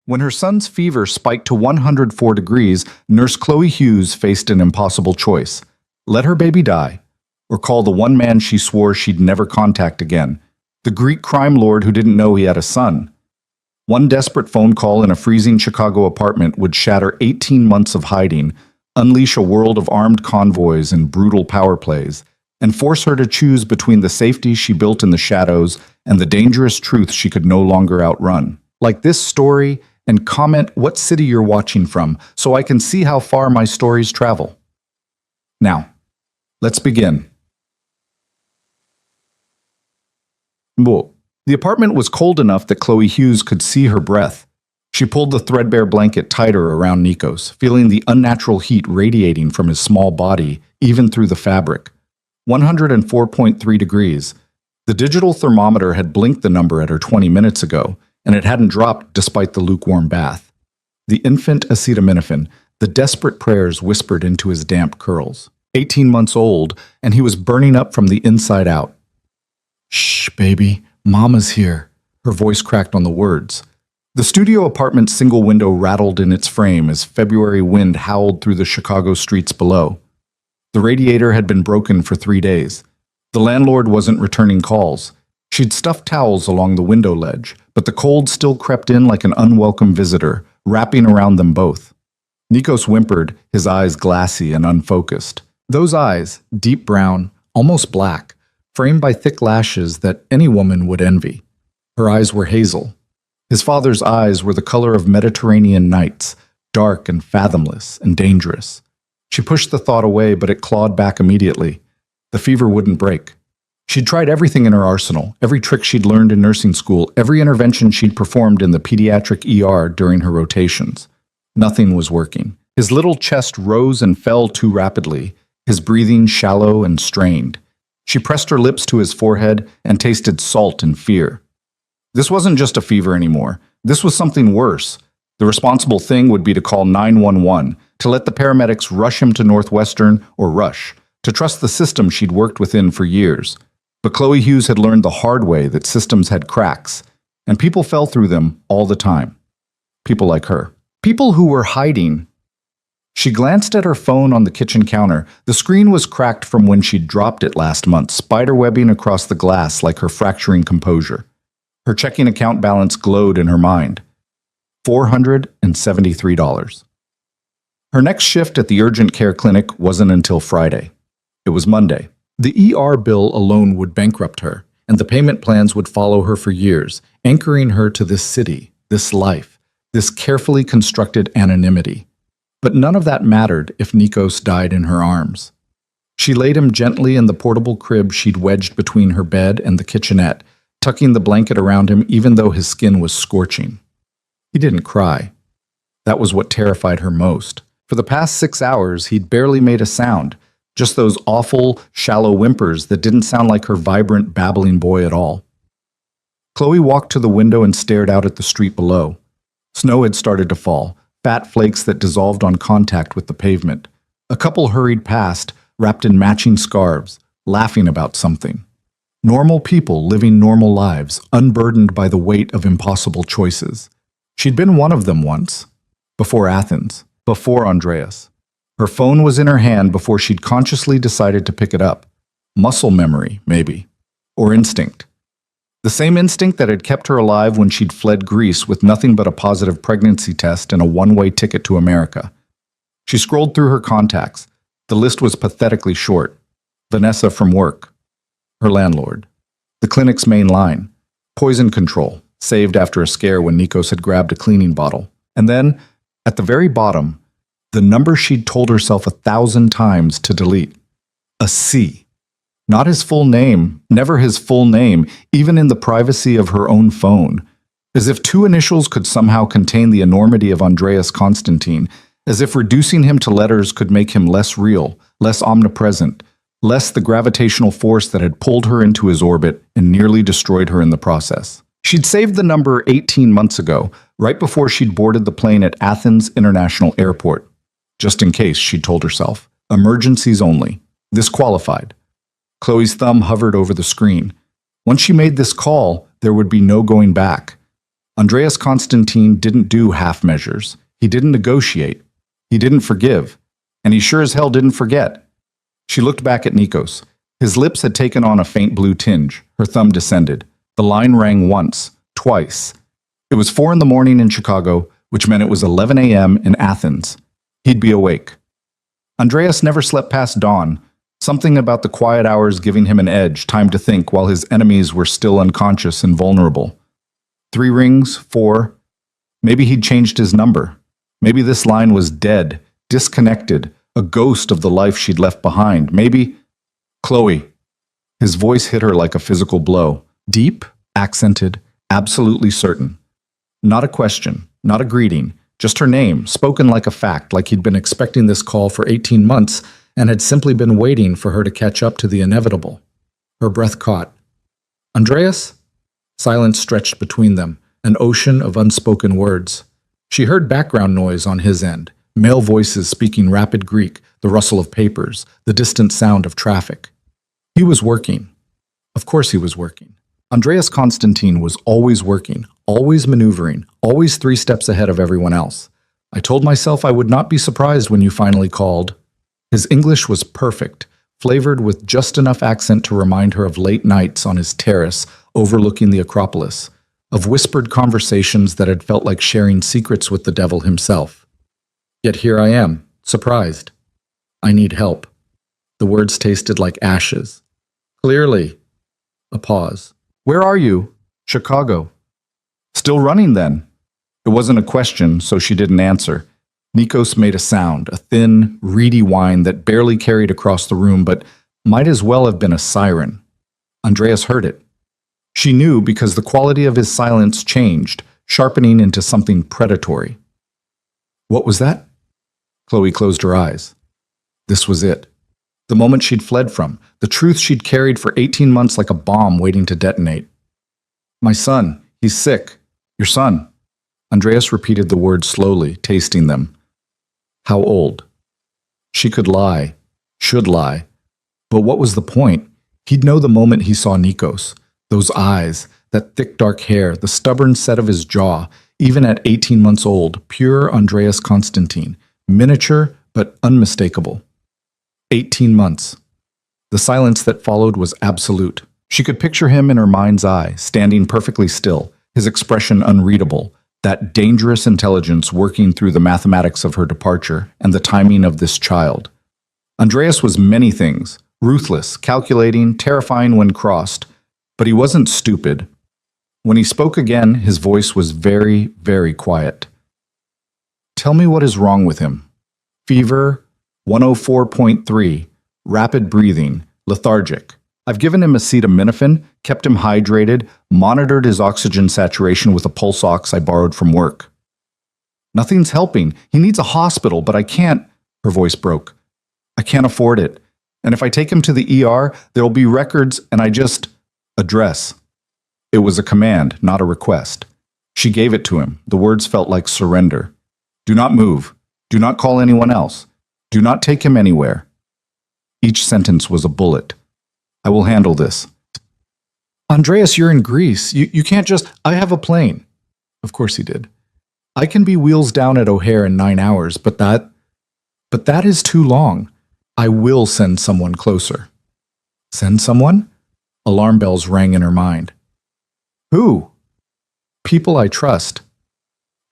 When her son's fever spiked to 104 degrees, Nurse Chloe Hughes faced an impossible choice. Let her baby die, or call the one man she swore she'd never contact again, the Greek crime lord who didn't know he had a son. One desperate phone call in a freezing Chicago apartment would shatter 18 months of hiding, unleash a world of armed convoys and brutal power plays, and force her to choose between the safety she built in the shadows and the dangerous truth she could no longer outrun. Like this story, and comment what city you're watching from so I can see how far my stories travel. Now, let's begin. The apartment was cold enough that Chloe Hughes could see her breath. She pulled the threadbare blanket tighter around Nikos, feeling the unnatural heat radiating from his small body, even through the fabric. 104.3 degrees. The digital thermometer had blinked the number at her 20 minutes ago, and it hadn't dropped despite the lukewarm bath. The infant acetaminophen, the desperate prayers whispered into his damp curls. 18 months old, and he was burning up from the inside out. "Shh, baby, Mama's here." Her voice cracked on the words. The studio apartment's single window rattled in its frame as February wind howled through the Chicago streets below. The radiator had been broken for 3 days. The landlord wasn't returning calls. She'd stuffed towels along the window ledge, but the cold still crept in like an unwelcome visitor, wrapping around them both. Nikos whimpered, his eyes glassy and unfocused. Those eyes, deep brown, almost black, framed by thick lashes that any woman would envy. Her eyes were hazel. His father's eyes were the color of Mediterranean nights, dark and fathomless and dangerous. She pushed the thought away, but it clawed back immediately. The fever wouldn't break. She'd tried everything in her arsenal, every trick she'd learned in nursing school, every intervention she'd performed in the pediatric ER during her rotations. Nothing was working. His little chest rose and fell too rapidly, his breathing shallow and strained. She pressed her lips to his forehead and tasted salt and fear. This wasn't just a fever anymore. This was something worse. The responsible thing would be to call 911, to let the paramedics rush him to Northwestern or Rush, to trust the system she'd worked within for years. But Chloe Hughes had learned the hard way that systems had cracks, and people fell through them all the time. People like her. People who were hiding. She glanced at her phone on the kitchen counter. The screen was cracked from when she'd dropped it last month, spiderwebbing across the glass like her fracturing composure. Her checking account balance glowed in her mind. $473. Her next shift at the urgent care clinic wasn't until Friday. It was Monday. The ER bill alone would bankrupt her, and the payment plans would follow her for years, anchoring her to this city, this life, this carefully constructed anonymity. But none of that mattered if Nikos died in her arms. She laid him gently in the portable crib she'd wedged between her bed and the kitchenette, tucking the blanket around him even though his skin was scorching. He didn't cry. That was what terrified her most. For the past 6 hours, he'd barely made a sound, just those awful, shallow whimpers that didn't sound like her vibrant, babbling boy at all. Chloe walked to the window and stared out at the street below. Snow had started to fall, fat flakes that dissolved on contact with the pavement. A couple hurried past, wrapped in matching scarves, laughing about something. Normal people living normal lives, unburdened by the weight of impossible choices. She'd been one of them once. Before Athens. Before Andreas. Her phone was in her hand before she'd consciously decided to pick it up. Muscle memory, maybe. Or instinct. The same instinct that had kept her alive when she'd fled Greece with nothing but a positive pregnancy test and a one-way ticket to America. She scrolled through her contacts. The list was pathetically short. Vanessa from work. Her landlord. The clinic's main line. Poison control, saved after a scare when Nikos had grabbed a cleaning bottle. And then, at the very bottom, the number she'd told herself 1,000 times to delete. A C. Not his full name, never his full name, even in the privacy of her own phone. As if 2 initials could somehow contain the enormity of Andreas Constantine, as if reducing him to letters could make him less real, less omnipresent, less the gravitational force that had pulled her into his orbit and nearly destroyed her in the process. She'd saved the number 18 months ago, right before she'd boarded the plane at Athens International Airport. Just in case, she'd told herself. Emergencies only. This qualified. Chloe's thumb hovered over the screen. Once she made this call, there would be no going back. Andreas Constantine didn't do half measures. He didn't negotiate. He didn't forgive. And he sure as hell didn't forget. She looked back at Nikos. His lips had taken on a faint blue tinge. Her thumb descended. The line rang once, twice. It was 4 in the morning in Chicago, which meant it was 11 a.m. in Athens. He'd be awake. Andreas never slept past dawn, something about the quiet hours giving him an edge, time to think, while his enemies were still unconscious and vulnerable. 3 rings, 4. Maybe he'd changed his number. Maybe this line was dead, disconnected, a ghost of the life she'd left behind. Maybe... Chloe. His voice hit her like a physical blow. Deep, accented, absolutely certain. Not a question, not a greeting, just her name, spoken like a fact, like he'd been expecting this call for 18 months and had simply been waiting for her to catch up to the inevitable. Her breath caught. Andreas? Silence stretched between them, an ocean of unspoken words. She heard background noise on his end, male voices speaking rapid Greek, the rustle of papers, the distant sound of traffic. He was working. Of course he was working. Andreas Constantine was always working, always maneuvering, always 3 steps ahead of everyone else. I told myself I would not be surprised when you finally called. His English was perfect, flavored with just enough accent to remind her of late nights on his terrace overlooking the Acropolis, of whispered conversations that had felt like sharing secrets with the devil himself. Yet here I am, surprised. I need help. The words tasted like ashes. Clearly. A pause. Where are you? Chicago. Still running then? It wasn't a question, so she didn't answer. Nikos made a sound, a thin, reedy whine that barely carried across the room, but might as well have been a siren. Andreas heard it. She knew because the quality of his silence changed, sharpening into something predatory. What was that? Chloe closed her eyes. This was it. The moment she'd fled from, the truth she'd carried for 18 months like a bomb waiting to detonate. My son, he's sick. Your son. Andreas repeated the words slowly, tasting them. How old? She could lie, should lie. But what was the point? He'd know the moment he saw Nikos. Those eyes, that thick dark hair, the stubborn set of his jaw, even at 18 months old, pure Andreas Constantine, miniature but unmistakable. 18 months. The silence that followed was absolute. She could picture him in her mind's eye, standing perfectly still, his expression unreadable, that dangerous intelligence working through the mathematics of her departure and the timing of this child. Andreas was many things, ruthless, calculating, terrifying when crossed, but he wasn't stupid. When he spoke again, his voice was very, very quiet. Tell me what is wrong with him. Fever, 104.3, rapid breathing, lethargic. I've given him acetaminophen, kept him hydrated, monitored his oxygen saturation with a pulse ox I borrowed from work. Nothing's helping. He needs a hospital, but I can't. Her voice broke. I can't afford it. And if I take him to the ER, there'll be records and I just... Address. It was a command, not a request. She gave it to him. The words felt like surrender. Do not move. Do not call anyone else. Do not take him anywhere. Each sentence was a bullet. I will handle this. Andreas, you're in Greece. You can't just... I have a plane. Of course he did. I can be wheels down at O'Hare in 9 hours, but that is too long. I will send someone closer. Send someone? Alarm bells rang in her mind. Who? People I trust.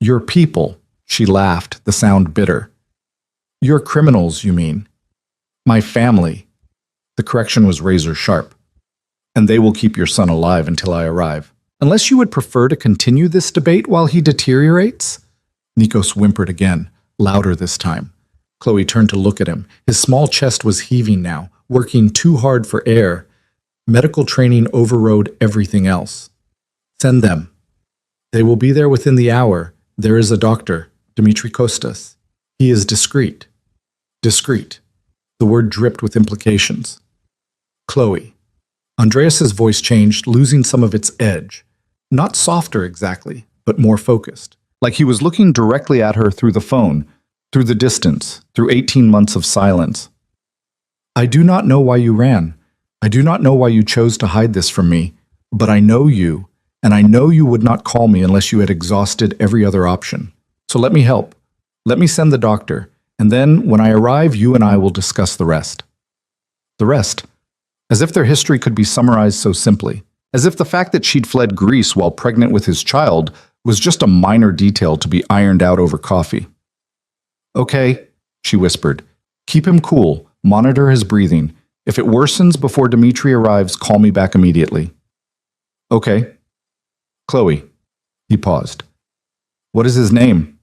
Your people, she laughed, the sound bitter. Your criminals, you mean. My family. The correction was razor sharp. And they will keep your son alive until I arrive. Unless you would prefer to continue this debate while he deteriorates? Nikos whimpered again, louder this time. Chloe turned to look at him. His small chest was heaving now, working too hard for air. Medical training overrode everything else. Send them. They will be there within the hour. There is a doctor, Dimitri Kostas. He is discreet. Discreet. The word dripped with implications. Chloe. Andreas's voice changed, losing some of its edge. Not softer exactly, but more focused. Like he was looking directly at her through the phone, through the distance, through 18 months of silence. I do not know why you ran. I do not know why you chose to hide this from me, but I know you, and I know you would not call me unless you had exhausted every other option. So let me help. Let me send the doctor, and then, when I arrive, you and I will discuss the rest. The rest? As if their history could be summarized so simply. As if the fact that she'd fled Greece while pregnant with his child was just a minor detail to be ironed out over coffee. Okay, she whispered. Keep him cool. Monitor his breathing. If it worsens before Dimitri arrives, call me back immediately. Okay. Chloe. He paused. What is his name?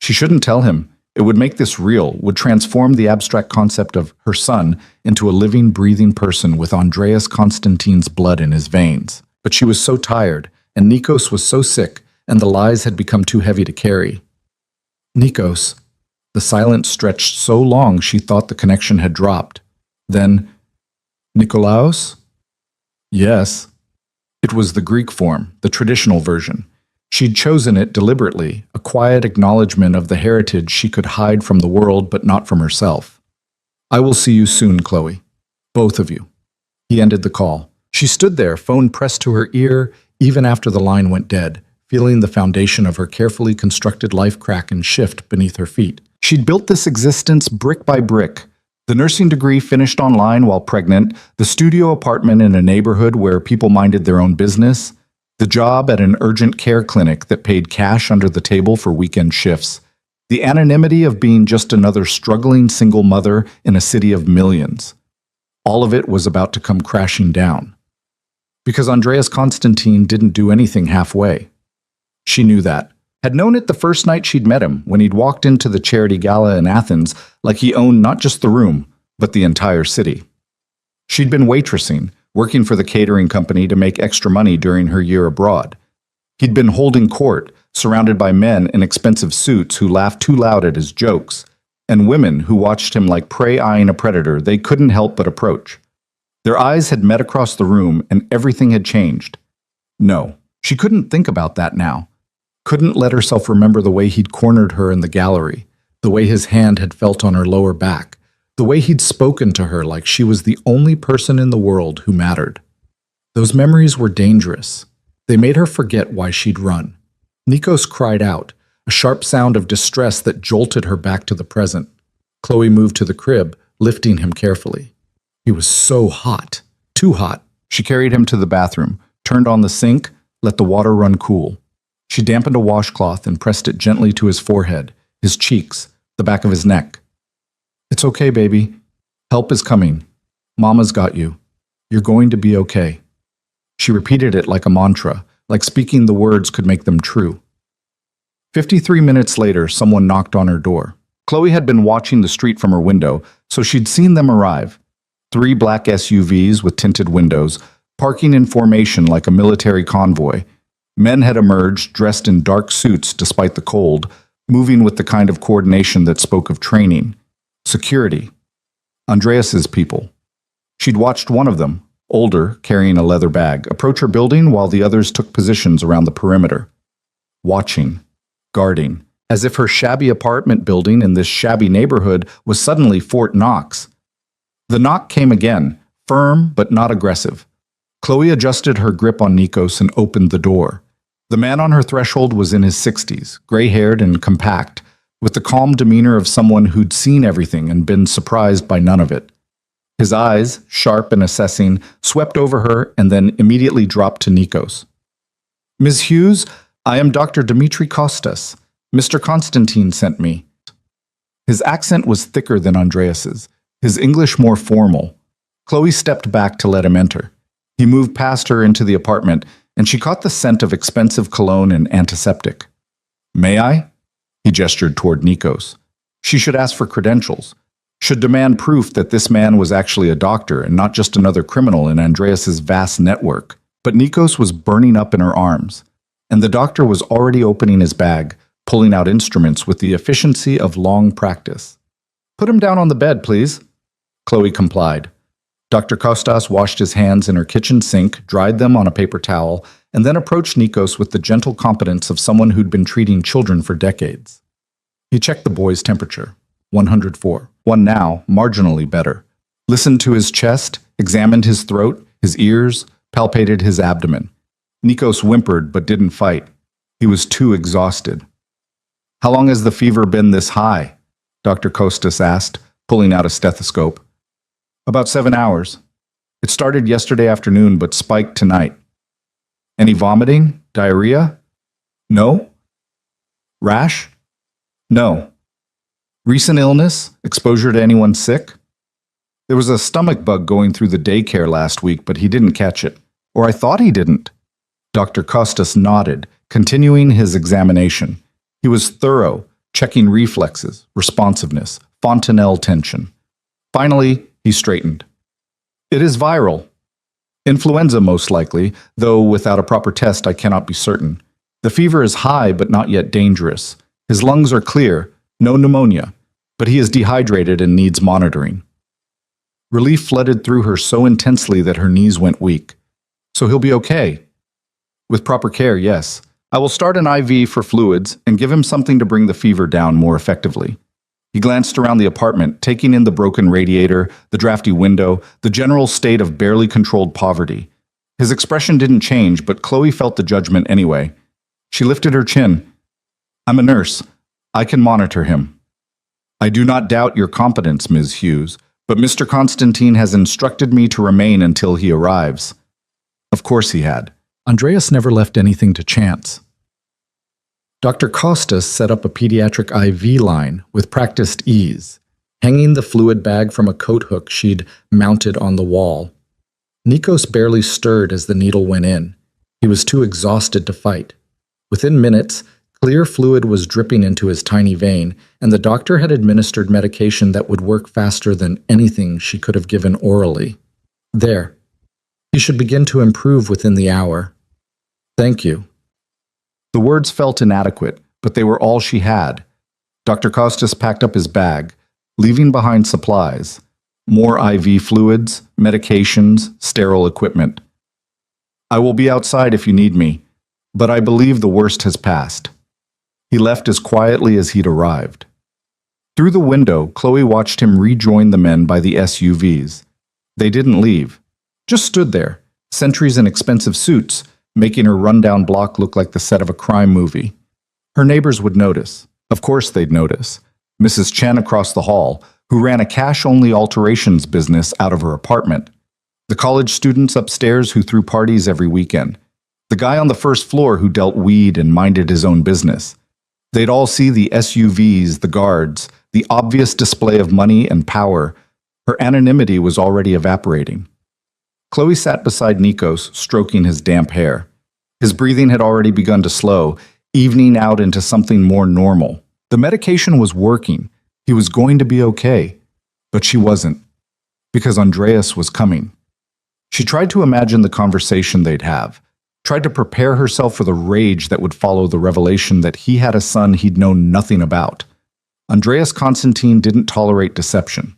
She shouldn't tell him. It would make this real, would transform the abstract concept of her son into a living, breathing person with Andreas Constantine's blood in his veins. But she was so tired, and Nikos was so sick, and the lies had become too heavy to carry. Nikos. The silence stretched so long she thought the connection had dropped. Then, Nikolaos? Yes. It was the Greek form, the traditional version. She'd chosen it deliberately, a quiet acknowledgement of the heritage she could hide from the world but not from herself. I will see you soon, Chloe. Both of you. He ended the call. She stood there, phone pressed to her ear, even after the line went dead, feeling the foundation of her carefully constructed life crack and shift beneath her feet. She'd built this existence brick by brick. The nursing degree finished online while pregnant, the studio apartment in a neighborhood where people minded their own business, the job at an urgent care clinic that paid cash under the table for weekend shifts, the anonymity of being just another struggling single mother in a city of millions. All of it was about to come crashing down. Because Andreas Constantine didn't do anything halfway. She knew that. Had known it the first night she'd met him, when he'd walked into the charity gala in Athens like he owned not just the room, but the entire city. She'd been waitressing, working for the catering company to make extra money during her year abroad. He'd been holding court, surrounded by men in expensive suits who laughed too loud at his jokes, and women who watched him like prey eyeing a predator they couldn't help but approach. Their eyes had met across the room, and everything had changed. No, she couldn't think about that now. Couldn't let herself remember the way he'd cornered her in the gallery, the way his hand had felt on her lower back, the way he'd spoken to her like she was the only person in the world who mattered. Those memories were dangerous. They made her forget why she'd run. Nikos cried out, a sharp sound of distress that jolted her back to the present. Chloe moved to the crib, lifting him carefully. He was so hot, too hot. She carried him to the bathroom, turned on the sink, let the water run cool. She dampened a washcloth and pressed it gently to his forehead, his cheeks, the back of his neck. It's okay, baby. Help is coming. Mama's got you. You're going to be okay. She repeated it like a mantra, like speaking the words could make them true. 53 minutes later, someone knocked on her door. Chloe had been watching the street from her window, so she'd seen them arrive. 3 black SUVs with tinted windows, parking in formation like a military convoy. Men had emerged, dressed in dark suits despite the cold, moving with the kind of coordination that spoke of training. Security. Andreas's people. She'd watched one of them, older, carrying a leather bag, approach her building while the others took positions around the perimeter. Watching. Guarding. As if her shabby apartment building in this shabby neighborhood was suddenly Fort Knox. The knock came again, firm but not aggressive. Chloe adjusted her grip on Nikos and opened the door. The man on her threshold was in his 60s, gray-haired and compact, with the calm demeanor of someone who'd seen everything and been surprised by none of it. His eyes, sharp and assessing, swept over her and then immediately dropped to Nikos. Ms. Hughes, I am Dr. Dimitri Kostas. Mr. Constantine sent me. His accent was thicker than Andreas's, his English more formal. Chloe stepped back to let him enter. He moved past her into the apartment, and she caught the scent of expensive cologne and antiseptic. May I? He gestured toward Nikos. She should ask for credentials, should demand proof that this man was actually a doctor and not just another criminal in Andreas's vast network. But Nikos was burning up in her arms, and the doctor was already opening his bag, pulling out instruments with the efficiency of long practice. Put him down on the bed, please. Chloe complied. Dr. Kostas washed his hands in her kitchen sink, dried them on a paper towel, and then approached Nikos with the gentle competence of someone who'd been treating children for decades. He checked the boy's temperature, 104, one now, marginally better. Listened to his chest, examined his throat, his ears, palpated his abdomen. Nikos whimpered but didn't fight. He was too exhausted. How long has the fever been this high? Dr. Kostas asked, pulling out a stethoscope. About 7 hours. It started yesterday afternoon but spiked tonight. Any vomiting? Diarrhea? No. Rash? No. Recent illness? Exposure to anyone sick? There was a stomach bug going through the daycare last week, but he didn't catch it. Or I thought he didn't. Dr. Kostas nodded, continuing his examination. He was thorough, checking reflexes, responsiveness, fontanelle tension. Finally, he straightened. It is viral. Influenza most likely, though without a proper test I cannot be certain. The fever is high but not yet dangerous. His lungs are clear, no pneumonia, but he is dehydrated and needs monitoring. Relief flooded through her so intensely that her knees went weak. So he'll be okay. With proper care, yes. I will start an IV for fluids and give him something to bring the fever down more effectively. He glanced around the apartment, taking in the broken radiator, the drafty window, the general state of barely controlled poverty. His expression didn't change, but Chloe felt the judgment anyway. She lifted her chin. I'm a nurse. I can monitor him. I do not doubt your competence, Ms. Hughes, but Mr. Constantine has instructed me to remain until he arrives. Of course he had. Andreas never left anything to chance. Dr. Kostas set up a pediatric IV line with practiced ease, hanging the fluid bag from a coat hook she'd mounted on the wall. Nikos barely stirred as the needle went in. He was too exhausted to fight. Within minutes, clear fluid was dripping into his tiny vein, and the doctor had administered medication that would work faster than anything she could have given orally. There. He should begin to improve within the hour. Thank you. The words felt inadequate, but they were all she had. Dr. Kostas packed up his bag, leaving behind supplies, more IV fluids, medications, sterile equipment. I will be outside if you need me, but I believe the worst has passed. He left as quietly as he'd arrived. Through the window, Chloe watched him rejoin the men by the SUVs. They didn't leave, just stood there, sentries in expensive suits, making her rundown block look like the set of a crime movie. Her neighbors would notice. Of course they'd notice. Mrs. Chen across the hall, who ran a cash-only alterations business out of her apartment. The college students upstairs who threw parties every weekend. The guy on the first floor who dealt weed and minded his own business. They'd all see the SUVs, the guards, the obvious display of money and power. Her anonymity was already evaporating. Chloe sat beside Nikos, stroking his damp hair. His breathing had already begun to slow, evening out into something more normal. The medication was working. He was going to be okay. But she wasn't. Because Andreas was coming. She tried to imagine the conversation they'd have. Tried to prepare herself for the rage that would follow the revelation that he had a son he'd known nothing about. Andreas Constantine didn't tolerate deception.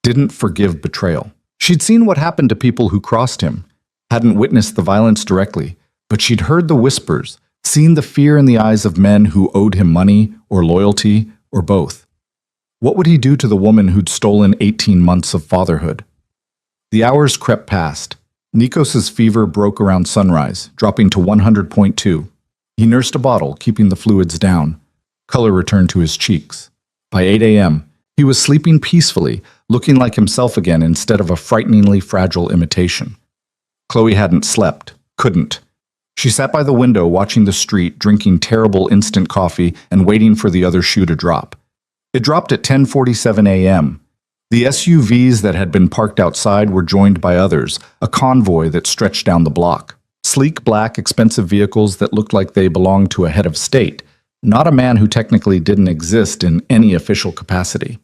Didn't forgive betrayal. She'd seen what happened to people who crossed him. Hadn't witnessed the violence directly, but she'd heard the whispers, seen the fear in the eyes of men who owed him money or loyalty or both. What would he do to the woman who'd stolen 18 months of fatherhood? The hours crept past. Nikos's fever broke around sunrise, dropping to 100.2. He nursed a bottle, keeping the fluids down. Color returned to his cheeks. By 8 a.m., he was sleeping peacefully, looking like himself again instead of a frighteningly fragile imitation. Chloe hadn't slept, couldn't. She sat by the window watching the street, drinking terrible instant coffee and waiting for the other shoe to drop. It dropped at 10:47 a.m. The SUVs that had been parked outside were joined by others, a convoy that stretched down the block. Sleek, black, expensive vehicles that looked like they belonged to a head of state, not a man who technically didn't exist in any official capacity.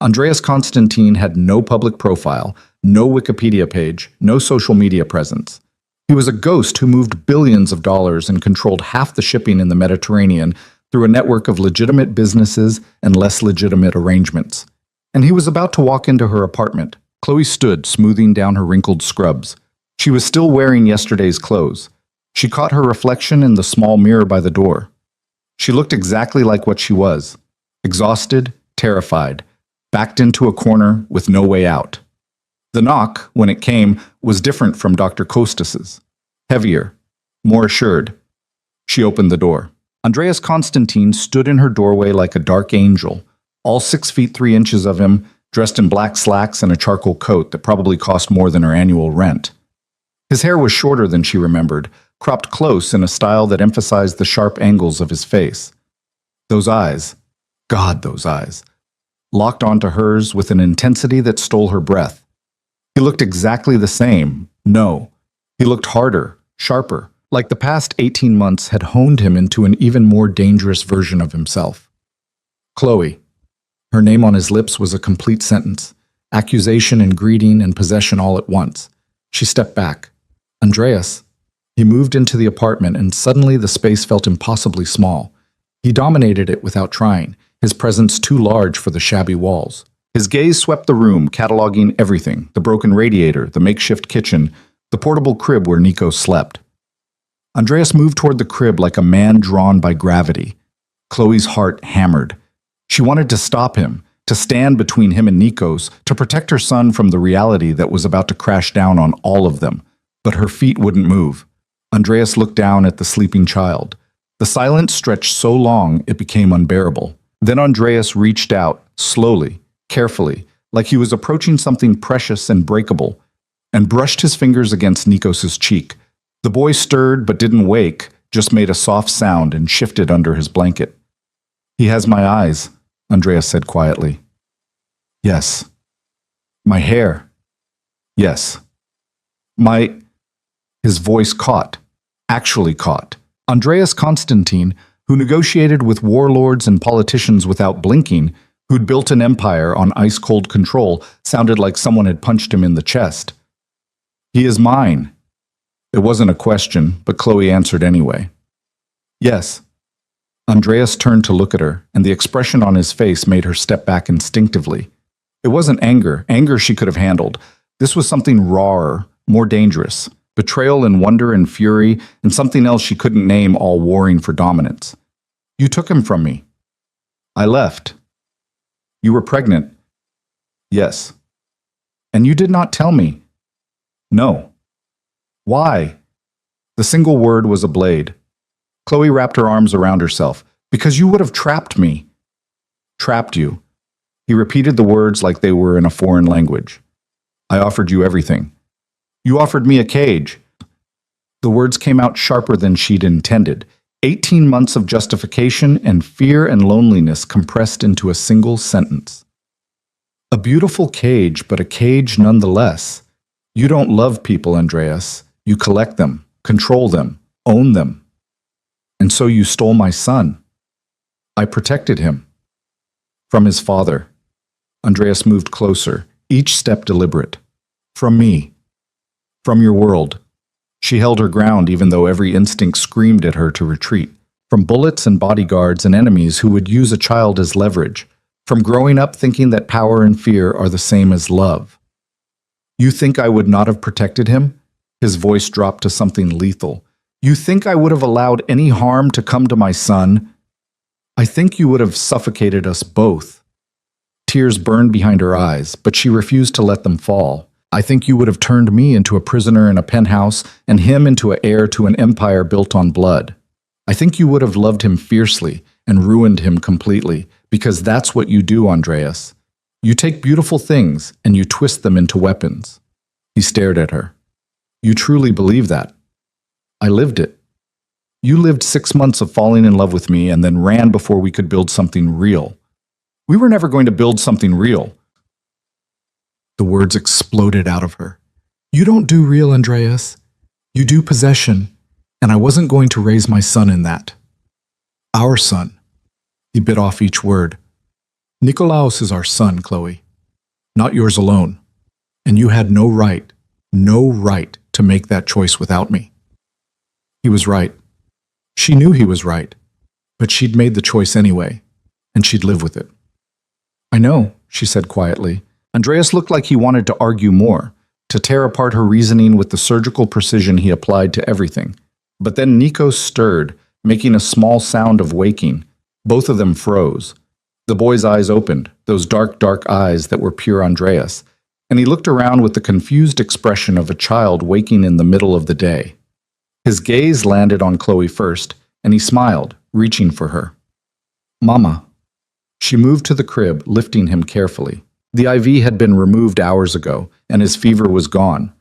Andreas Constantine had no public profile, no Wikipedia page, no social media presence. He was a ghost who moved billions of dollars and controlled half the shipping in the Mediterranean through a network of legitimate businesses and less legitimate arrangements. And he was about to walk into her apartment. Chloe stood, smoothing down her wrinkled scrubs. She was still wearing yesterday's clothes. She caught her reflection in the small mirror by the door. She looked exactly like what she was. Exhausted, terrified, backed into a corner with no way out. The knock, when it came, was different from Dr. Kostas's. Heavier. more assured. She opened the door. Andreas Constantine stood in her doorway like a dark angel, all 6 feet 3 inches of him, dressed in black slacks and a charcoal coat that probably cost more than her annual rent. His hair was shorter than she remembered, cropped close in a style that emphasized the sharp angles of his face. Those eyes, God, those eyes, locked onto hers with an intensity that stole her breath. He looked exactly the same. No, he looked harder, sharper, like the past 18 months had honed him into an even more dangerous version of himself. Chloe. Her name on his lips was a complete sentence, accusation and greeting and possession all at once. She stepped back. Andreas. He moved into the apartment, and suddenly the space felt impossibly small. He dominated it without trying, his presence too large for the shabby walls. His gaze swept the room, cataloging everything: the broken radiator, the makeshift kitchen, the portable crib where Nico slept. Andreas moved toward the crib like a man drawn by gravity. Chloe's heart hammered. She wanted to stop him, to stand between him and Nico's, to protect her son from the reality that was about to crash down on all of them. But her feet wouldn't move. Andreas looked down at the sleeping child. The silence stretched so long it became unbearable. Then Andreas reached out, slowly, carefully, like he was approaching something precious and breakable, and brushed his fingers against Nikos' cheek. The boy stirred but didn't wake, just made a soft sound and shifted under his blanket. "He has my eyes," Andreas said quietly. "Yes." "My hair." "Yes." "My—" His voice caught, actually caught. Andreas Constantine, who negotiated with warlords and politicians without blinking, who'd built an empire on ice-cold control, sounded like someone had punched him in the chest. "He is mine." It wasn't a question, but Chloe answered anyway. "Yes." Andreas turned to look at her, and the expression on his face made her step back instinctively. It wasn't anger. Anger she could have handled. This was something rawer, more dangerous. Betrayal and wonder and fury, and something else she couldn't name, all warring for dominance. "You took him from me." "I left." "You were pregnant." "Yes." "And you did not tell me." "No." "Why?" The single word was a blade. Chloe wrapped her arms around herself. "Because you would have trapped me." "Trapped you." He repeated the words like they were in a foreign language. "I offered you everything." "You offered me a cage." The words came out sharper than she'd intended. 18 months of justification and fear and loneliness compressed into a single sentence. "A beautiful cage, but a cage nonetheless. You don't love people, Andreas. You collect them, control them, own them. And so you stole my son." "I protected him." "From his father." Andreas moved closer, each step deliberate. "From me. From your world." She held her ground even though every instinct screamed at her to retreat. From bullets and bodyguards and enemies who would use a child as leverage. From growing up thinking that power and fear are the same as love. "You think I would not have protected him?" His voice dropped to something lethal. "You think I would have allowed any harm to come to my son? I think you would have suffocated us both." Tears burned behind her eyes, but she refused to let them fall. "I think you would have turned me into a prisoner in a penthouse and him into an heir to an empire built on blood. I think you would have loved him fiercely and ruined him completely, because that's what you do, Andreas. You take beautiful things and you twist them into weapons." He stared at her. "You truly believe that?" "I lived it. You lived 6 months of falling in love with me and then ran before we could build something real. We were never going to build something real." The words exploded out of her. "You don't do real, Andreas. You do possession, and I wasn't going to raise my son in that. Our son." He bit off each word. "Nikolaos is our son, Chloe. Not yours alone. And you had no right to make that choice without me." He was right. She knew he was right, but she'd made the choice anyway, and she'd live with it. "I know," she said quietly. Andreas looked like he wanted to argue more, to tear apart her reasoning with the surgical precision he applied to everything. But then Nico stirred, making a small sound of waking. Both of them froze. The boy's eyes opened, those dark, dark eyes that were pure Andreas, and he looked around with the confused expression of a child waking in the middle of the day. His gaze landed on Chloe first, and he smiled, reaching for her. Mama. She moved to the crib, lifting him carefully. The IV had been removed hours ago, and his fever was gone.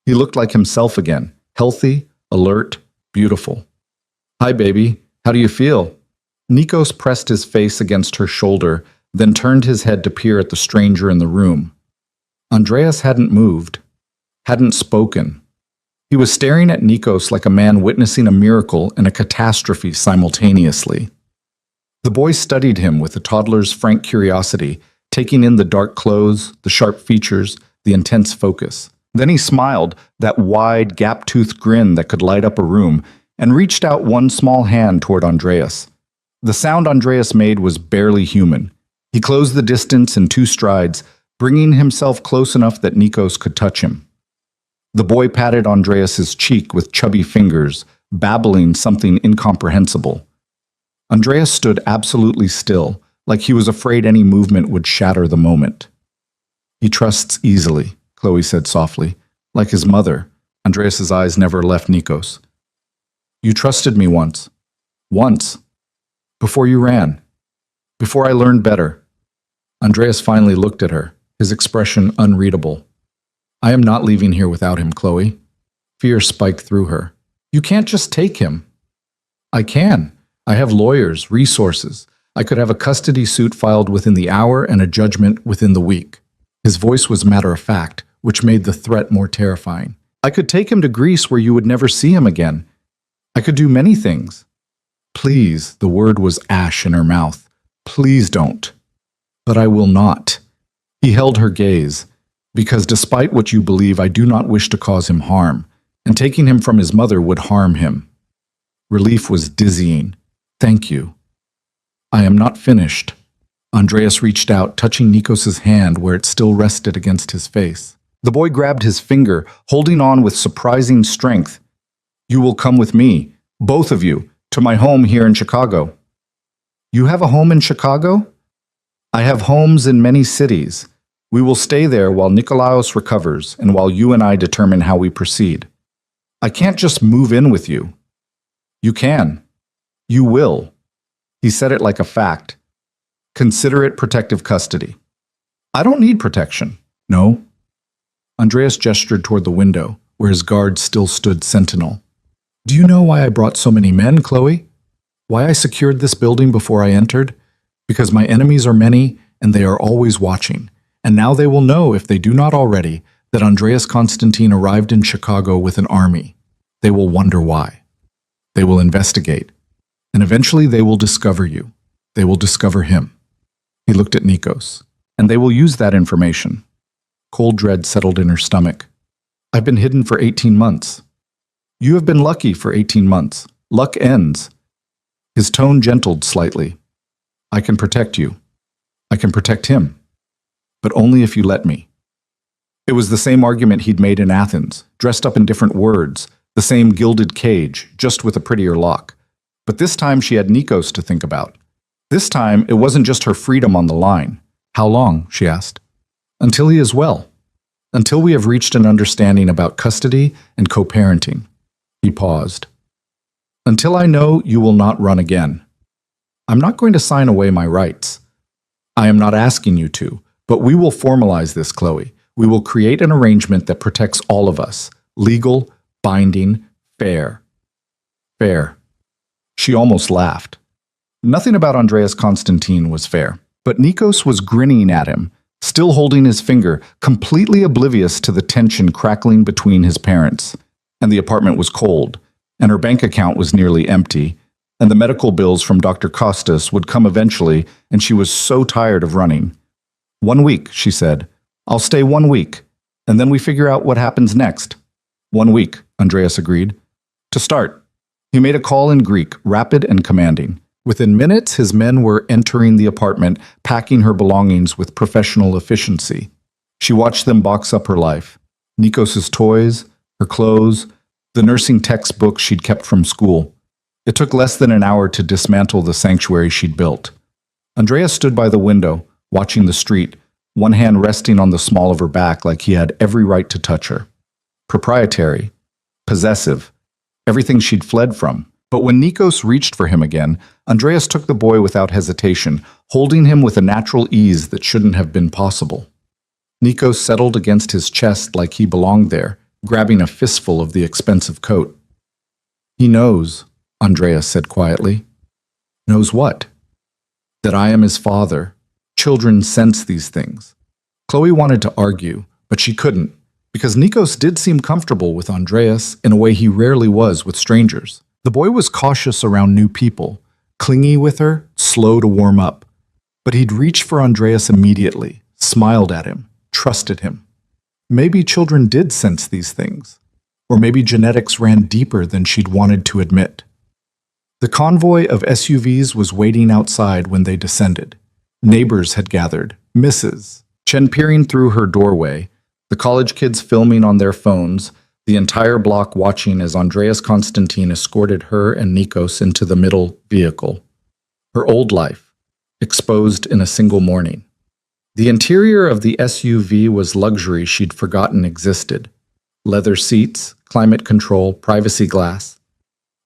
He looked like himself again, healthy, alert, beautiful. Hi, baby. How do you feel? Nikos pressed his face against her shoulder, then turned his head to peer at the stranger in the room. Andreas hadn't moved, hadn't spoken. He was staring at Nikos like a man witnessing a miracle and a catastrophe simultaneously. The boy studied him with a toddler's frank curiosity, taking in the dark clothes, the sharp features, the intense focus. Then he smiled, that wide, gap-toothed grin that could light up a room, and reached out one small hand toward Andreas. The sound Andreas made was barely human. He closed the distance in 2 strides, bringing himself close enough that Nikos could touch him. The boy patted Andreas's cheek with chubby fingers, babbling something incomprehensible. Andreas stood absolutely still, like he was afraid any movement would shatter the moment. He trusts easily, Chloe said softly. Like his mother, Andreas's eyes never left Nikos. You trusted me once. Once. Before you ran. Before I learned better. Andreas finally looked at her, his expression unreadable. I am not leaving here without him, Chloe. Fear spiked through her. You can't just take him. I can. I have lawyers, resources. I could have a custody suit filed within the hour and a judgment within the week. His voice was matter-of-fact, which made the threat more terrifying. I could take him to Greece where you would never see him again. I could do many things. Please, the word was ash in her mouth. Please don't. But I will not. He held her gaze. Because despite what you believe, I do not wish to cause him harm, and taking him from his mother would harm him. Relief was dizzying. Thank you. I am not finished. Andreas reached out, touching Nikos's hand where it still rested against his face. The boy grabbed his finger, holding on with surprising strength. You will come with me, both of you, to my home here in Chicago. You have a home in Chicago? I have homes in many cities. We will stay there while Nikolaos recovers and while you and I determine how we proceed. I can't just move in with you. You can. You will. He said it like a fact. Consider it protective custody. I don't need protection. No. Andreas gestured toward the window, where his guard still stood sentinel. Do you know why I brought so many men, Chloe? Why I secured this building before I entered? Because my enemies are many, and they are always watching. And now they will know, if they do not already, that Andreas Constantine arrived in Chicago with an army. They will wonder why. They will investigate. And eventually they will discover you. They will discover him. He looked at Nikos. And they will use that information. Cold dread settled in her stomach. I've been hidden for 18 months. You have been lucky for 18 months. Luck ends. His tone gentled slightly. I can protect you. I can protect him. But only if you let me. It was the same argument he'd made in Athens, dressed up in different words, the same gilded cage, just with a prettier lock. But this time she had Nikos to think about. This time it wasn't just her freedom on the line. How long? She asked. Until he is well. Until we have reached an understanding about custody and co-parenting. He paused. Until I know you will not run again. I'm not going to sign away my rights. I am not asking you to, but we will formalize this, Chloe. We will create an arrangement that protects all of us. Legal, binding, fair. Fair. She almost laughed. Nothing about Andreas Constantine was fair, but Nikos was grinning at him, still holding his finger, completely oblivious to the tension crackling between his parents. And the apartment was cold, and her bank account was nearly empty, and the medical bills from Dr. Costas would come eventually, and she was so tired of running. 1 week, she said. I'll stay 1 week, and then we figure out what happens next. 1 week, Andreas agreed. To start. He made a call in Greek, rapid and commanding. Within minutes, his men were entering the apartment, packing her belongings with professional efficiency. She watched them box up her life. Nikos's toys, her clothes, the nursing textbooks she'd kept from school. It took less than an hour to dismantle the sanctuary she'd built. Andreas stood by the window, watching the street, one hand resting on the small of her back like he had every right to touch her. Proprietary, possessive, everything she'd fled from. But when Nikos reached for him again, Andreas took the boy without hesitation, holding him with a natural ease that shouldn't have been possible. Nikos settled against his chest like he belonged there, grabbing a fistful of the expensive coat. "He knows," Andreas said quietly. "Knows what?" "That I am his father. Children sense these things." Chloe wanted to argue, but she couldn't, because Nikos did seem comfortable with Andreas in a way he rarely was with strangers. The boy was cautious around new people, clingy with her, slow to warm up. But he'd reach for Andreas immediately, smiled at him, trusted him. Maybe children did sense these things, or maybe genetics ran deeper than she'd wanted to admit. The convoy of SUVs was waiting outside when they descended. Neighbors had gathered, Mrs. Chen peering through her doorway, the college kids filming on their phones, the entire block watching as Andreas Constantine escorted her and Nikos into the middle vehicle. Her old life, exposed in a single morning. The interior of the SUV was luxury she'd forgotten existed. Leather seats, climate control, privacy glass.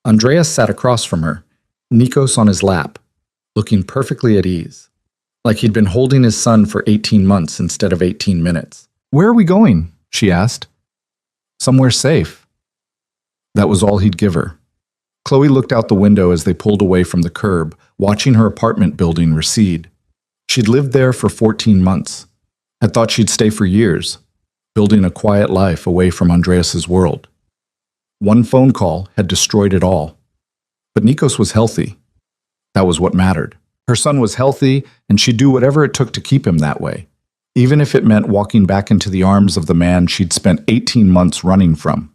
Andreas sat across from her, Nikos on his lap, looking perfectly at ease, like he'd been holding his son for 18 months instead of 18 minutes. "Where are we going?" she asked. "Somewhere safe." That was all he'd give her. Chloe looked out the window as they pulled away from the curb, watching her apartment building recede. She'd lived there for 14 months, had thought she'd stay for years, building a quiet life away from Andreas's world. One phone call had destroyed it all. But Nikos was healthy. That was what mattered. Her son was healthy, and she'd do whatever it took to keep him that way, even if it meant walking back into the arms of the man she'd spent 18 months running from.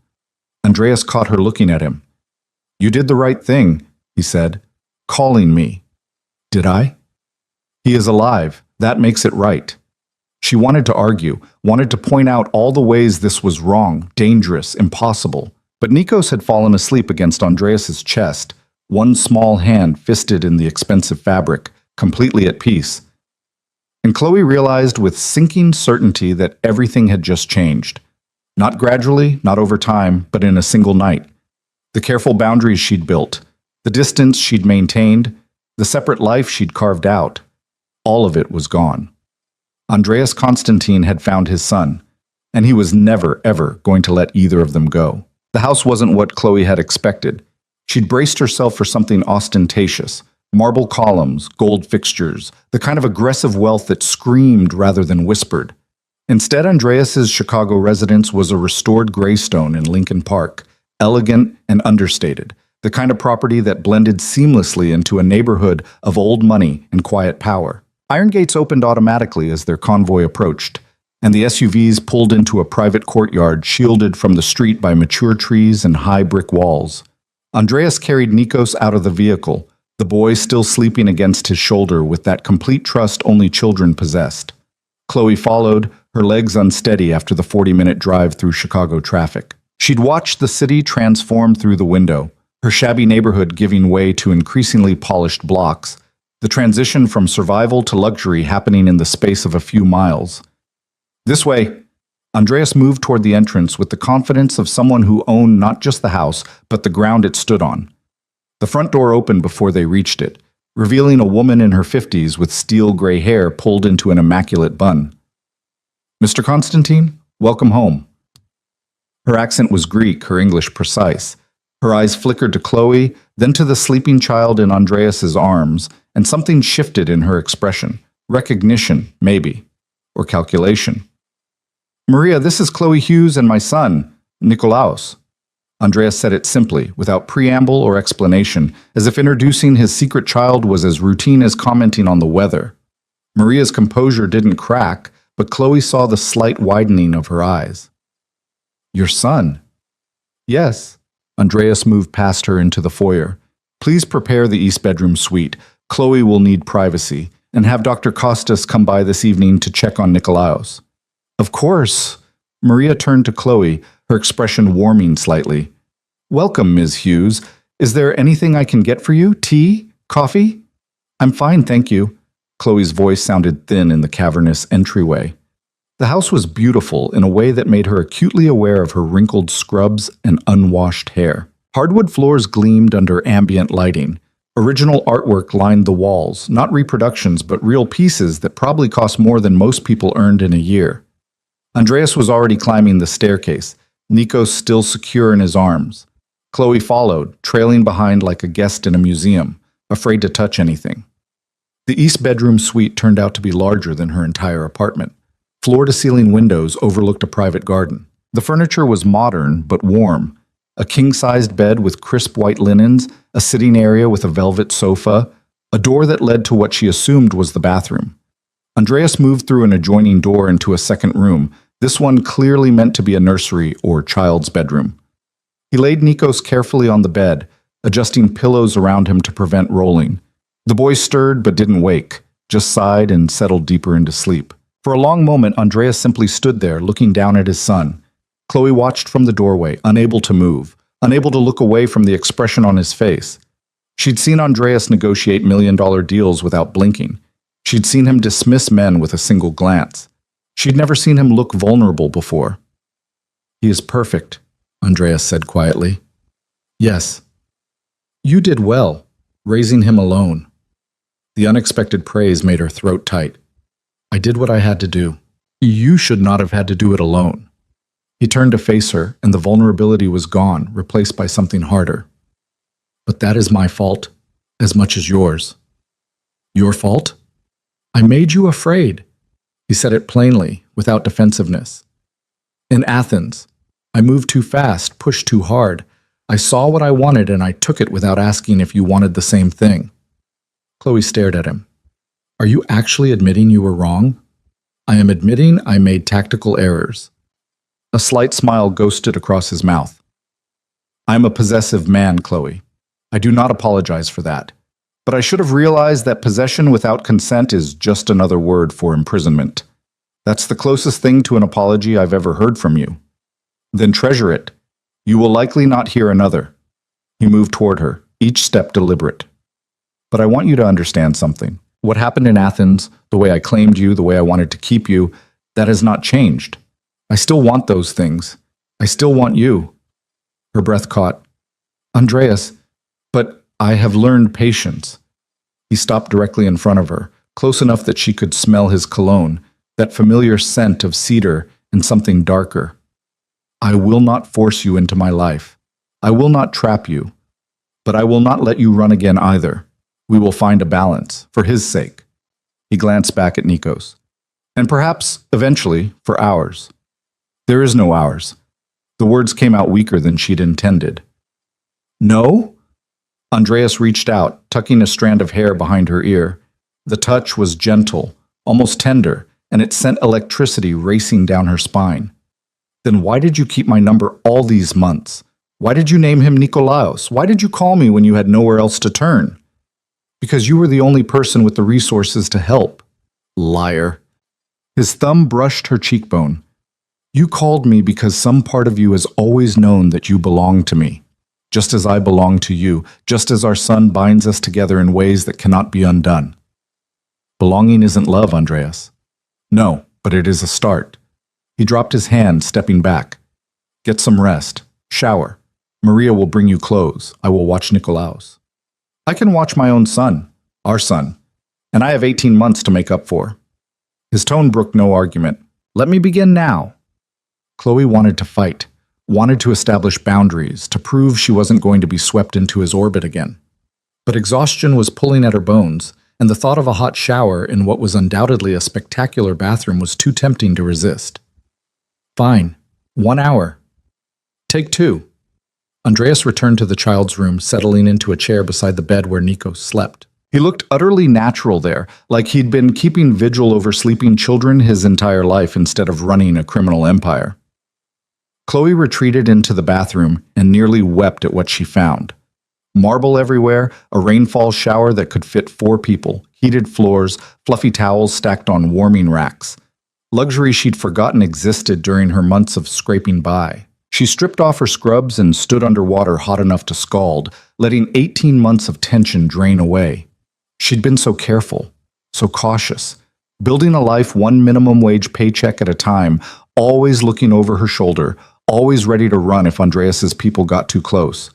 Andreas caught her looking at him. "You did the right thing," he said, "calling me." "Did I?" "He is alive. That makes it right." She wanted to argue, wanted to point out all the ways this was wrong, dangerous, impossible. But Nikos had fallen asleep against Andreas's chest, one small hand fisted in the expensive fabric, completely at peace. And Chloe realized with sinking certainty that everything had just changed. Not gradually, not over time, but in a single night. The careful boundaries she'd built, the distance she'd maintained, the separate life she'd carved out, all of it was gone. Andreas Constantine had found his son, and he was never, ever going to let either of them go. The house wasn't what Chloe had expected. She'd braced herself for something ostentatious. Marble columns, gold fixtures, the kind of aggressive wealth that screamed rather than whispered. Instead, Andreas's Chicago residence was a restored graystone in Lincoln Park, elegant and understated, the kind of property that blended seamlessly into a neighborhood of old money and quiet power. Iron gates opened automatically as their convoy approached, and the SUVs pulled into a private courtyard shielded from the street by mature trees and high brick walls. Andreas carried Nikos out of the vehicle, the boy still sleeping against his shoulder with that complete trust only children possessed. Chloe followed, her legs unsteady after the 40-minute drive through Chicago traffic. She'd watched the city transform through the window, her shabby neighborhood giving way to increasingly polished blocks, the transition from survival to luxury happening in the space of a few miles. "This way." Andreas moved toward the entrance with the confidence of someone who owned not just the house, but the ground it stood on. The front door opened before they reached it, revealing a woman in her 50s with steel gray hair pulled into an immaculate bun. "Mr. Constantine, welcome home." Her accent was Greek, her English precise. Her eyes flickered to Chloe, then to the sleeping child in Andreas's arms, and something shifted in her expression. Recognition, maybe, or calculation. "Maria, this is Chloe Hughes and my son, Nikolaos." Andreas said it simply, without preamble or explanation, as if introducing his secret child was as routine as commenting on the weather. Maria's composure didn't crack, but Chloe saw the slight widening of her eyes. "Your son?" "Yes." Andreas moved past her into the foyer. "Please prepare the East Bedroom suite. Chloe will need privacy, and have Dr. Costas come by this evening to check on Nikolaos." "Of course." Maria turned to Chloe, her expression warming slightly. "Welcome, Ms. Hughes. Is there anything I can get for you? Tea? Coffee?" "I'm fine, thank you." Chloe's voice sounded thin in the cavernous entryway. The house was beautiful in a way that made her acutely aware of her wrinkled scrubs and unwashed hair. Hardwood floors gleamed under ambient lighting. Original artwork lined the walls, not reproductions, but real pieces that probably cost more than most people earned in a year. Andreas was already climbing the staircase, Nikos still secure in his arms. Chloe followed, trailing behind like a guest in a museum, afraid to touch anything. The east bedroom suite turned out to be larger than her entire apartment. Floor-to-ceiling windows overlooked a private garden. The furniture was modern, but warm. A king-sized bed with crisp white linens, a sitting area with a velvet sofa, a door that led to what she assumed was the bathroom. Andreas moved through an adjoining door into a second room, this one clearly meant to be a nursery or child's bedroom. He laid Nikos carefully on the bed, adjusting pillows around him to prevent rolling. The boy stirred but didn't wake, just sighed and settled deeper into sleep. For a long moment, Andreas simply stood there, looking down at his son. Chloe watched from the doorway, unable to move, unable to look away from the expression on his face. She'd seen Andreas negotiate million-dollar deals without blinking. She'd seen him dismiss men with a single glance. She'd never seen him look vulnerable before. "He is perfect," Andreas said quietly. "Yes. You did well, raising him alone." The unexpected praise made her throat tight. "I did what I had to do. You should not have had to do it alone." He turned to face her, and the vulnerability was gone, replaced by something harder. "But that is my fault, as much as yours." "Your fault? I made you afraid." He said it plainly, without defensiveness. "In Athens, I moved too fast, pushed too hard. I saw what I wanted and I took it without asking if you wanted the same thing." Chloe stared at him. "Are you actually admitting you were wrong?" "I am admitting I made tactical errors." A slight smile ghosted across his mouth. "I'm a possessive man, Chloe. I do not apologize for that. But I should have realized that possession without consent is just another word for imprisonment. That's the closest thing to an apology I've ever heard from you. Then treasure it. You will likely not hear another." He moved toward her, each step deliberate. "But I want you to understand something. What happened in Athens, the way I claimed you, the way I wanted to keep you, that has not changed. I still want those things. I still want you." Her breath caught. "Andreas, but I have learned patience." He stopped directly in front of her, close enough that she could smell his cologne, that familiar scent of cedar and something darker. "I will not force you into my life. I will not trap you. But I will not let you run again either. We will find a balance, for his sake." He glanced back at Nikos. "And perhaps, eventually, for ours." "There is no ours." The words came out weaker than she'd intended. "No?" Andreas reached out, tucking a strand of hair behind her ear. The touch was gentle, almost tender, and it sent electricity racing down her spine. "Then why did you keep my number all these months? Why did you name him Nikolaos? Why did you call me when you had nowhere else to turn?" "Because you were the only person with the resources to help." Liar. His thumb brushed her cheekbone. "You called me because some part of you has always known that you belong to me. Just as I belong to you, just as our son binds us together in ways that cannot be undone." Belonging isn't love, Andreas. "No, but it is a start." He dropped his hand, stepping back. "Get some rest. Shower. Maria will bring you clothes. I will watch Nikolaos. I can watch my own son, our son, and I have 18 months to make up for." His tone brooked no argument. "Let me begin now." Chloe wanted to fight, wanted to establish boundaries, to prove she wasn't going to be swept into his orbit again. But exhaustion was pulling at her bones, and the thought of a hot shower in what was undoubtedly a spectacular bathroom was too tempting to resist. "Fine. 1 hour. Take 2. Andreas returned to the child's room, settling into a chair beside the bed where Nikos slept. He looked utterly natural there, like he'd been keeping vigil over sleeping children his entire life instead of running a criminal empire. Chloe retreated into the bathroom and nearly wept at what she found. Marble everywhere, a rainfall shower that could fit 4 people, heated floors, fluffy towels stacked on warming racks. Luxury she'd forgotten existed during her months of scraping by. She stripped off her scrubs and stood under water hot enough to scald, letting 18 months of tension drain away. She'd been so careful, so cautious, building a life 1 minimum wage paycheck at a time, always looking over her shoulder, always ready to run if Andreas's people got too close.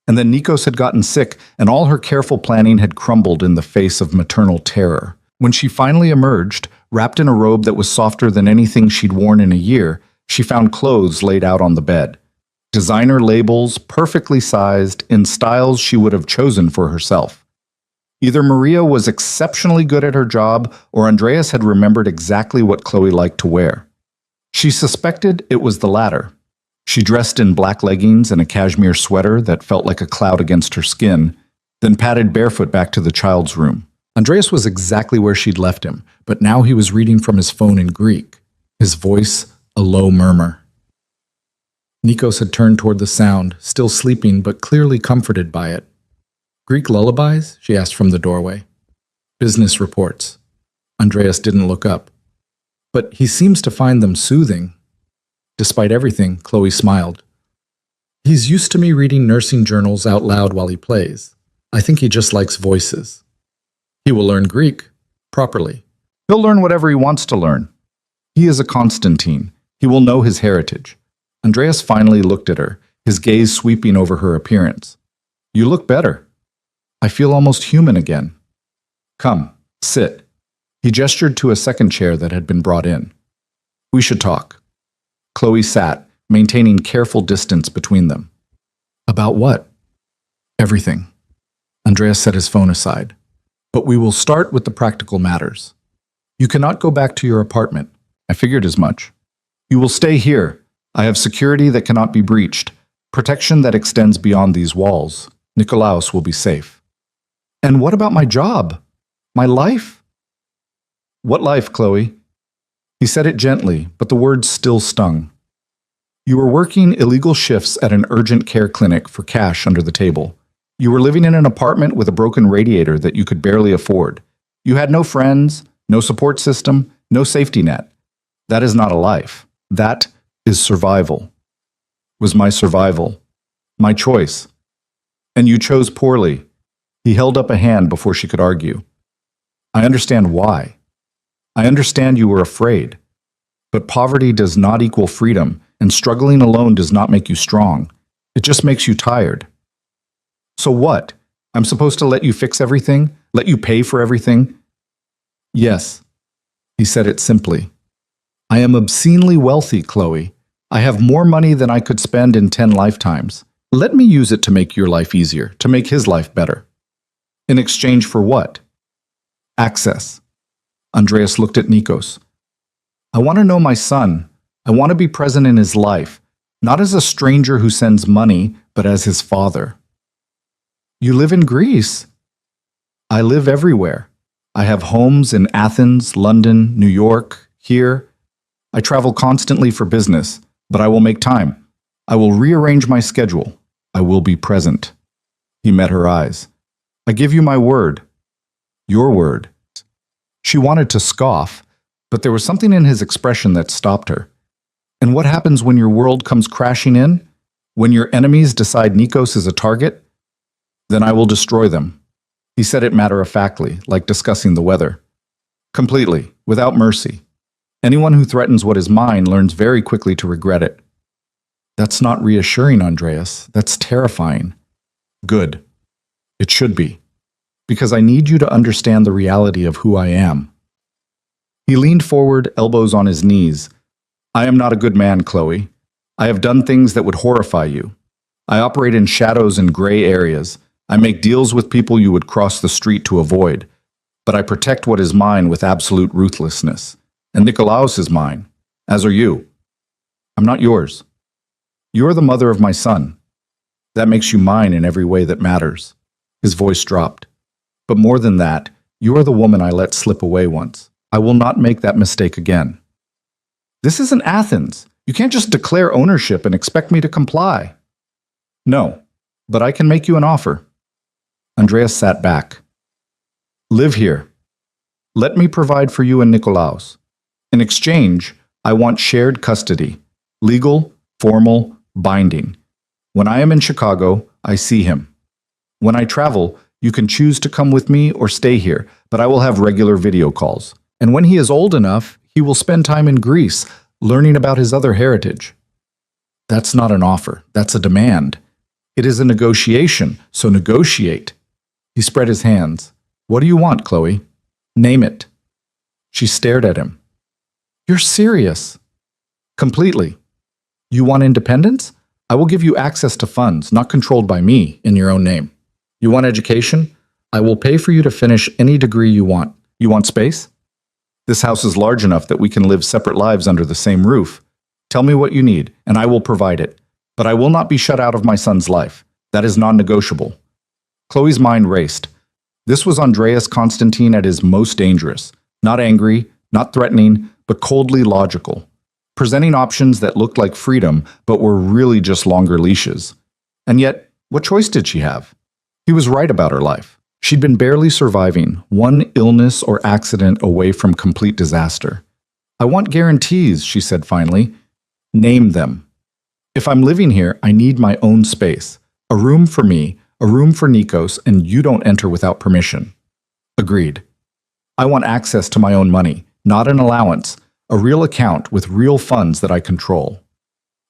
And then Nikos had gotten sick, and all her careful planning had crumbled in the face of maternal terror. When she finally emerged, wrapped in a robe that was softer than anything she'd worn in a year, she found clothes laid out on the bed. Designer labels, perfectly sized, in styles she would have chosen for herself. Either Maria was exceptionally good at her job, or Andreas had remembered exactly what Chloe liked to wear. She suspected it was the latter. She dressed in black leggings and a cashmere sweater that felt like a cloud against her skin, then padded barefoot back to the child's room. Andreas was exactly where she'd left him, but now he was reading from his phone in Greek, his voice a low murmur. Nikos had turned toward the sound, still sleeping but clearly comforted by it. Greek lullabies? She asked from the doorway. Business reports. Andreas didn't look up. But he seems to find them soothing. Despite everything, Chloe smiled. He's used to me reading nursing journals out loud while he plays. I think he just likes voices. He will learn Greek properly. He'll learn whatever he wants to learn. He is a Constantine. He will know his heritage. Andreas finally looked at her, his gaze sweeping over her appearance. You look better. I feel almost human again. Come, sit. He gestured to a second chair that had been brought in. We should talk. Chloe sat, maintaining careful distance between them. About what? Everything. Andreas set his phone aside. But we will start with the practical matters. You cannot go back to your apartment. I figured as much. You will stay here. I have security that cannot be breached, protection that extends beyond these walls. Nikolaos will be safe. And what about my job? My life? What life, Chloe? He said it gently, but the words still stung. You were working illegal shifts at an urgent care clinic for cash under the table. You were living in an apartment with a broken radiator that you could barely afford. You had no friends, no support system, no safety net. That is not a life. That is survival. Was my survival. My choice. And you chose poorly. He held up a hand before she could argue. I understand why. I understand you were afraid. But poverty does not equal freedom, and struggling alone does not make you strong. It just makes you tired. So what? I'm supposed to let you fix everything? Let you pay for everything? Yes. He said it simply. I am obscenely wealthy, Chloe. I have more money than I could spend in 10 lifetimes. Let me use it to make your life easier, to make his life better. In exchange for what? Access. Andreas looked at Nikos. I want to know my son. I want to be present in his life, not as a stranger who sends money, but as his father. You live in Greece. I live everywhere. I have homes in Athens, London, New York, here. I travel constantly for business, but I will make time. I will rearrange my schedule. I will be present. He met her eyes. I give you my word. Your word. She wanted to scoff, but there was something in his expression that stopped her. And what happens when your world comes crashing in? When your enemies decide Nikos is a target? Then I will destroy them. He said it matter-of-factly, like discussing the weather. Completely, without mercy. Anyone who threatens what is mine learns very quickly to regret it. That's not reassuring, Andreas. That's terrifying. Good. It should be. Because I need you to understand the reality of who I am. He leaned forward, elbows on his knees. I am not a good man, Chloe. I have done things that would horrify you. I operate in shadows and gray areas. I make deals with people you would cross the street to avoid. But I protect what is mine with absolute ruthlessness. And Nikolaos is mine, as are you. I'm not yours. You're the mother of my son. That makes you mine in every way that matters. His voice dropped. But more than that, you are the woman I let slip away once. I will not make that mistake again. This isn't Athens. You can't just declare ownership and expect me to comply. No, but I can make you an offer. Andreas sat back. Live here. Let me provide for you and Nikolaos. In exchange, I want shared custody. Legal, formal, binding. When I am in Chicago, I see him. When I travel, you can choose to come with me or stay here, but I will have regular video calls. And when he is old enough, he will spend time in Greece, learning about his other heritage. That's not an offer. That's a demand. It is a negotiation, so negotiate. He spread his hands. What do you want, Chloe? Name it. She stared at him. You're serious. Completely. You want independence? I will give you access to funds, not controlled by me, in your own name. You want education? I will pay for you to finish any degree you want. You want space? This house is large enough that we can live separate lives under the same roof. Tell me what you need, and I will provide it. But I will not be shut out of my son's life. That is non-negotiable. Chloe's mind raced. This was Andreas Constantine at his most dangerous. Not angry, not threatening, but coldly logical. Presenting options that looked like freedom, but were really just longer leashes. And yet, what choice did she have? He was right about her life. She'd been barely surviving, one illness or accident away from complete disaster. I want guarantees, she said finally. Name them. If I'm living here, I need my own space. A room for me, a room for Nikos, and you don't enter without permission. Agreed. I want access to my own money, not an allowance, a real account with real funds that I control.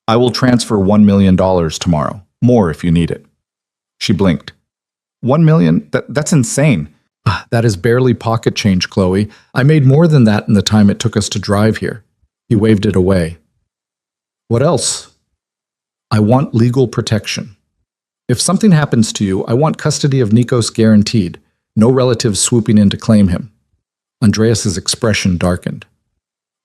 I will transfer $1 million tomorrow, more if you need it. She blinked. 1 million? That's insane. That is barely pocket change, Chloe. I made more than that in the time it took us to drive here. He waved it away. What else? I want legal protection. If something happens to you, I want custody of Nikos guaranteed. No relatives swooping in to claim him. Andreas's expression darkened.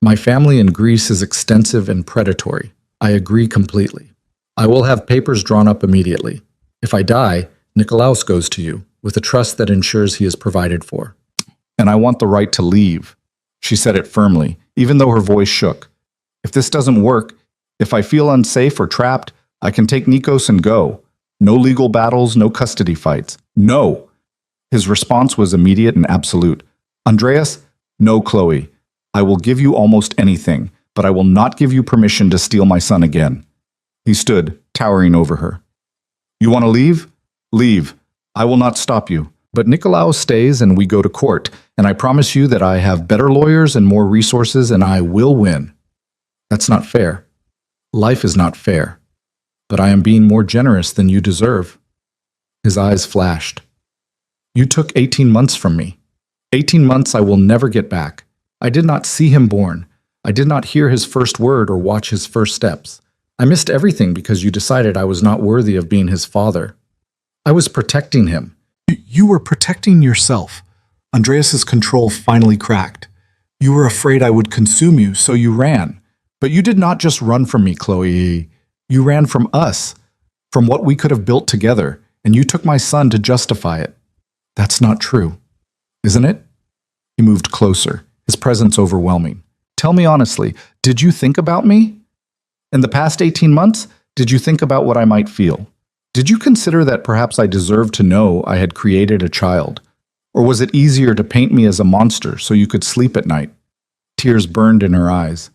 My family in Greece is extensive and predatory. I agree completely. I will have papers drawn up immediately. If I die, Nikolaos goes to you, with a trust that ensures he is provided for. And I want the right to leave. She said it firmly, even though her voice shook. If this doesn't work, if I feel unsafe or trapped, I can take Nikos and go. No legal battles, no custody fights. No! His response was immediate and absolute. Andreas, no, Chloe. I will give you almost anything, but I will not give you permission to steal my son again. He stood, towering over her. You want to leave? Leave. I will not stop you. But Nikolaos stays and we go to court, and I promise you that I have better lawyers and more resources and I will win. That's not fair. Life is not fair. But I am being more generous than you deserve. His eyes flashed. You took 18 months from me. 18 months I will never get back. I did not see him born. I did not hear his first word or watch his first steps. I missed everything because you decided I was not worthy of being his father. I was protecting him. You were protecting yourself. Andreas's control finally cracked. You were afraid I would consume you, so you ran. But you did not just run from me, Chloe. You ran from us, from what we could have built together, and you took my son to justify it. That's not true, isn't it? He moved closer, his presence overwhelming. Tell me honestly, did you think about me? In the past 18 months, did you think about what I might feel? Did you consider that perhaps I deserved to know I had created a child? Or was it easier to paint me as a monster so you could sleep at night? Tears burned in her eyes.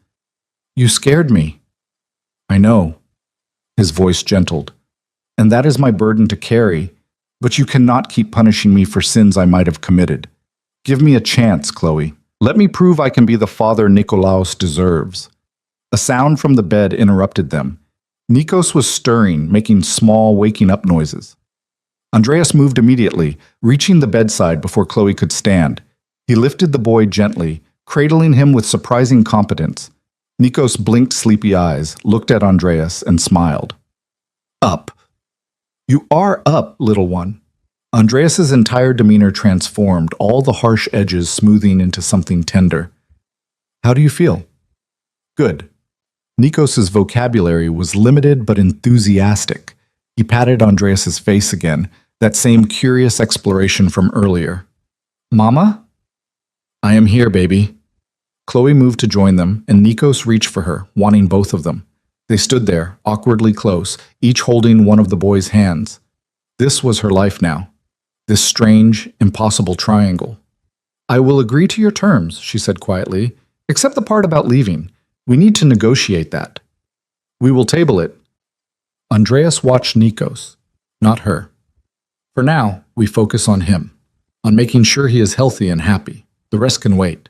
You scared me. I know. His voice gentled. And that is my burden to carry, but you cannot keep punishing me for sins I might have committed. Give me a chance, Chloe. Let me prove I can be the father Nikolaos deserves. A sound from the bed interrupted them. Nikos was stirring, making small waking up noises. Andreas moved immediately, reaching the bedside before Chloe could stand. He lifted the boy gently, cradling him with surprising competence. Nikos blinked sleepy eyes, looked at Andreas, and smiled. Up. You are up, little one. Andreas's entire demeanor transformed, all the harsh edges smoothing into something tender. How do you feel? Good. Nikos's vocabulary was limited but enthusiastic. He patted Andreas's face again, that same curious exploration from earlier. Mama? I am here, baby. Chloe moved to join them, and Nikos reached for her, wanting both of them. They stood there, awkwardly close, each holding one of the boy's hands. This was her life now. This strange, impossible triangle. I will agree to your terms, she said quietly, except the part about leaving. We need to negotiate that. We will table it. Andreas watched Nikos, not her. For now, we focus on him, on making sure he is healthy and happy. The rest can wait.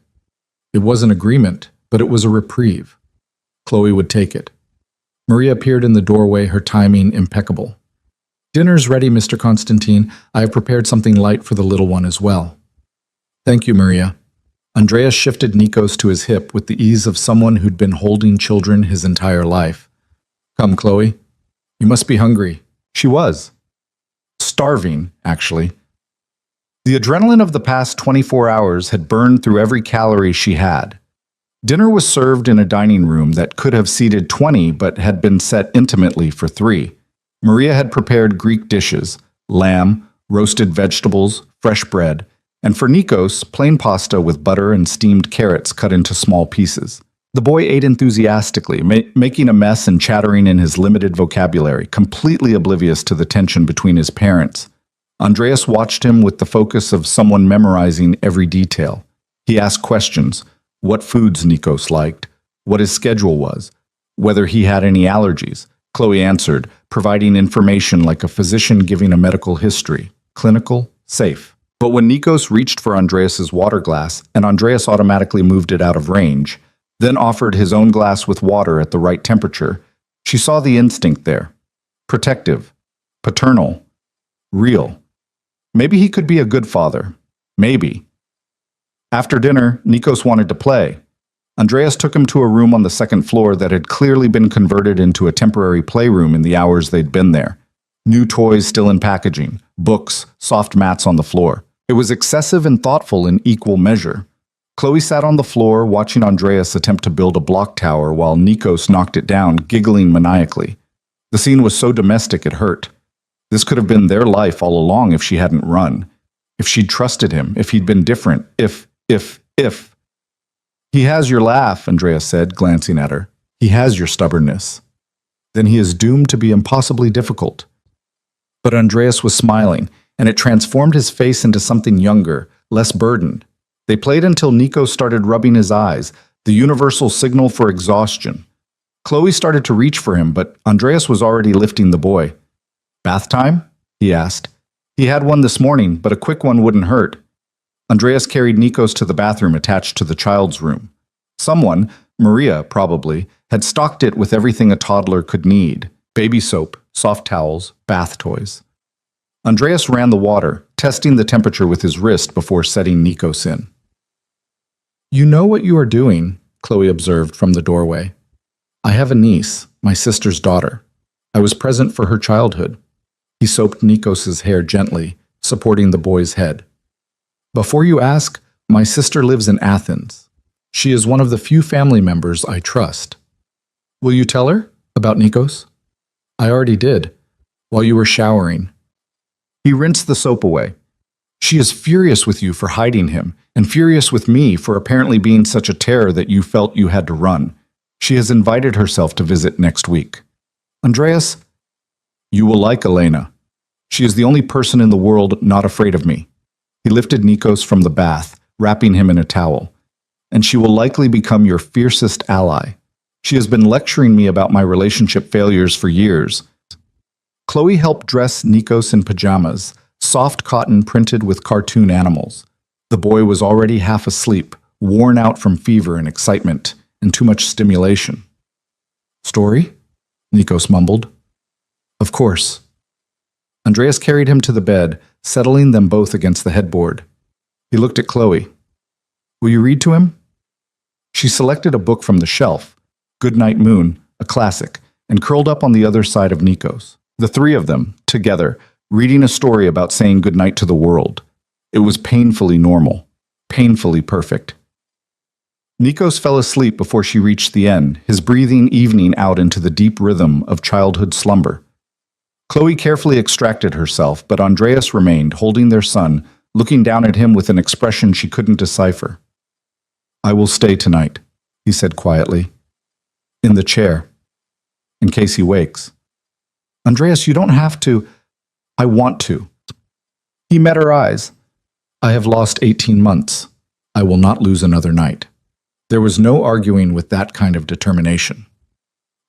It was an agreement, but it was a reprieve. Chloe would take it. Maria appeared in the doorway, her timing impeccable. Dinner's ready, Mr. Constantine. I have prepared something light for the little one as well. Thank you, Maria. Andreas shifted Nikos to his hip with the ease of someone who'd been holding children his entire life. Come, Chloe. You must be hungry. She was. Starving, actually. The adrenaline of the past 24 hours had burned through every calorie she had. Dinner was served in a dining room that could have seated 20 but had been set intimately for 3. Maria had prepared Greek dishes, lamb, roasted vegetables, fresh bread, and for Nikos, plain pasta with butter and steamed carrots cut into small pieces. The boy ate enthusiastically, making a mess and chattering in his limited vocabulary, completely oblivious to the tension between his parents. Andreas watched him with the focus of someone memorizing every detail. He asked questions: what foods Nikos liked, what his schedule was, whether he had any allergies. Chloe answered, providing information like a physician giving a medical history, clinical, safe. But when Nikos reached for Andreas's water glass, and Andreas automatically moved it out of range, then offered his own glass with water at the right temperature, she saw the instinct there. Protective, paternal, real. Maybe he could be a good father. Maybe. After dinner, Nikos wanted to play. Andreas took him to a room on the second floor that had clearly been converted into a temporary playroom in the hours they'd been there. New toys still in packaging, books, soft mats on the floor. It was excessive and thoughtful in equal measure. Chloe sat on the floor, watching Andreas attempt to build a block tower while Nikos knocked it down, giggling maniacally. The scene was so domestic it hurt. This could have been their life all along if she hadn't run. If she'd trusted him, if he'd been different, if. He has your laugh, Andreas said, glancing at her. He has your stubbornness. Then he is doomed to be impossibly difficult. But Andreas was smiling, and it transformed his face into something younger, less burdened. They played until Nikos started rubbing his eyes, the universal signal for exhaustion. Chloe started to reach for him, but Andreas was already lifting the boy. Bath time? He asked. He had one this morning, but a quick one wouldn't hurt. Andreas carried Nikos to the bathroom attached to the child's room. Someone, Maria probably, had stocked it with everything a toddler could need: baby soap, soft towels, bath toys. Andreas ran the water, testing the temperature with his wrist before setting Nikos in. You know what you are doing, Chloe observed from the doorway. I have a niece, my sister's daughter. I was present for her childhood. He soaped Nikos's hair gently, supporting the boy's head. Before you ask, my sister lives in Athens. She is one of the few family members I trust. Will you tell her about Nikos? I already did, while you were showering. He rinsed the soap away. She is furious with you for hiding him, and furious with me for apparently being such a terror that you felt you had to run. She has invited herself to visit next week. Andreas, you will like Elena. She is the only person in the world not afraid of me. He lifted Nikos from the bath, wrapping him in a towel. And she will likely become your fiercest ally. She has been lecturing me about my relationship failures for years. Chloe helped dress Nikos in pajamas, soft cotton printed with cartoon animals. The boy was already half asleep, worn out from fever and excitement, and too much stimulation. Story? Nikos mumbled. Of course. Andreas carried him to the bed, settling them both against the headboard. He looked at Chloe. Will you read to him? She selected a book from the shelf, Goodnight Moon, a classic, and curled up on the other side of Nikos. The three of them, together, reading a story about saying goodnight to the world. It was painfully normal, painfully perfect. Nikos fell asleep before she reached the end, his breathing evening out into the deep rhythm of childhood slumber. Chloe carefully extracted herself, but Andreas remained, holding their son, looking down at him with an expression she couldn't decipher. I will stay tonight, he said quietly. In the chair, in case he wakes. Andreas, you don't have to. I want to. He met her eyes. I have lost 18 months. I will not lose another night. There was no arguing with that kind of determination.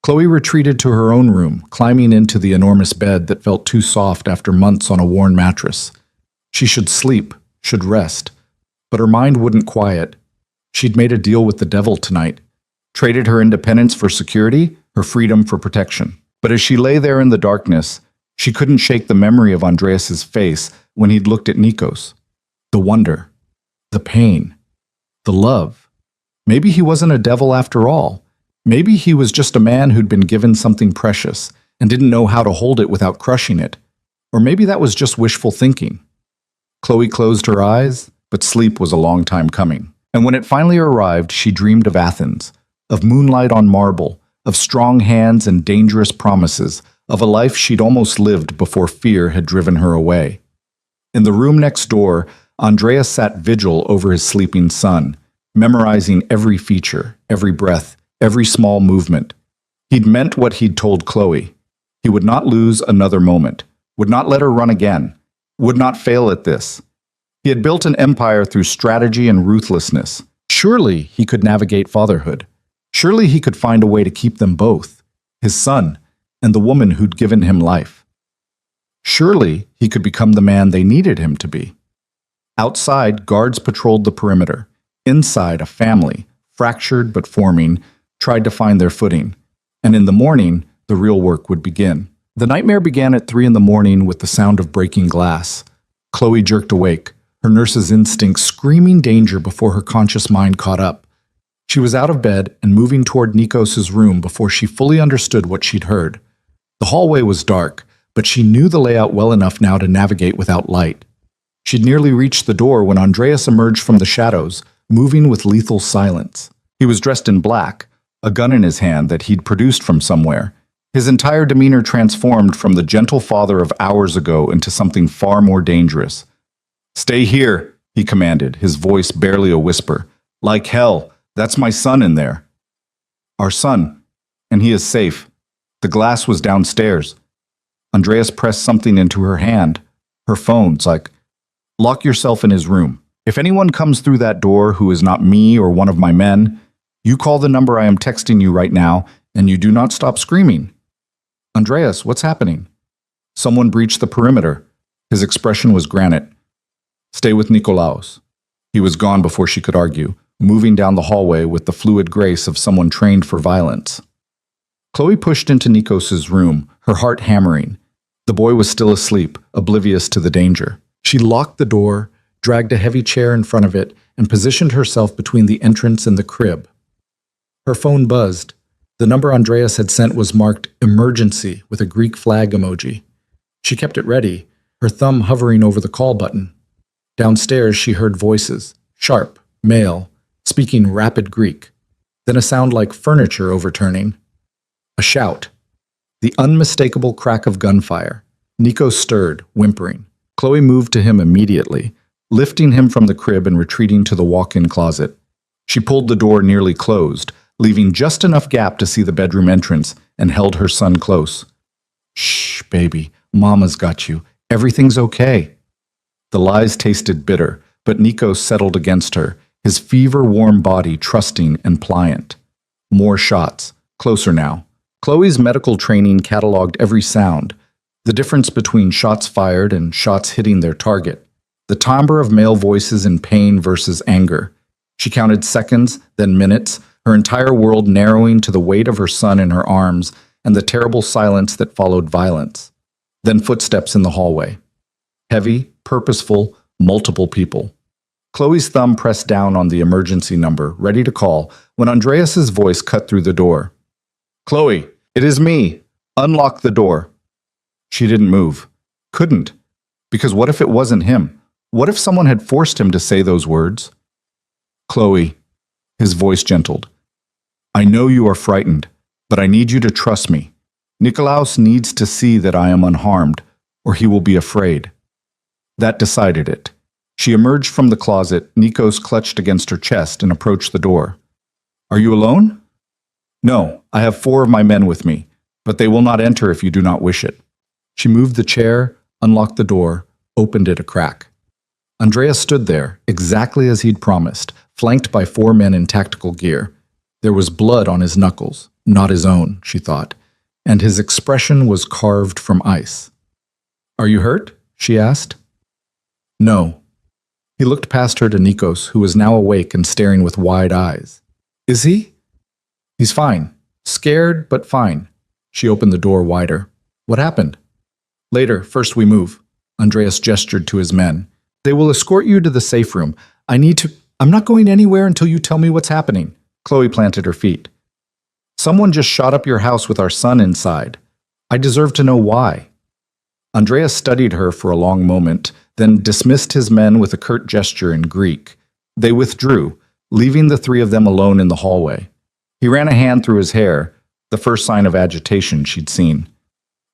Chloe retreated to her own room, climbing into the enormous bed that felt too soft after months on a worn mattress. She should sleep, should rest, but her mind wouldn't quiet. She'd made a deal with the devil tonight, traded her independence for security, her freedom for protection. But as she lay there in the darkness, She couldn't shake the memory of Andreas's face when he'd looked at Nikos. The wonder, the pain, the love. Maybe he wasn't a devil after all. Maybe he was just a man who'd been given something precious and didn't know how to hold it without crushing it. Or maybe that was just wishful thinking. Chloe closed her eyes, but sleep was a long time coming. And when it finally arrived, she dreamed of Athens, of moonlight on marble, of strong hands and dangerous promises, of a life she'd almost lived before fear had driven her away. In the room next door, Andreas sat vigil over his sleeping son, memorizing every feature, every breath, every small movement. He'd meant what he'd told Chloe. He would not lose another moment, would not let her run again, would not fail at this. He had built an empire through strategy and ruthlessness. Surely he could navigate fatherhood. Surely he could find a way to keep them both, his son and the woman who'd given him life. Surely he could become the man they needed him to be. Outside, guards patrolled the perimeter. Inside, a family, fractured but forming, tried to find their footing. And in the morning, the real work would begin. The nightmare began at 3 a.m. with the sound of breaking glass. Chloe jerked awake, her nurse's instincts screaming danger before her conscious mind caught up. She was out of bed and moving toward Nikos's room before she fully understood what she'd heard. The hallway was dark, but she knew the layout well enough now to navigate without light. She'd nearly reached the door when Andreas emerged from the shadows, moving with lethal silence. He was dressed in black, a gun in his hand that he'd produced from somewhere. His entire demeanor transformed from the gentle father of hours ago into something far more dangerous. "Stay here," he commanded, his voice barely a whisper. "Like hell, that's my son in there." "Our son, and he is safe. The glass was downstairs." Andreas pressed something into her hand, her phone's like, "Lock yourself in his room. If anyone comes through that door who is not me or one of my men, you call the number I am texting you right now, and you do not stop screaming." "Andreas, what's happening?" "Someone breached the perimeter." His expression was granite. "Stay with Nikolaos." He was gone before she could argue, moving down the hallway with the fluid grace of someone trained for violence. Chloe pushed into Nikos's room, her heart hammering. The boy was still asleep, oblivious to the danger. She locked the door, dragged a heavy chair in front of it, and positioned herself between the entrance and the crib. Her phone buzzed. The number Andreas had sent was marked emergency with a Greek flag emoji. She kept it ready, her thumb hovering over the call button. Downstairs, she heard voices, sharp, male, speaking rapid Greek. Then a sound like furniture overturning. A shout. The unmistakable crack of gunfire. Nikos stirred, whimpering. Chloe moved to him immediately, lifting him from the crib and retreating to the walk-in closet. She pulled the door nearly closed, leaving just enough gap to see the bedroom entrance, and held her son close. "Shh, baby, Mama's got you. Everything's okay." The lies tasted bitter, but Nikos settled against her, his fever-warm body trusting and pliant. More shots, closer now. Chloe's medical training cataloged every sound, the difference between shots fired and shots hitting their target, the timbre of male voices in pain versus anger. She counted seconds, then minutes, her entire world narrowing to the weight of her son in her arms and the terrible silence that followed violence. Then footsteps in the hallway. Heavy, purposeful, multiple people. Chloe's thumb pressed down on the emergency number, ready to call, when Andreas's voice cut through the door. "Chloe, it is me. Unlock the door." She didn't move. Couldn't. Because what if it wasn't him? What if someone had forced him to say those words? "Chloe," his voice gentled. "I know you are frightened, but I need you to trust me. Nikolaos needs to see that I am unharmed, or he will be afraid." That decided it. She emerged from the closet, Nikos clutched against her chest, and approached the door. "Are you alone?" "No, I have 4 of my men with me, but they will not enter if you do not wish it." She moved the chair, unlocked the door, opened it a crack. Andreas stood there, exactly as he'd promised, flanked by 4 men in tactical gear. There was blood on his knuckles, not his own, she thought, and his expression was carved from ice. "Are you hurt?" she asked. "No." He looked past her to Nikos, who was now awake and staring with wide eyes. "Is he?" "He's fine. Scared, but fine." She opened the door wider. "What happened?" Later, first we move. Andreas gestured to his men. They will escort you to the safe room. I'm not going anywhere until you tell me what's happening. Chloe planted her feet. Someone just shot up your house with our son inside. I deserve to know why. Andreas studied her for a long moment, then dismissed his men with a curt gesture in Greek. They withdrew, leaving the three of them alone in the hallway. He ran a hand through his hair, the first sign of agitation she'd seen.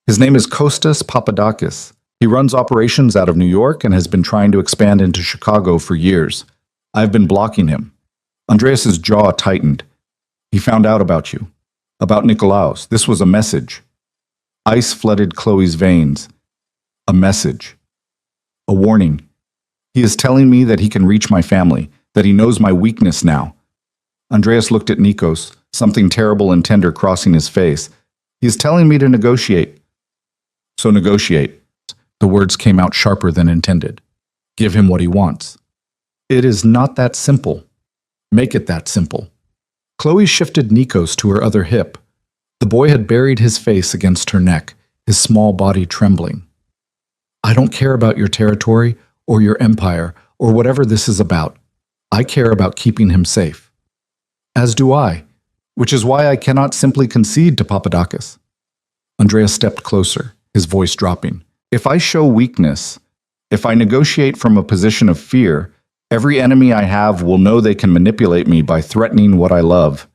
His name is Kostas Papadakis. He runs operations out of New York and has been trying to expand into Chicago for years. I've been blocking him. Andreas's jaw tightened. He found out about you. About Nikolaos. This was a message. Ice flooded Chloe's veins. A message. A warning. He is telling me that he can reach my family, that he knows my weakness now. Andreas looked at Nikos, something terrible and tender crossing his face. He is telling me to negotiate. So negotiate. The words came out sharper than intended. Give him what he wants. It is not that simple. Make it that simple. Chloe shifted Nikos to her other hip. The boy had buried his face against her neck, his small body trembling. I don't care about your territory or your empire or whatever this is about. I care about keeping him safe. As do I, which is why I cannot simply concede to Papadakis. Andreas stepped closer, his voice dropping. If I show weakness, if I negotiate from a position of fear, every enemy I have will know they can manipulate me by threatening what I love.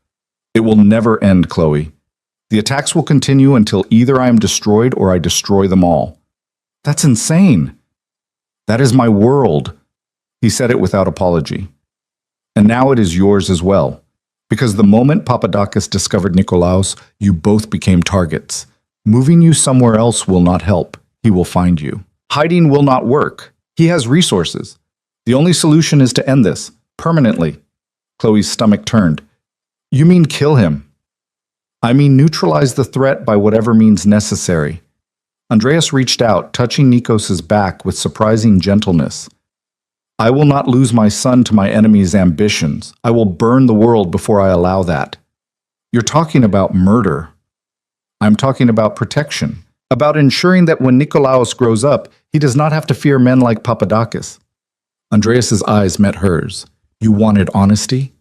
It will never end, Chloe. The attacks will continue until either I am destroyed or I destroy them all. That's insane. That is my world. He said it without apology. And now it is yours as well. Because the moment Papadakis discovered Nikolaos, you both became targets. Moving you somewhere else will not help. He will find you. Hiding will not work. He has resources. The only solution is to end this, permanently. Chloe's stomach turned. You mean kill him? I mean neutralize the threat by whatever means necessary. Andreas reached out, touching Nikos's back with surprising gentleness. I will not lose my son to my enemy's ambitions. I will burn the world before I allow that. You're talking about murder. I'm talking about protection, about ensuring that when Nikolaos grows up, he does not have to fear men like Papadakis. Andreas's eyes met hers. You wanted honesty?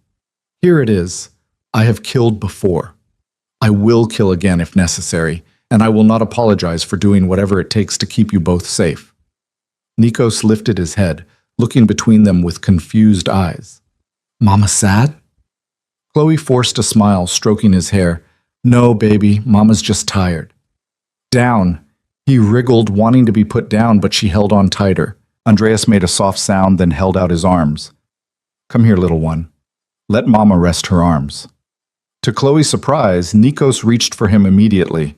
Here it is. I have killed before. I will kill again if necessary, and I will not apologize for doing whatever it takes to keep you both safe. Nikos lifted his head, looking between them with confused eyes. Mama sad? Chloe forced a smile, stroking his hair. No, baby, Mama's just tired. Down. He wriggled, wanting to be put down, but she held on tighter. Andreas made a soft sound, then held out his arms. Come here, little one. Let Mama rest her arms. To Chloe's surprise, Nikos reached for him immediately.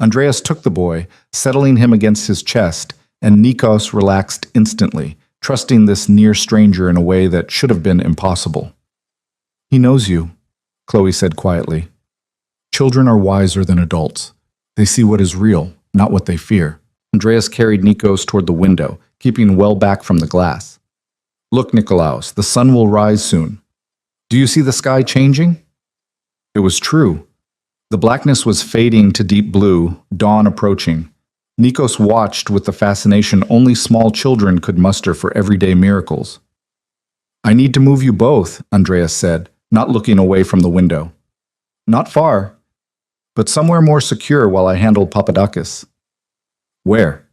Andreas took the boy, settling him against his chest, and Nikos relaxed instantly, trusting this near stranger in a way that should have been impossible. He knows you, Chloe said quietly. Children are wiser than adults. They see what is real, not what they fear. Andreas carried Nikos toward the window, keeping well back from the glass. Look, Nikolaos, the sun will rise soon. Do you see the sky changing? It was true. The blackness was fading to deep blue, dawn approaching. Nikos watched with the fascination only small children could muster for everyday miracles. I need to move you both, Andreas said, not looking away from the window. Not far, but somewhere more secure while I handle Papadakis. Where?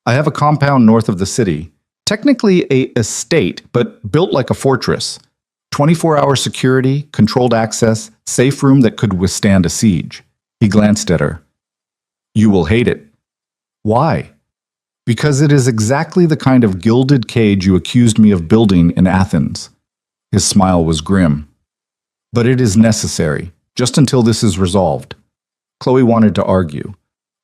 I have a compound north of the city, technically a estate, but built like a fortress. 24-hour security, controlled access, safe room that could withstand a siege. He glanced at her. You will hate it. Why? Because it is exactly the kind of gilded cage you accused me of building in Athens. His smile was grim. But it is necessary, just until this is resolved. Chloe wanted to argue,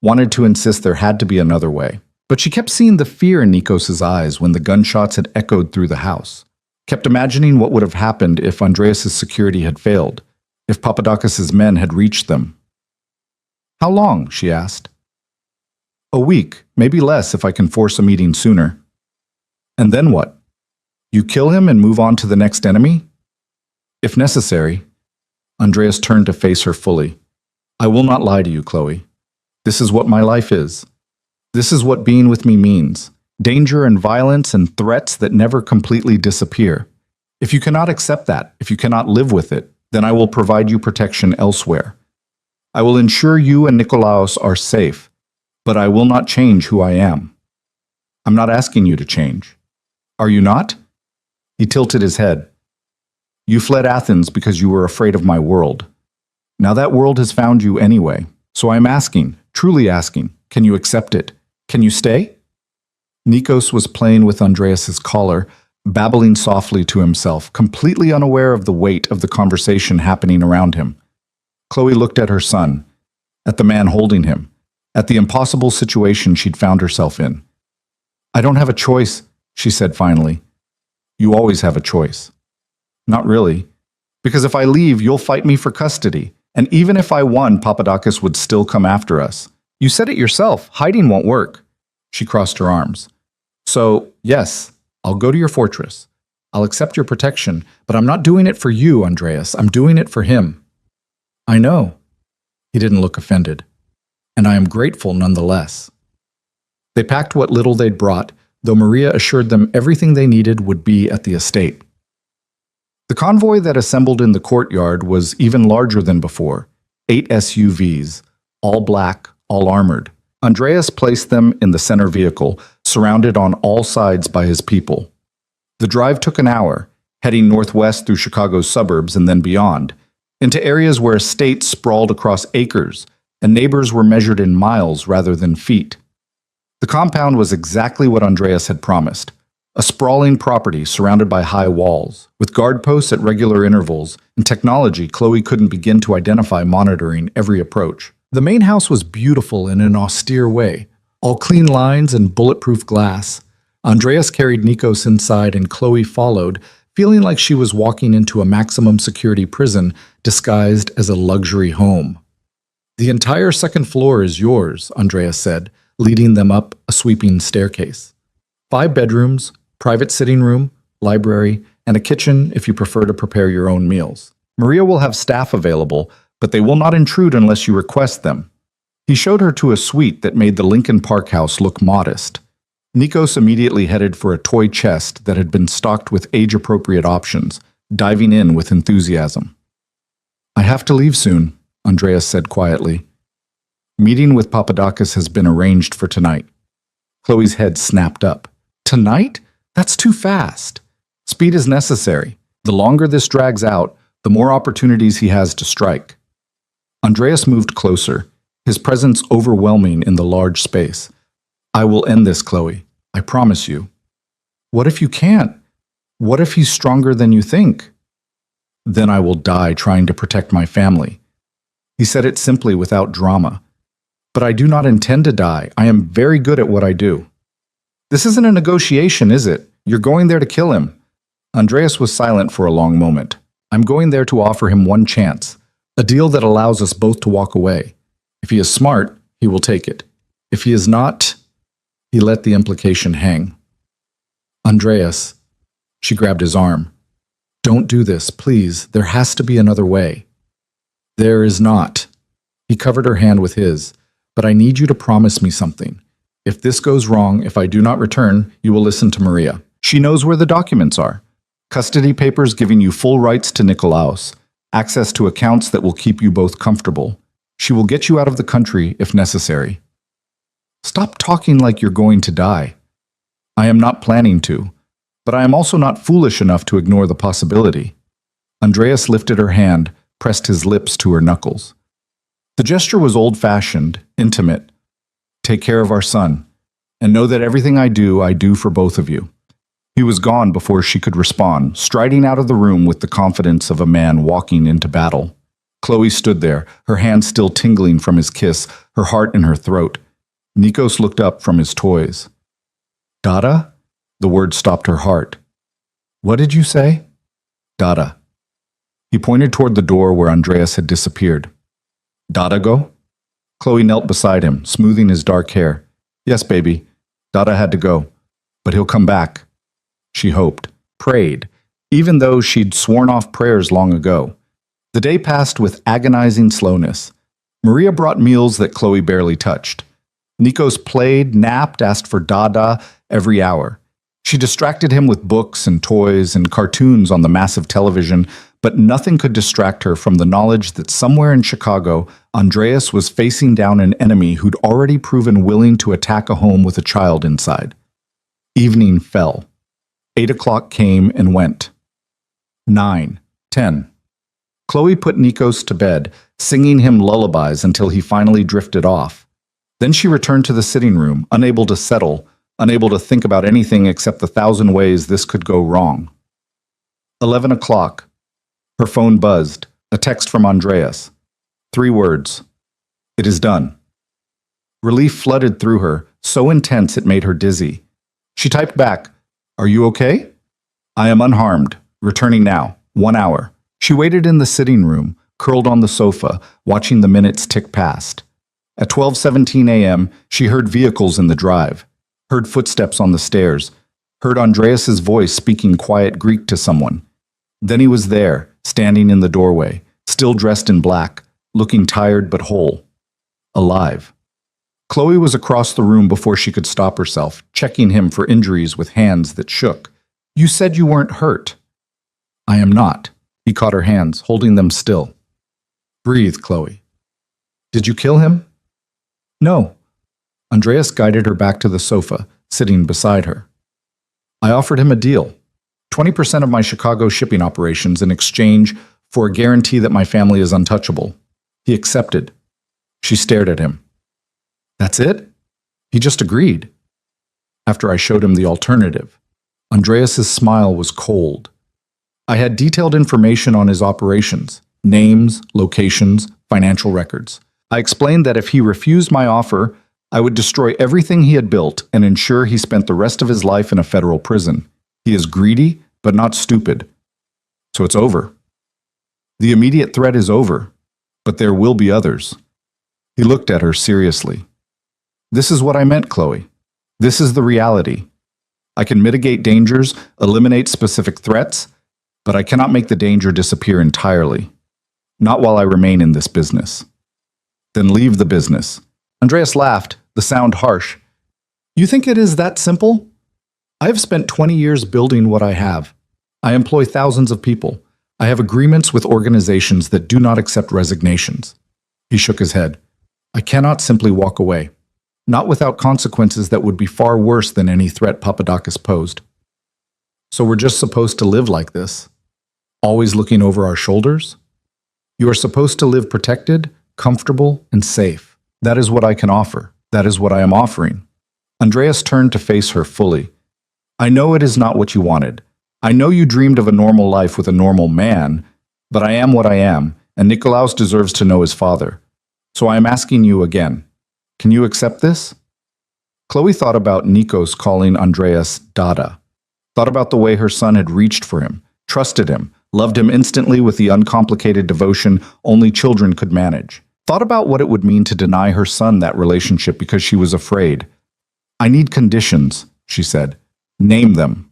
wanted to insist there had to be another way. But she kept seeing the fear in Nikos's eyes when the gunshots had echoed through the house. Kept imagining what would have happened if Andreas's security had failed, if Papadakis' men had reached them. How long? She asked. A week, maybe less if I can force a meeting sooner. And then what? You kill him and move on to the next enemy? If necessary. Andreas turned to face her fully. I will not lie to you, Chloe. This is what my life is. This is what being with me means. Danger and violence and threats that never completely disappear. If you cannot accept that, if you cannot live with it, then I will provide you protection elsewhere. I will ensure you and Nikolaos are safe, but I will not change who I am. I'm not asking you to change. Are you not? He tilted his head. You fled Athens because you were afraid of my world. Now that world has found you anyway, so I'm asking, truly asking, can you accept it? Can you stay? Nikos was playing with Andreas's collar, babbling softly to himself, completely unaware of the weight of the conversation happening around him. Chloe looked at her son, at the man holding him, at the impossible situation she'd found herself in. I don't have a choice, she said finally. You always have a choice. Not really, because if I leave, you'll fight me for custody, and even if I won, Papadakis would still come after us. You said it yourself, hiding won't work. She crossed her arms. So, yes, I'll go to your fortress. I'll accept your protection, but I'm not doing it for you, Andreas. I'm doing it for him. I know. He didn't look offended. And I am grateful nonetheless. They packed what little they'd brought, though Maria assured them everything they needed would be at the estate. The convoy that assembled in the courtyard was even larger than before, 8 SUVs, all black, all armored. Andreas placed them in the center vehicle, surrounded on all sides by his people. The drive took an hour, heading northwest through Chicago's suburbs and then beyond, into areas where estates sprawled across acres, and neighbors were measured in miles rather than feet. The compound was exactly what Andreas had promised, a sprawling property surrounded by high walls, with guard posts at regular intervals, and technology Chloe couldn't begin to identify monitoring every approach. The main house was beautiful in an austere way, all clean lines and bulletproof glass. Andreas carried Nikos inside and Chloe followed, feeling like she was walking into a maximum security prison disguised as a luxury home. The entire second floor is yours, Andreas said, leading them up a sweeping staircase. 5 bedrooms, private sitting room, library, and a kitchen if you prefer to prepare your own meals. Maria will have staff available, but they will not intrude unless you request them. He showed her to a suite that made the Lincoln Park house look modest. Nikos immediately headed for a toy chest that had been stocked with age-appropriate options, diving in with enthusiasm. I have to leave soon, Andreas said quietly. Meeting with Papadakis has been arranged for tonight. Chloe's head snapped up. Tonight? That's too fast. Speed is necessary. The longer this drags out, the more opportunities he has to strike. Andreas moved closer, his presence overwhelming in the large space. I will end this, Chloe. I promise you. What if you can't? What if he's stronger than you think? Then I will die trying to protect my family. He said it simply without drama. But I do not intend to die. I am very good at what I do. This isn't a negotiation, is it? You're going there to kill him. Andreas was silent for a long moment. I'm going there to offer him one chance, a deal that allows us both to walk away. If he is smart, he will take it. If he is not, he let the implication hang. Andreas, she grabbed his arm. Don't do this, please. There has to be another way. There is not. He covered her hand with his. But I need you to promise me something. If this goes wrong, if I do not return, you will listen to Maria. She knows where the documents are. Custody papers giving you full rights to Nikolaos, access to accounts that will keep you both comfortable. She will get you out of the country if necessary. Stop talking like you're going to die. I am not planning to, but I am also not foolish enough to ignore the possibility. Andreas lifted her hand, pressed his lips to her knuckles. The gesture was old-fashioned, intimate. Take care of our son, and know that everything I do for both of you. He was gone before she could respond, striding out of the room with the confidence of a man walking into battle. Chloe stood there, her hand still tingling from his kiss, her heart in her throat. Nikos looked up from his toys. Dada? The word stopped her heart. What did you say? Dada. He pointed toward the door where Andreas had disappeared. Dada go? Chloe knelt beside him, smoothing his dark hair. Yes, baby. Dada had to go. But he'll come back. She hoped, prayed, even though she'd sworn off prayers long ago. The day passed with agonizing slowness. Maria brought meals that Chloe barely touched. Nikos played, napped, asked for dada every hour. She distracted him with books and toys and cartoons on the massive television, but nothing could distract her from the knowledge that somewhere in Chicago, Andreas was facing down an enemy who'd already proven willing to attack a home with a child inside. Evening fell. 8 o'clock came and went. 9, 10. Chloe put Nikos to bed, singing him lullabies until he finally drifted off. Then she returned to the sitting room, unable to settle, unable to think about anything except the 1,000 ways this could go wrong. 11 o'clock. Her phone buzzed. A text from Andreas. 3 words. It is done. Relief flooded through her, so intense it made her dizzy. She typed back, "Are you okay?" "I am unharmed. Returning now. 1 hour." She waited in the sitting room, curled on the sofa, watching the minutes tick past. At 12:17 a.m., she heard vehicles in the drive, heard footsteps on the stairs, heard Andreas's voice speaking quiet Greek to someone. Then he was there, standing in the doorway, still dressed in black, looking tired but whole. Alive. Chloe was across the room before she could stop herself, checking him for injuries with hands that shook. "You said you weren't hurt." "I am not." He caught her hands, holding them still. "Breathe, Chloe." "Did you kill him?" "No." Andreas guided her back to the sofa, sitting beside her. "I offered him a deal. 20% of my Chicago shipping operations in exchange for a guarantee that my family is untouchable. He accepted." She stared at him. "That's it?" He just agreed. After I showed him the alternative. Andreas's smile was cold. I had detailed information on his operations, names, locations, financial records. I explained that if he refused my offer, I would destroy everything he had built and ensure he spent the rest of his life in a federal prison. He is greedy, but not stupid. So it's over. The immediate threat is over, but there will be others. He looked at her seriously. "This is what I meant, Chloe. This is the reality. I can mitigate dangers, eliminate specific threats, but I cannot make the danger disappear entirely. Not while I remain in this business." "Then leave the business." Andreas laughed, the sound harsh. "You think it is that simple? I have spent 20 years building what I have. I employ thousands of people. I have agreements with organizations that do not accept resignations." He shook his head. "I cannot simply walk away. Not without consequences that would be far worse than any threat Papadakis posed." "So we're just supposed to live like this? Always looking over our shoulders? You are supposed to live protected, comfortable, and safe. That is what I can offer. That is what I am offering." Andreas turned to face her fully. "I know it is not what you wanted. I know you dreamed of a normal life with a normal man, but I am what I am, and Nikolaos deserves to know his father. So I am asking you again. Can you accept this?" Chloe thought about Nikos calling Andreas Dada. Thought about the way her son had reached for him, trusted him, loved him instantly with the uncomplicated devotion only children could manage. Thought about what it would mean to deny her son that relationship because she was afraid. "I need conditions," she said. "Name them."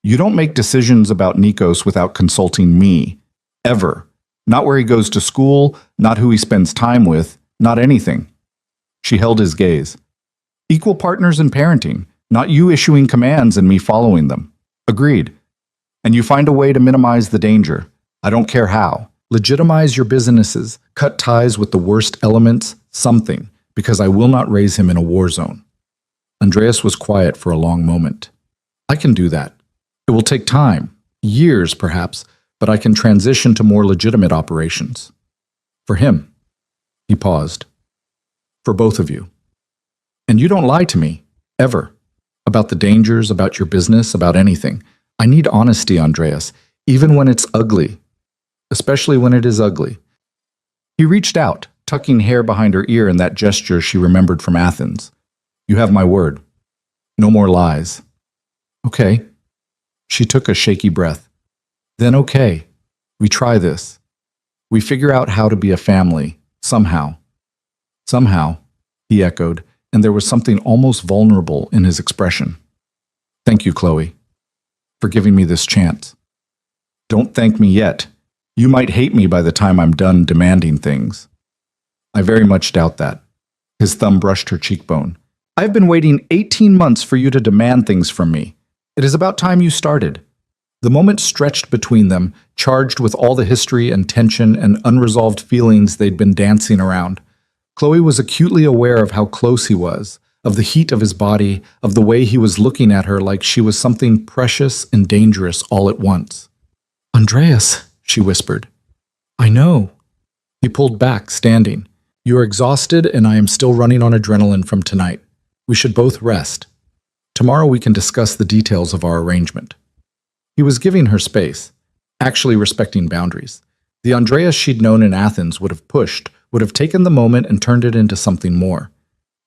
"You don't make decisions about Nikos without consulting me. Ever. Not where he goes to school, not who he spends time with, not anything." She held his gaze. "Equal partners in parenting, not you issuing commands and me following them." "Agreed. And you find a way to minimize the danger. I don't care how. Legitimize your businesses, cut ties with the worst elements, something, because I will not raise him in a war zone." Andreas was quiet for a long moment. "I can do that. It will take time, years perhaps, but I can transition to more legitimate operations. For him." He paused. "For both of you. And you don't lie to me, ever. About the dangers, about your business, about anything. I need honesty, Andreas, even when it's ugly. Especially when it is ugly." He reached out, tucking hair behind her ear in that gesture she remembered from Athens. "You have my word. No more lies." "Okay." She took a shaky breath. "Then okay. We try this. We figure out how to be a family, somehow." "Somehow," he echoed, and there was something almost vulnerable in his expression. "Thank you, Chloe, for giving me this chance." "Don't thank me yet. You might hate me by the time I'm done demanding things." "I very much doubt that." His thumb brushed her cheekbone. "I've been waiting 18 months for you to demand things from me. It is about time you started." The moment stretched between them, charged with all the history and tension and unresolved feelings they'd been dancing around. Chloe was acutely aware of how close he was, of the heat of his body, of the way he was looking at her like she was something precious and dangerous all at once. "Andreas," she whispered. "I know." He pulled back, standing. "You are exhausted, and I am still running on adrenaline from tonight. We should both rest. Tomorrow we can discuss the details of our arrangement." He was giving her space, actually respecting boundaries. The Andreas she'd known in Athens would have pushed, would have taken the moment and turned it into something more.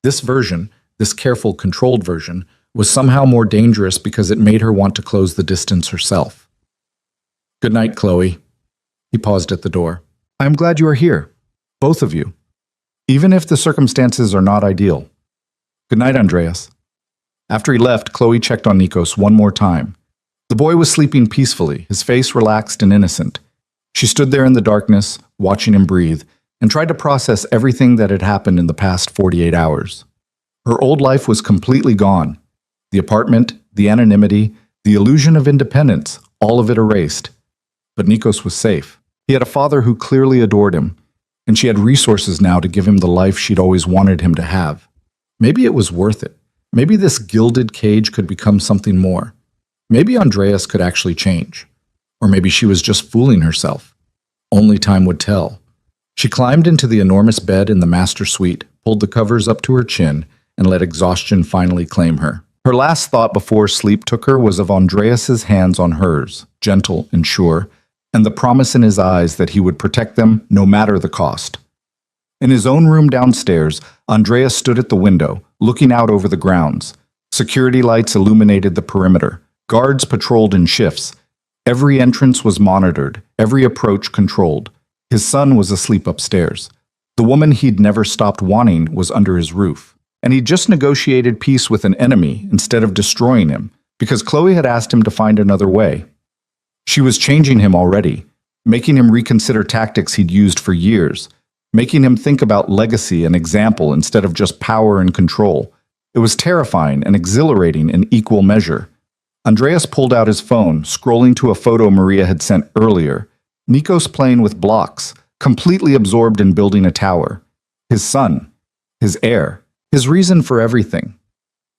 This version, this careful, controlled version, was somehow more dangerous because it made her want to close the distance herself. "Good night, Chloe." He paused at the door. "I am glad you are here, both of you, even if the circumstances are not ideal. Good night, Andreas." After he left, Chloe checked on Nikos one more time. The boy was sleeping peacefully, his face relaxed and innocent. She stood there in the darkness, watching him breathe, and tried to process everything that had happened in the past 48 hours. Her old life was completely gone. The apartment, the anonymity, the illusion of independence, all of it erased. But Nikos was safe. He had a father who clearly adored him, and she had resources now to give him the life she'd always wanted him to have. Maybe it was worth it. Maybe this gilded cage could become something more. Maybe Andreas could actually change. Or maybe she was just fooling herself. Only time would tell. She climbed into the enormous bed in the master suite, pulled the covers up to her chin, and let exhaustion finally claim her. Her last thought before sleep took her was of Andreas's hands on hers, gentle and sure, and the promise in his eyes that he would protect them no matter the cost. In his own room downstairs, Andreas stood at the window, looking out over the grounds. Security lights illuminated the perimeter. Guards patrolled in shifts. Every entrance was monitored, every approach controlled. His son was asleep upstairs. The woman he'd never stopped wanting was under his roof. And he'd just negotiated peace with an enemy instead of destroying him, because Chloe had asked him to find another way. She was changing him already, making him reconsider tactics he'd used for years, making him think about legacy and example instead of just power and control. It was terrifying and exhilarating in equal measure. Andreas pulled out his phone, scrolling to a photo Maria had sent earlier. Nikos playing with blocks, completely absorbed in building a tower. His son, his heir, his reason for everything.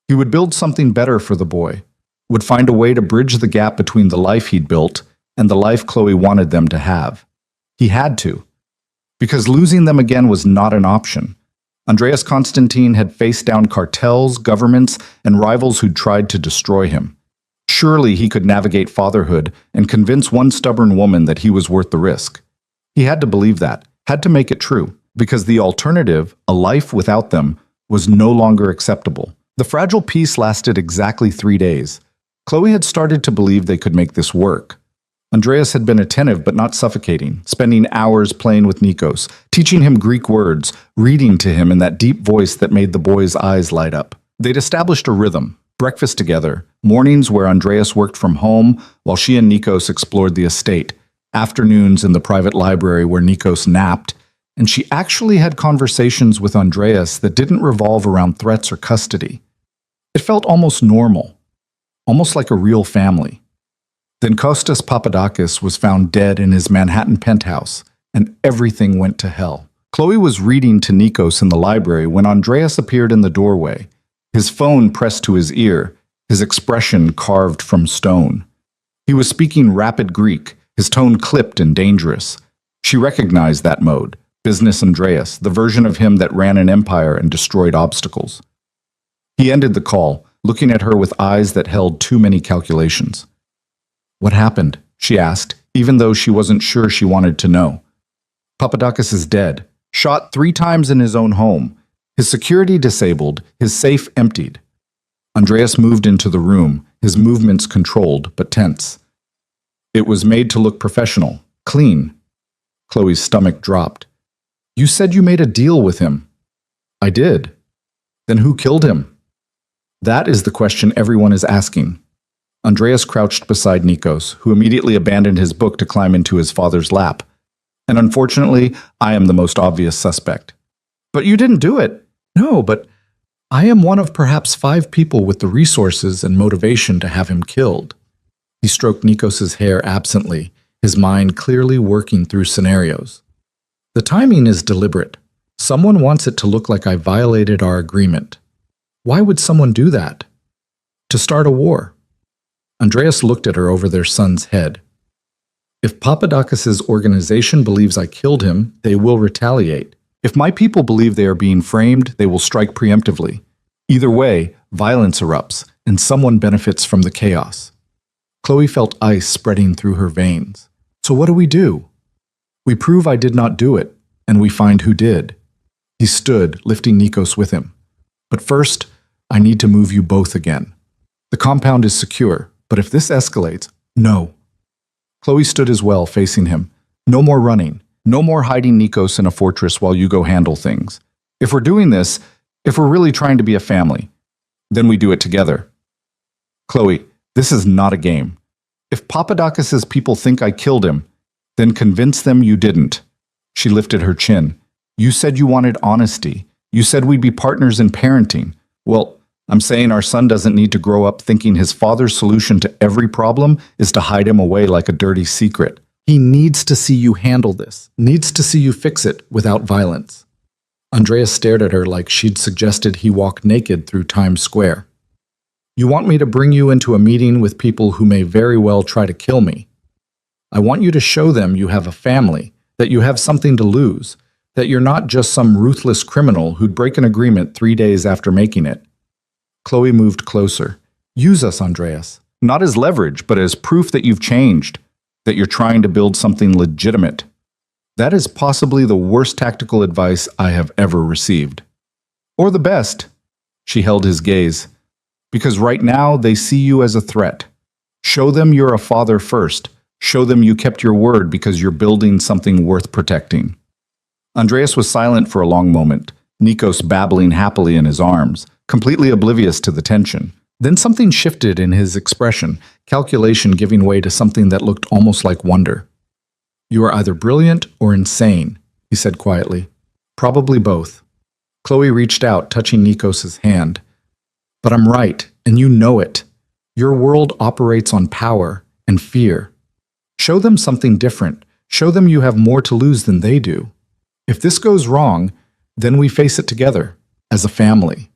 He would build something better for the boy, would find a way to bridge the gap between the life he'd built and the life Chloe wanted them to have. He had to, because losing them again was not an option. Andreas Constantine had faced down cartels, governments, and rivals who'd tried to destroy him. Surely he could navigate fatherhood and convince one stubborn woman that he was worth the risk. He had to believe that, had to make it true, because the alternative, a life without them, was no longer acceptable. The fragile peace lasted exactly 3 days. Chloe had started to believe they could make this work. Andreas had been attentive but not suffocating, spending hours playing with Nikos, teaching him Greek words, reading to him in that deep voice that made the boy's eyes light up. They'd established a rhythm. Breakfast together, mornings where Andreas worked from home while she and Nikos explored the estate, afternoons in the private library where Nikos napped, and she actually had conversations with Andreas that didn't revolve around threats or custody. It felt almost normal, almost like a real family. Then Kostas Papadakis was found dead in his Manhattan penthouse, and everything went to hell. Chloe was reading to Nikos in the library when Andreas appeared in the doorway, his phone pressed to his ear, his expression carved from stone. He was speaking rapid Greek, his tone clipped and dangerous. She recognized that mode, Business Andreas, the version of him that ran an empire and destroyed obstacles. He ended the call, looking at her with eyes that held too many calculations. "What happened?" she asked, even though she wasn't sure she wanted to know. "Papadakis is dead, shot 3 times in his own home. His security disabled, his safe emptied." Andreas moved into the room, his movements controlled but tense. It was made to look professional, clean. Chloe's stomach dropped. "You said you made a deal with him." "I did." "Then who killed him?" That is the question everyone is asking. Andreas crouched beside Nikos, who immediately abandoned his book to climb into his father's lap. And unfortunately, I am the most obvious suspect. "But you didn't do it." No, but I am one of perhaps 5 people with the resources and motivation to have him killed. He stroked Nikos's hair absently, his mind clearly working through scenarios. The timing is deliberate. Someone wants it to look like I violated our agreement. Why would someone do that? To start a war. Andreas looked at her over their son's head. If Papadakis's organization believes I killed him, they will retaliate. If my people believe they are being framed, they will strike preemptively. Either way, violence erupts, and someone benefits from the chaos. Chloe felt ice spreading through her veins. So what do? We prove I did not do it, and we find who did. He stood, lifting Nikos with him. But first, I need to move you both again. The compound is secure, but if this escalates, no. Chloe stood as well, facing him. No more running. No more hiding Nikos in a fortress while you go handle things. If we're doing this, if we're really trying to be a family, then we do it together. Chloe, this is not a game. If Papadakis's people think I killed him, then convince them you didn't. She lifted her chin. You said you wanted honesty. You said we'd be partners in parenting. Well, I'm saying our son doesn't need to grow up thinking his father's solution to every problem is to hide him away like a dirty secret. He needs to see you handle this, needs to see you fix it without violence. Andreas stared at her like she'd suggested he walk naked through Times Square. You want me to bring you into a meeting with people who may very well try to kill me. I want you to show them you have a family, that you have something to lose, that you're not just some ruthless criminal who'd break an agreement 3 days after making it. Chloe moved closer. Use us, Andreas. Not as leverage, but as proof that you've changed, that you're trying to build something legitimate. That is possibly the worst tactical advice I have ever received. Or the best. She held his gaze. Because right now they see you as a threat. Show them you're a father first. Show them you kept your word because you're building something worth protecting. Andreas was silent for a long moment, Nikos babbling happily in his arms, completely oblivious to the tension. Then something shifted in his expression, calculation giving way to something that looked almost like wonder. You are either brilliant or insane, he said quietly. Probably both. Chloe reached out, touching Nikos's hand. But I'm right, and you know it. Your world operates on power and fear. Show them something different. Show them you have more to lose than they do. If this goes wrong, then we face it together, as a family.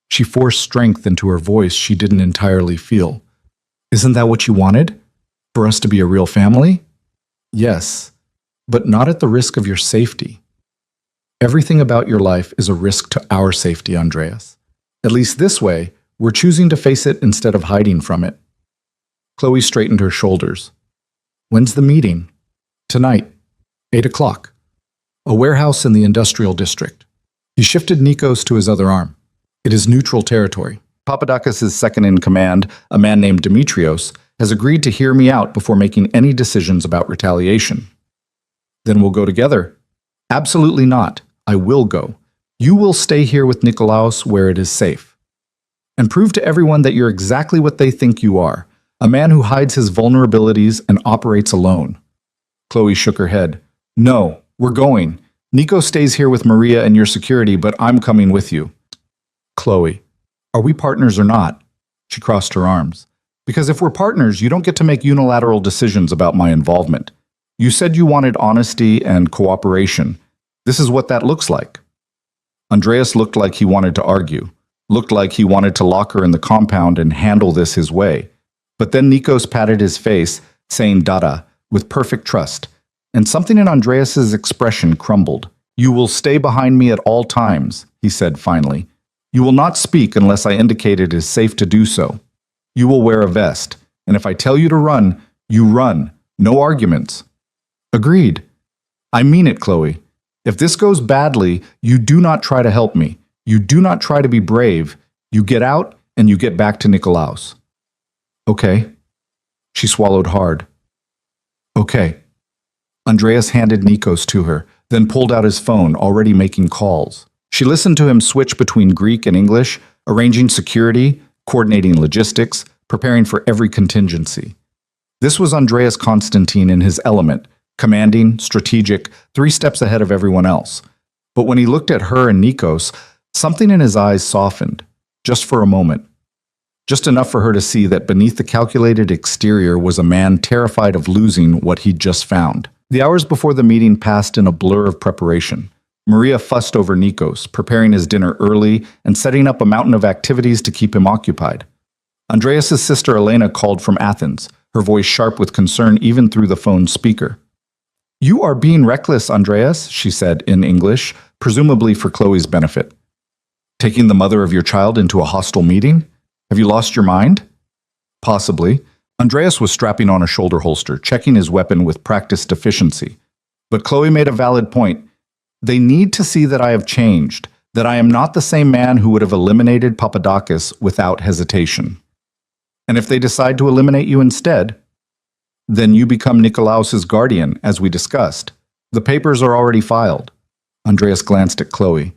She forced strength into her voice she didn't entirely feel. Isn't that what you wanted? For us to be a real family? Yes, but not at the risk of your safety. Everything about your life is a risk to our safety, Andreas. At least this way, we're choosing to face it instead of hiding from it. Chloe straightened her shoulders. When's the meeting? Tonight, 8 o'clock. A warehouse in the industrial district. He shifted Nikos to his other arm. It is neutral territory. Papadakis' second in command, a man named Demetrios, has agreed to hear me out before making any decisions about retaliation. Then we'll go together. Absolutely not. I will go. You will stay here with Nikolaos where it is safe. And prove to everyone that you're exactly what they think you are, a man who hides his vulnerabilities and operates alone. Chloe shook her head. No, we're going. Nico stays here with Maria and your security, but I'm coming with you. Chloe, are we partners or not? She crossed her arms. Because if we're partners, you don't get to make unilateral decisions about my involvement. You said you wanted honesty and cooperation. This is what that looks like. Andreas looked like he wanted to argue, looked like he wanted to lock her in the compound and handle this his way. But then Nikos patted his face, saying "Dada," with perfect trust, and something in Andreas's expression crumbled. You will stay behind me at all times, he said finally. You will not speak unless I indicate it is safe to do so. You will wear a vest, and if I tell you to run, you run. No arguments. Agreed. I mean it, Chloe. If this goes badly, you do not try to help me. You do not try to be brave. You get out and you get back to Nikolaos. Okay. She swallowed hard. Okay. Andreas handed Nikos to her, then pulled out his phone, already making calls. She listened to him switch between Greek and English, arranging security, coordinating logistics, preparing for every contingency. This was Andreas Constantine in his element, commanding, strategic, 3 steps ahead of everyone else. But when he looked at her and Nikos, Something in his eyes softened, just for a moment. Just enough for her to see that beneath the calculated exterior was a man terrified of losing what he'd just found. The hours before the meeting passed in a blur of preparation. Maria fussed over Nikos, preparing his dinner early and setting up a mountain of activities to keep him occupied. Andreas's sister Elena called from Athens, her voice sharp with concern even through the phone's speaker. "You are being reckless, Andreas," she said in English, presumably for Chloe's benefit. "Taking the mother of your child into a hostile meeting? Have you lost your mind?" "Possibly." Andreas was strapping on a shoulder holster, checking his weapon with practiced efficiency. But Chloe made a valid point. "They need to see that I have changed, that I am not the same man who would have eliminated Papadakis without hesitation. And if they decide to eliminate you instead, then you become Nikolaos's guardian, as we discussed. The papers are already filed." Andreas glanced at Chloe.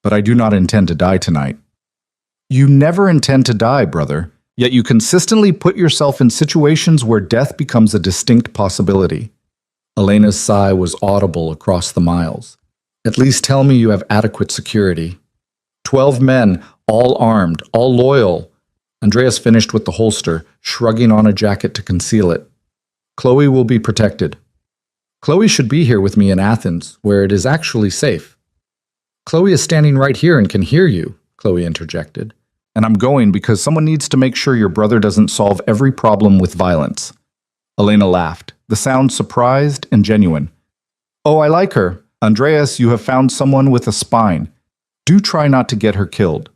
"But I do not intend to die tonight." "You never intend to die, brother, yet you consistently put yourself in situations where death becomes a distinct possibility." Elena's sigh was audible across the miles. "At least tell me you have adequate security." 12 men, all armed, all loyal. Andreas finished with the holster, shrugging on a jacket to conceal it. "Chloe will be protected." "Chloe should be here with me in Athens, where it is actually safe." "Chloe is standing right here and can hear you," Chloe interjected. "And I'm going because someone needs to make sure your brother doesn't solve every problem with violence." Elena laughed, the sound surprised and genuine. "Oh, I like her. Andreas, you have found someone with a spine. Do try not to get her killed."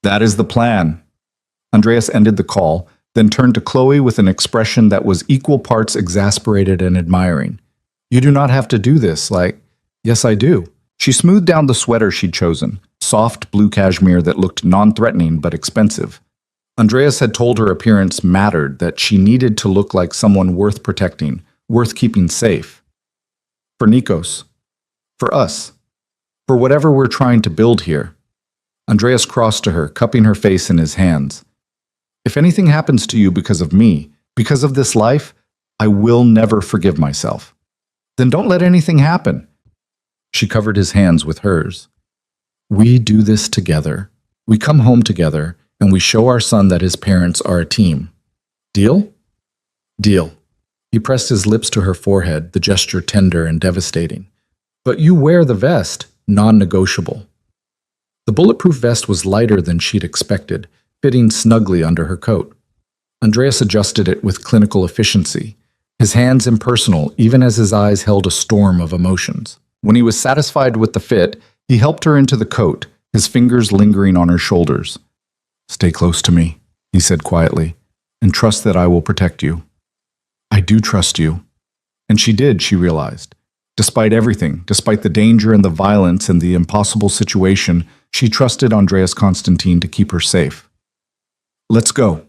"That is the plan." Andreas ended the call, then turned to Chloe with an expression that was equal parts exasperated and admiring. "You do not have to do this, like—" "Yes, I do." She smoothed down the sweater she'd chosen, soft blue cashmere that looked non-threatening but expensive. Andreas had told her appearance mattered, that she needed to look like someone worth protecting, worth keeping safe. For Nikos. For us. For whatever we're trying to build here. Andreas crossed to her, cupping her face in his hands. "If anything happens to you because of me, because of this life, I will never forgive myself. Then don't let anything happen." She covered his hands with hers. "We do this together. We come home together, and we show our son that his parents are a team. Deal?" "Deal." He pressed his lips to her forehead, the gesture tender and devastating. "But you wear the vest, non-negotiable." The bulletproof vest was lighter than she'd expected, fitting snugly under her coat. Andreas adjusted it with clinical efficiency, his hands impersonal even as his eyes held a storm of emotions. When he was satisfied with the fit, he helped her into the coat, his fingers lingering on her shoulders. "Stay close to me," he said quietly, "and trust that I will protect you." "I do trust you." And she did, she realized. Despite everything, despite the danger and the violence and the impossible situation, she trusted Andreas Constantine to keep her safe. "Let's go."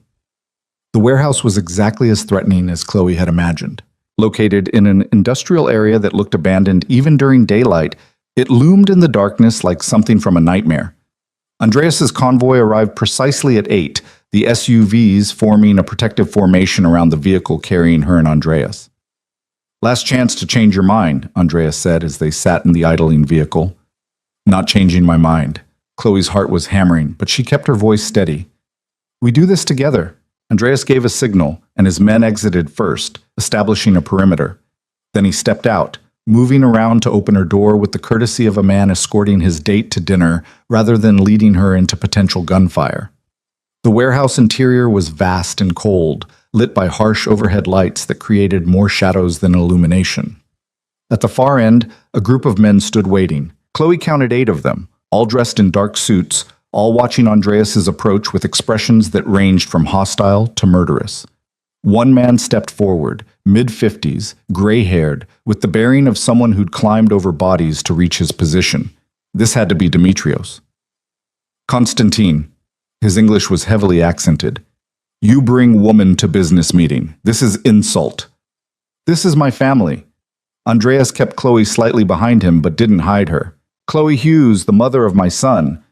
The warehouse was exactly as threatening as Chloe had imagined. Located in an industrial area that looked abandoned even during daylight, it loomed in the darkness like something from a nightmare. Andreas's convoy arrived precisely at 8, the SUVs forming a protective formation around the vehicle carrying her and Andreas. "Last chance to change your mind," Andreas said as they sat in the idling vehicle. "Not changing my mind." Chloe's heart was hammering, but she kept her voice steady. "We do this together." Andreas gave a signal, and his men exited first, establishing a perimeter. Then he stepped out, moving around to open her door with the courtesy of a man escorting his date to dinner rather than leading her into potential gunfire. The warehouse interior was vast and cold, lit by harsh overhead lights that created more shadows than illumination. At the far end, a group of men stood waiting. Chloe counted 8 of them, all dressed in dark suits, all watching Andreas's approach with expressions that ranged from hostile to murderous. One man stepped forward, mid-50s, gray-haired, with the bearing of someone who'd climbed over bodies to reach his position. This had to be Dimitrios. "Constantine." His English was heavily accented. "You bring woman to business meeting. This is insult." "This is my family." Andreas kept Chloe slightly behind him but didn't hide her. "Chloe Hughes, the mother of my son.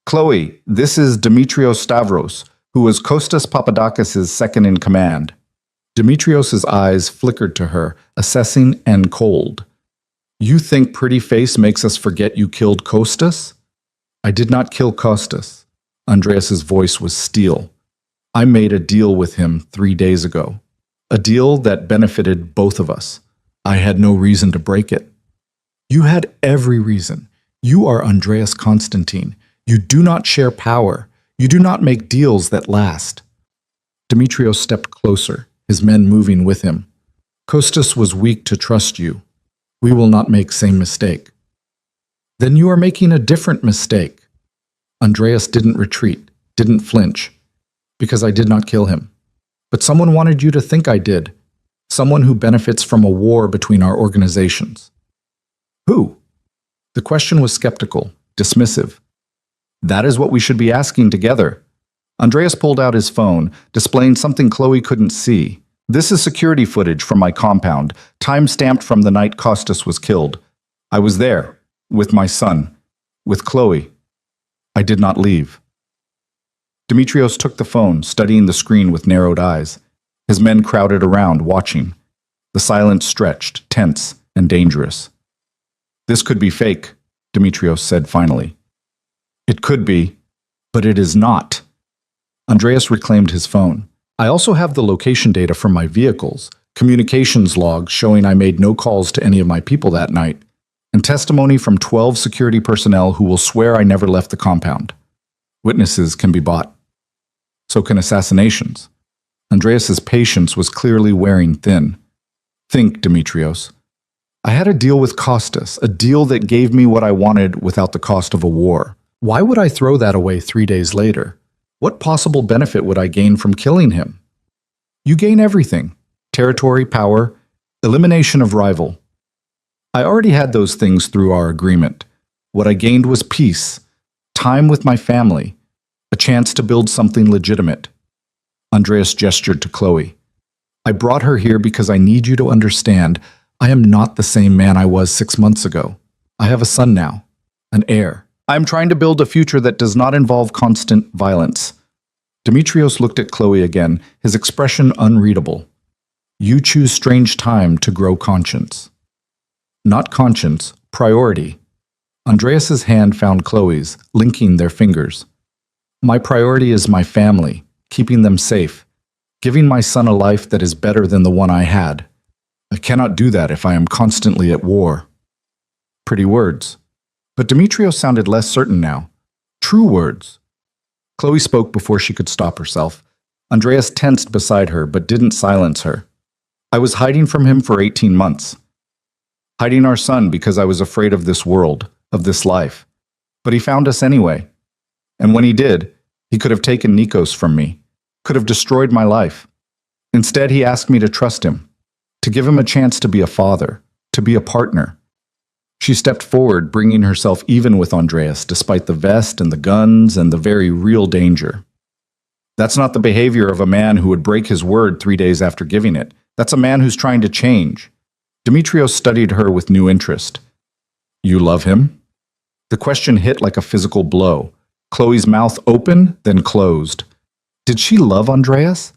Chloe, this is Dimitrios Stavros, who was Kostas Papadakis' second in command." Dimitrios' eyes flickered to her, assessing and cold. "You think pretty face makes us forget you killed Kostas?" I did not kill Costas. Andreas's voice was steel. I made a deal with him 3 days ago. A deal that benefited both of us. I had no reason to break it. You had every reason. You are Andreas Constantine. You do not share power. You do not make deals that last. Demetrios stepped closer, his men moving with him. Costas was weak to trust you. We will not make same mistake. Then you are making a different mistake. Andreas didn't retreat, didn't flinch, because I did not kill him. But someone wanted you to think I did. Someone who benefits from a war between our organizations. Who? The question was skeptical, dismissive. That is what we should be asking together. Andreas pulled out his phone, displaying something Chloe couldn't see. This is security footage from my compound, time-stamped from the night Costas was killed. I was there, with my son, with Chloe. I did not leave. Demetrios took the phone, studying the screen with narrowed eyes. His men crowded around, watching. The silence stretched, tense and dangerous. This could be fake, Demetrios said finally. It could be, but it is not. Andreas reclaimed his phone. I also have the location data from my vehicles, communications logs showing I made no calls to any of my people that night, and testimony from 12 security personnel who will swear I never left the compound. Witnesses can be bought. So can assassinations. Andreas's patience was clearly wearing thin. Think, Demetrios. I had a deal with Costas, a deal that gave me what I wanted without the cost of a war. Why would I throw that away 3 days later? What possible benefit would I gain from killing him? You gain everything. Territory, power, elimination of rival. I already had those things through our agreement. What I gained was peace, time with my family, a chance to build something legitimate. Andreas gestured to Chloe. I brought her here because I need you to understand I am not the same man I was 6 months ago. I have a son now, an heir. I am trying to build a future that does not involve constant violence. Demetrios looked at Chloe again, his expression unreadable. You choose strange time to grow conscience. Not conscience, priority. Andreas's hand found Chloe's, linking their fingers. My priority is my family, keeping them safe, giving my son a life that is better than the one I had. I cannot do that if I am constantly at war. Pretty words. But Demetrios sounded less certain now. True words. Chloe spoke before she could stop herself. Andreas tensed beside her, but didn't silence her. I was hiding from him for 18 months. Hiding our son because I was afraid of this world, of this life. But he found us anyway. And when he did, he could have taken Nikos from me, could have destroyed my life. Instead, he asked me to trust him, to give him a chance to be a father, to be a partner. She stepped forward, bringing herself even with Andreas, despite the vest and the guns and the very real danger. That's not the behavior of a man who would break his word 3 days after giving it. That's a man who's trying to change. Demetrios studied her with new interest. You love him? The question hit like a physical blow. Chloe's mouth opened, then closed. Did she love Andreas?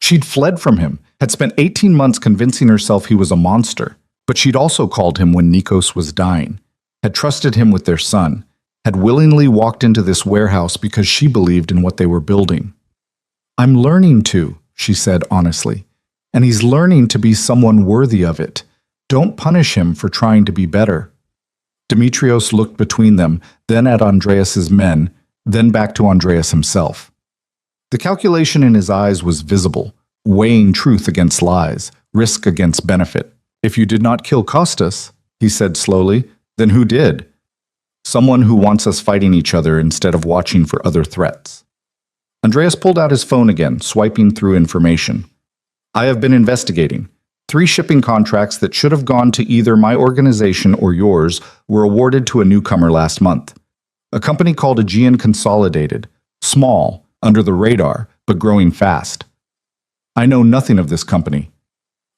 She'd fled from him, had spent 18 months convincing herself he was a monster. But she'd also called him when Nikos was dying, had trusted him with their son, had willingly walked into this warehouse because she believed in what they were building. I'm learning to, she said honestly, and he's learning to be someone worthy of it. Don't punish him for trying to be better. Demetrios looked between them, then at Andreas's men, then back to Andreas himself. The calculation in his eyes was visible, weighing truth against lies, risk against benefit. If you did not kill Costas, he said slowly, then who did? Someone who wants us fighting each other instead of watching for other threats. Andreas pulled out his phone again, swiping through information. I have been investigating. 3 shipping contracts that should have gone to either my organization or yours were awarded to a newcomer last month. A company called Aegean Consolidated, small, under the radar, but growing fast. I know nothing of this company.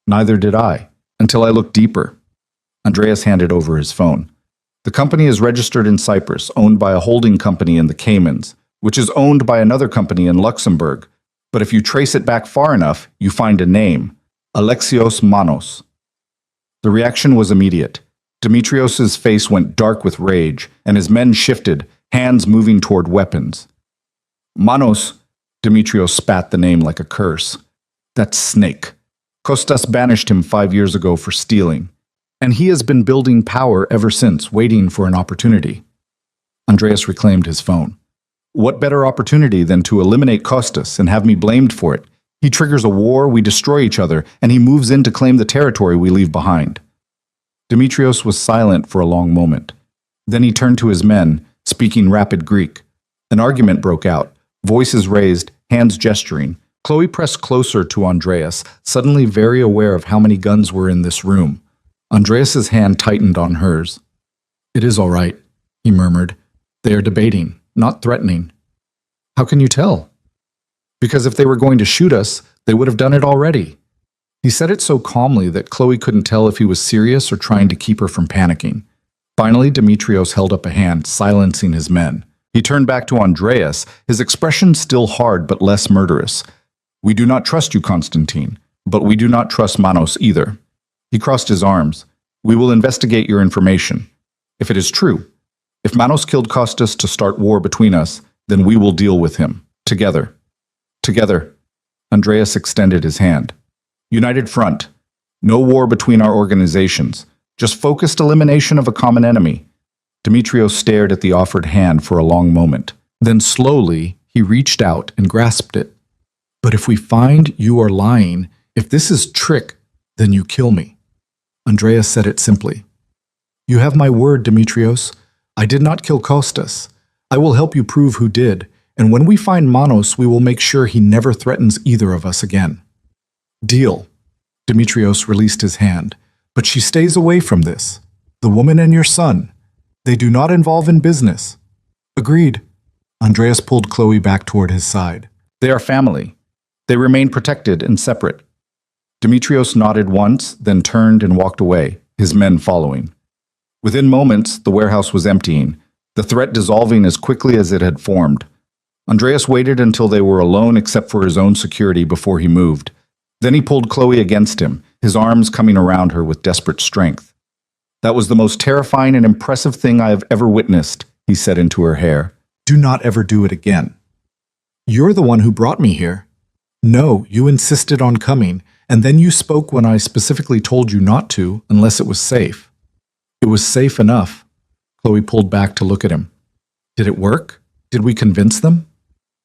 Neither did I. Until I looked deeper. Andreas handed over his phone. The company is registered in Cyprus, owned by a holding company in the Caymans, which is owned by another company in Luxembourg. But if you trace it back far enough, you find a name, Alexios Manos. The reaction was immediate. Demetrios's face went dark with rage, and his men shifted, hands moving toward weapons. Manos, Demetrios spat the name like a curse. That snake. Kostas banished him 5 years ago for stealing, and he has been building power ever since, waiting for an opportunity. Andreas reclaimed his phone. What better opportunity than to eliminate Kostas and have me blamed for it? He triggers a war, we destroy each other, and he moves in to claim the territory we leave behind. Demetrios was silent for a long moment. Then he turned to his men, speaking rapid Greek. An argument broke out, voices raised, hands gesturing. Chloe pressed closer to Andreas, suddenly very aware of how many guns were in this room. Andreas's hand tightened on hers. "It is all right," he murmured. "They are debating, not threatening." "How can you tell?" "Because if they were going to shoot us, they would have done it already." He said it so calmly that Chloe couldn't tell if he was serious or trying to keep her from panicking. Finally, Demetrios held up a hand, silencing his men. He turned back to Andreas, his expression still hard but less murderous. "We do not trust you, Constantine, but we do not trust Manos either." He crossed his arms. "We will investigate your information. If it is true, if Manos killed Kostas to start war between us, then we will deal with him. Together." "Together." Andreas extended his hand. "United front. No war between our organizations. Just focused elimination of a common enemy." Demetrios stared at the offered hand for a long moment. Then slowly, he reached out and grasped it. "But if we find you are lying, if this is trick, then you kill me." Andreas said it simply. "You have my word, Demetrios. I did not kill Kostas. I will help you prove who did, and when we find Manos, we will make sure he never threatens either of us again." "Deal." Demetrios released his hand. "But she stays away from this. The woman and your son. They do not involve in business." "Agreed." Andreas pulled Chloe back toward his side. "They are family. They remain protected and separate." Demetrios nodded once, then turned and walked away, his men following. Within moments, the warehouse was emptying, the threat dissolving as quickly as it had formed. Andreas waited until they were alone except for his own security before he moved. Then he pulled Chloe against him, his arms coming around her with desperate strength. "That was the most terrifying and impressive thing I have ever witnessed," he said into her hair. "Do not ever do it again." "You're the one who brought me here." "No, you insisted on coming, and then you spoke when I specifically told you not to, unless it was safe." "It was safe enough." Chloe pulled back to look at him. "Did it work? Did we convince them?"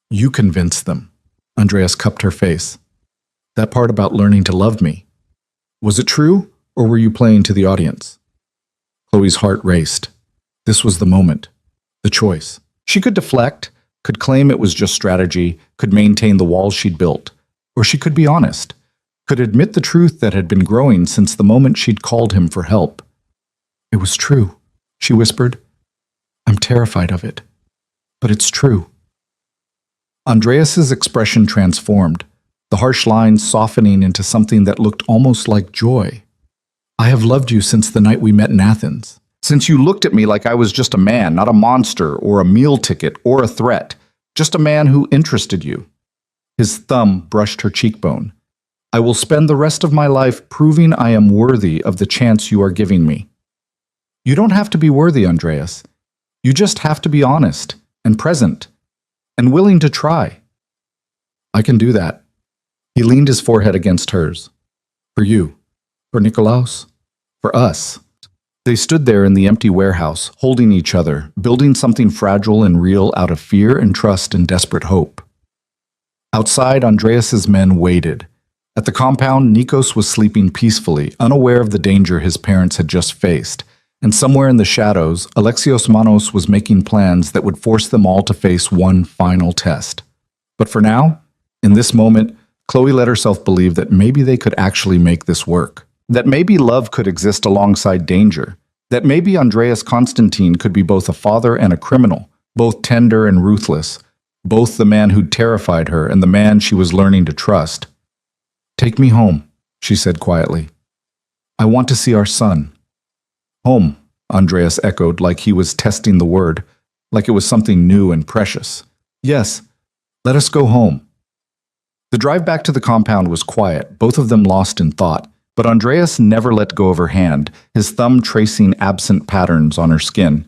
"You convinced them." Andreas cupped her face. "That part about learning to love me. Was it true, or were you playing to the audience?" Chloe's heart raced. This was the moment. The choice. She could deflect, could claim it was just strategy, could maintain the walls she'd built. Or she could be honest, could admit the truth that had been growing since the moment she'd called him for help. "It was true," she whispered. "I'm terrified of it. But it's true." Andreas's expression transformed, the harsh lines softening into something that looked almost like joy. "I have loved you since the night we met in Athens. Since you looked at me like I was just a man, not a monster or a meal ticket or a threat, just a man who interested you." His thumb brushed her cheekbone. "I will spend the rest of my life proving I am worthy of the chance you are giving me." "You don't have to be worthy, Andreas. You just have to be honest and present and willing to try." "I can do that." He leaned his forehead against hers. "For you. For Nikolaos. For us." They stood there in the empty warehouse, holding each other, building something fragile and real out of fear and trust and desperate hope. Outside, Andreas's men waited. At the compound, Nikos was sleeping peacefully, unaware of the danger his parents had just faced. And somewhere in the shadows, Alexios Manos was making plans that would force them all to face one final test. But for now, in this moment, Chloe let herself believe that maybe they could actually make this work. That maybe love could exist alongside danger. That maybe Andreas Constantine could be both a father and a criminal, both tender and ruthless, both the man who'd terrified her and the man she was learning to trust. "Take me home," she said quietly. "I want to see our son." "Home," Andreas echoed like he was testing the word, like it was something new and precious. "Yes, let us go home." The drive back to the compound was quiet, both of them lost in thought. But Andreas never let go of her hand, his thumb tracing absent patterns on her skin.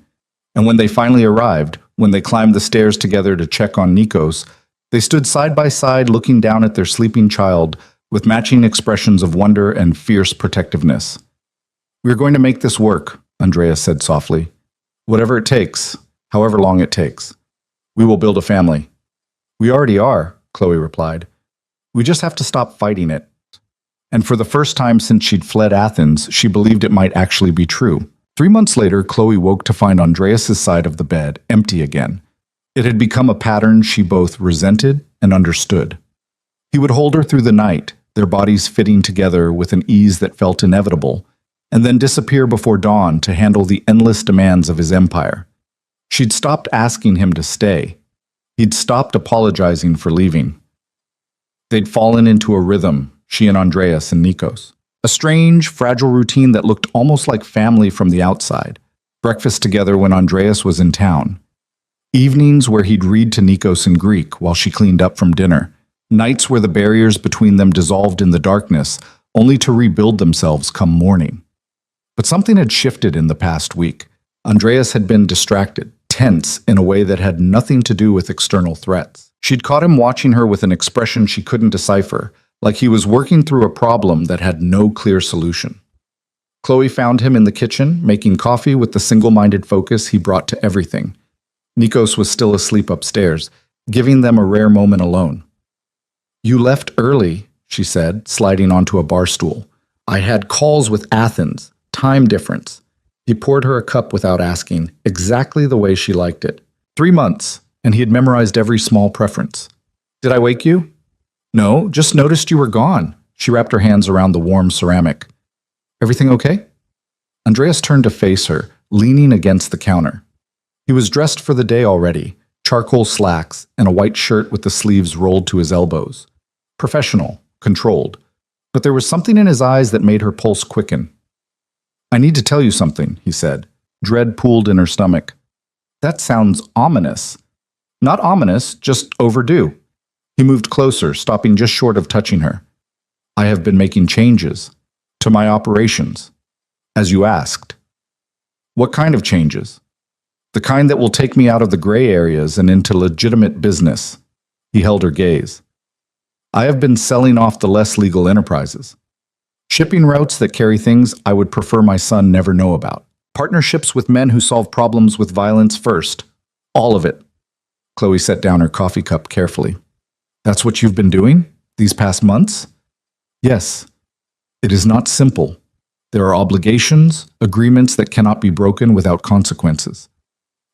And when they finally arrived, When they climbed the stairs together to check on Nikos, they stood side by side looking down at their sleeping child with matching expressions of wonder and fierce protectiveness. "We're going to make this work," Andreas said softly. "Whatever it takes, however long it takes. We will build a family." "We already are," Chloe replied. "We just have to stop fighting it." And for the first time since she'd fled Athens, she believed it might actually be true. 3 months later, Chloe woke to find Andreas's side of the bed empty again. It had become a pattern she both resented and understood. He would hold her through the night, their bodies fitting together with an ease that felt inevitable, and then disappear before dawn to handle the endless demands of his empire. She'd stopped asking him to stay. He'd stopped apologizing for leaving. They'd fallen into a rhythm, she and Andreas and Nikos. A strange, fragile routine that looked almost like family from the outside. Breakfast together when Andreas was in town. Evenings where he'd read to Nikos in Greek while she cleaned up from dinner. Nights where the barriers between them dissolved in the darkness, only to rebuild themselves come morning. But something had shifted in the past week. Andreas had been distracted, tense in a way that had nothing to do with external threats. She'd caught him watching her with an expression she couldn't decipher, like he was working through a problem that had no clear solution. Chloe found him in the kitchen, making coffee with the single-minded focus he brought to everything. Nikos was still asleep upstairs, giving them a rare moment alone. "You left early," she said, sliding onto a bar stool. "I had calls with Athens, time difference." He poured her a cup without asking, exactly the way she liked it. 3 months, and he had memorized every small preference. "Did I wake you?" "No, just noticed you were gone." She wrapped her hands around the warm ceramic. "Everything okay?" Andreas turned to face her, leaning against the counter. He was dressed for the day already, charcoal slacks and a white shirt with the sleeves rolled to his elbows. Professional, controlled. But there was something in his eyes that made her pulse quicken. "I need to tell you something," he said. Dread pooled in her stomach. "That sounds ominous." "Not ominous, just overdue." He moved closer, stopping just short of touching her. "I have been making changes to my operations, as you asked." "What kind of changes?" "The kind that will take me out of the gray areas and into legitimate business." He held her gaze. "I have been selling off the less legal enterprises. Shipping routes that carry things I would prefer my son never know about. Partnerships with men who solve problems with violence first. All of it." Chloe set down her coffee cup carefully. "That's what you've been doing these past months?" "Yes. It is not simple. There are obligations, agreements that cannot be broken without consequences.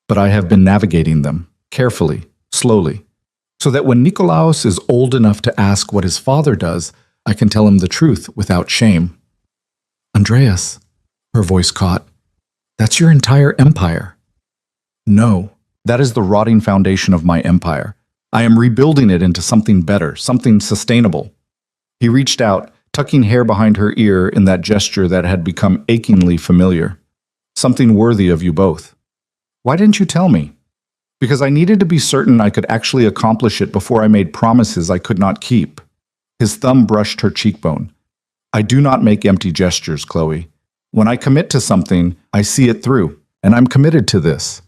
But I have been navigating them, carefully, slowly, so that when Nikolaos is old enough to ask what his father does, I can tell him the truth without shame." "Andreas," her voice caught, "that's your entire empire." "No, that is the rotting foundation of my empire. I am rebuilding it into something better, something sustainable." He reached out, tucking hair behind her ear in that gesture that had become achingly familiar. "Something worthy of you both." "Why didn't you tell me?" "Because I needed to be certain I could actually accomplish it before I made promises I could not keep." His thumb brushed her cheekbone. "I do not make empty gestures, Chloe. When I commit to something, I see it through, and I'm committed to this.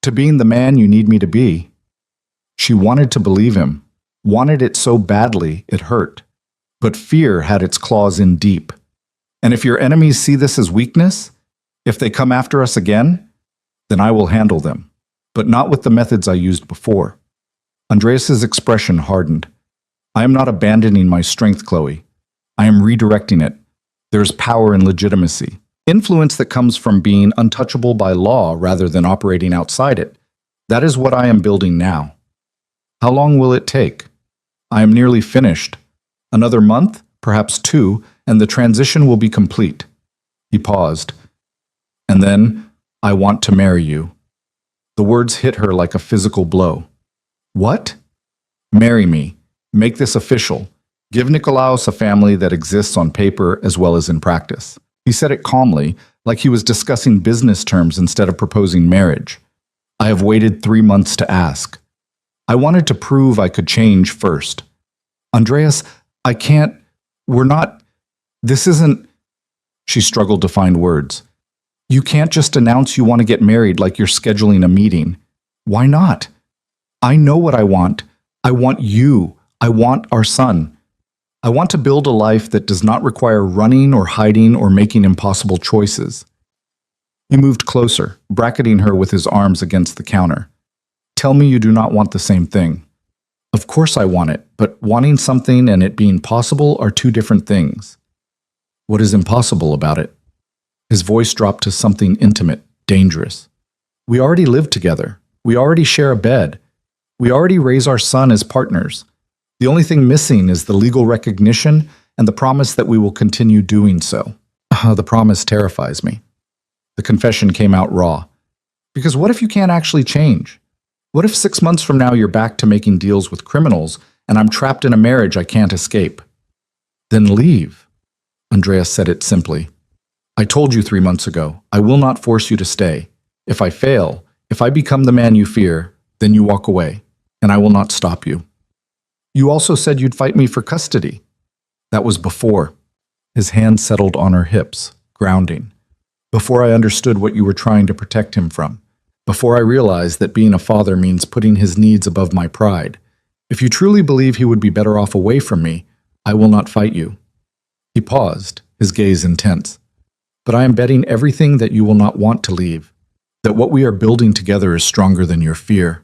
To being the man you need me to be." She wanted to believe him, wanted it so badly it hurt. But fear had its claws in deep. "And if your enemies see this as weakness, if they come after us again, then I will handle them, but not with the methods I used before." Andreas's expression hardened. "I am not abandoning my strength, Chloe. I am redirecting it. There is power in legitimacy, influence that comes from being untouchable by law rather than operating outside it. That is what I am building now." "How long will it take?" "I am nearly finished. Another month, perhaps 2, and the transition will be complete." He paused. "And then, I want to marry you." The words hit her like a physical blow. "What?" "Marry me. Make this official. Give Nikolaos a family that exists on paper as well as in practice." He said it calmly, like he was discussing business terms instead of proposing marriage. "I have waited 3 months to ask. I wanted to prove I could change first." "Andreas, I can't. We're not. This isn't." She struggled to find words. "You can't just announce you want to get married like you're scheduling a meeting. Why not? I know what I want. I want you. I want our son. I want to build a life that does not require running or hiding or making impossible choices. He moved closer, bracketing her with his arms against the counter. Tell me you do not want the same thing. Of course I want it, but wanting something and it being possible are two different things. What is impossible about it? His voice dropped to something intimate, dangerous. We already live together. We already share a bed. We already raise our son as partners. The only thing missing is the legal recognition and the promise that we will continue doing so. The promise terrifies me. The confession came out raw. Because what if you can't actually change? What if 6 months from now you're back to making deals with criminals and I'm trapped in a marriage I can't escape? Then leave. Andreas said it simply. I told you 3 months ago, I will not force you to stay. If I fail, if I become the man you fear, then you walk away, and I will not stop you. You also said you'd fight me for custody. That was before. His hand settled on her hips, grounding. Before I understood what you were trying to protect him from. Before I realized that being a father means putting his needs above my pride. If you truly believe he would be better off away from me, I will not fight you. He paused, his gaze intense. But I am betting everything that you will not want to leave, that what we are building together is stronger than your fear.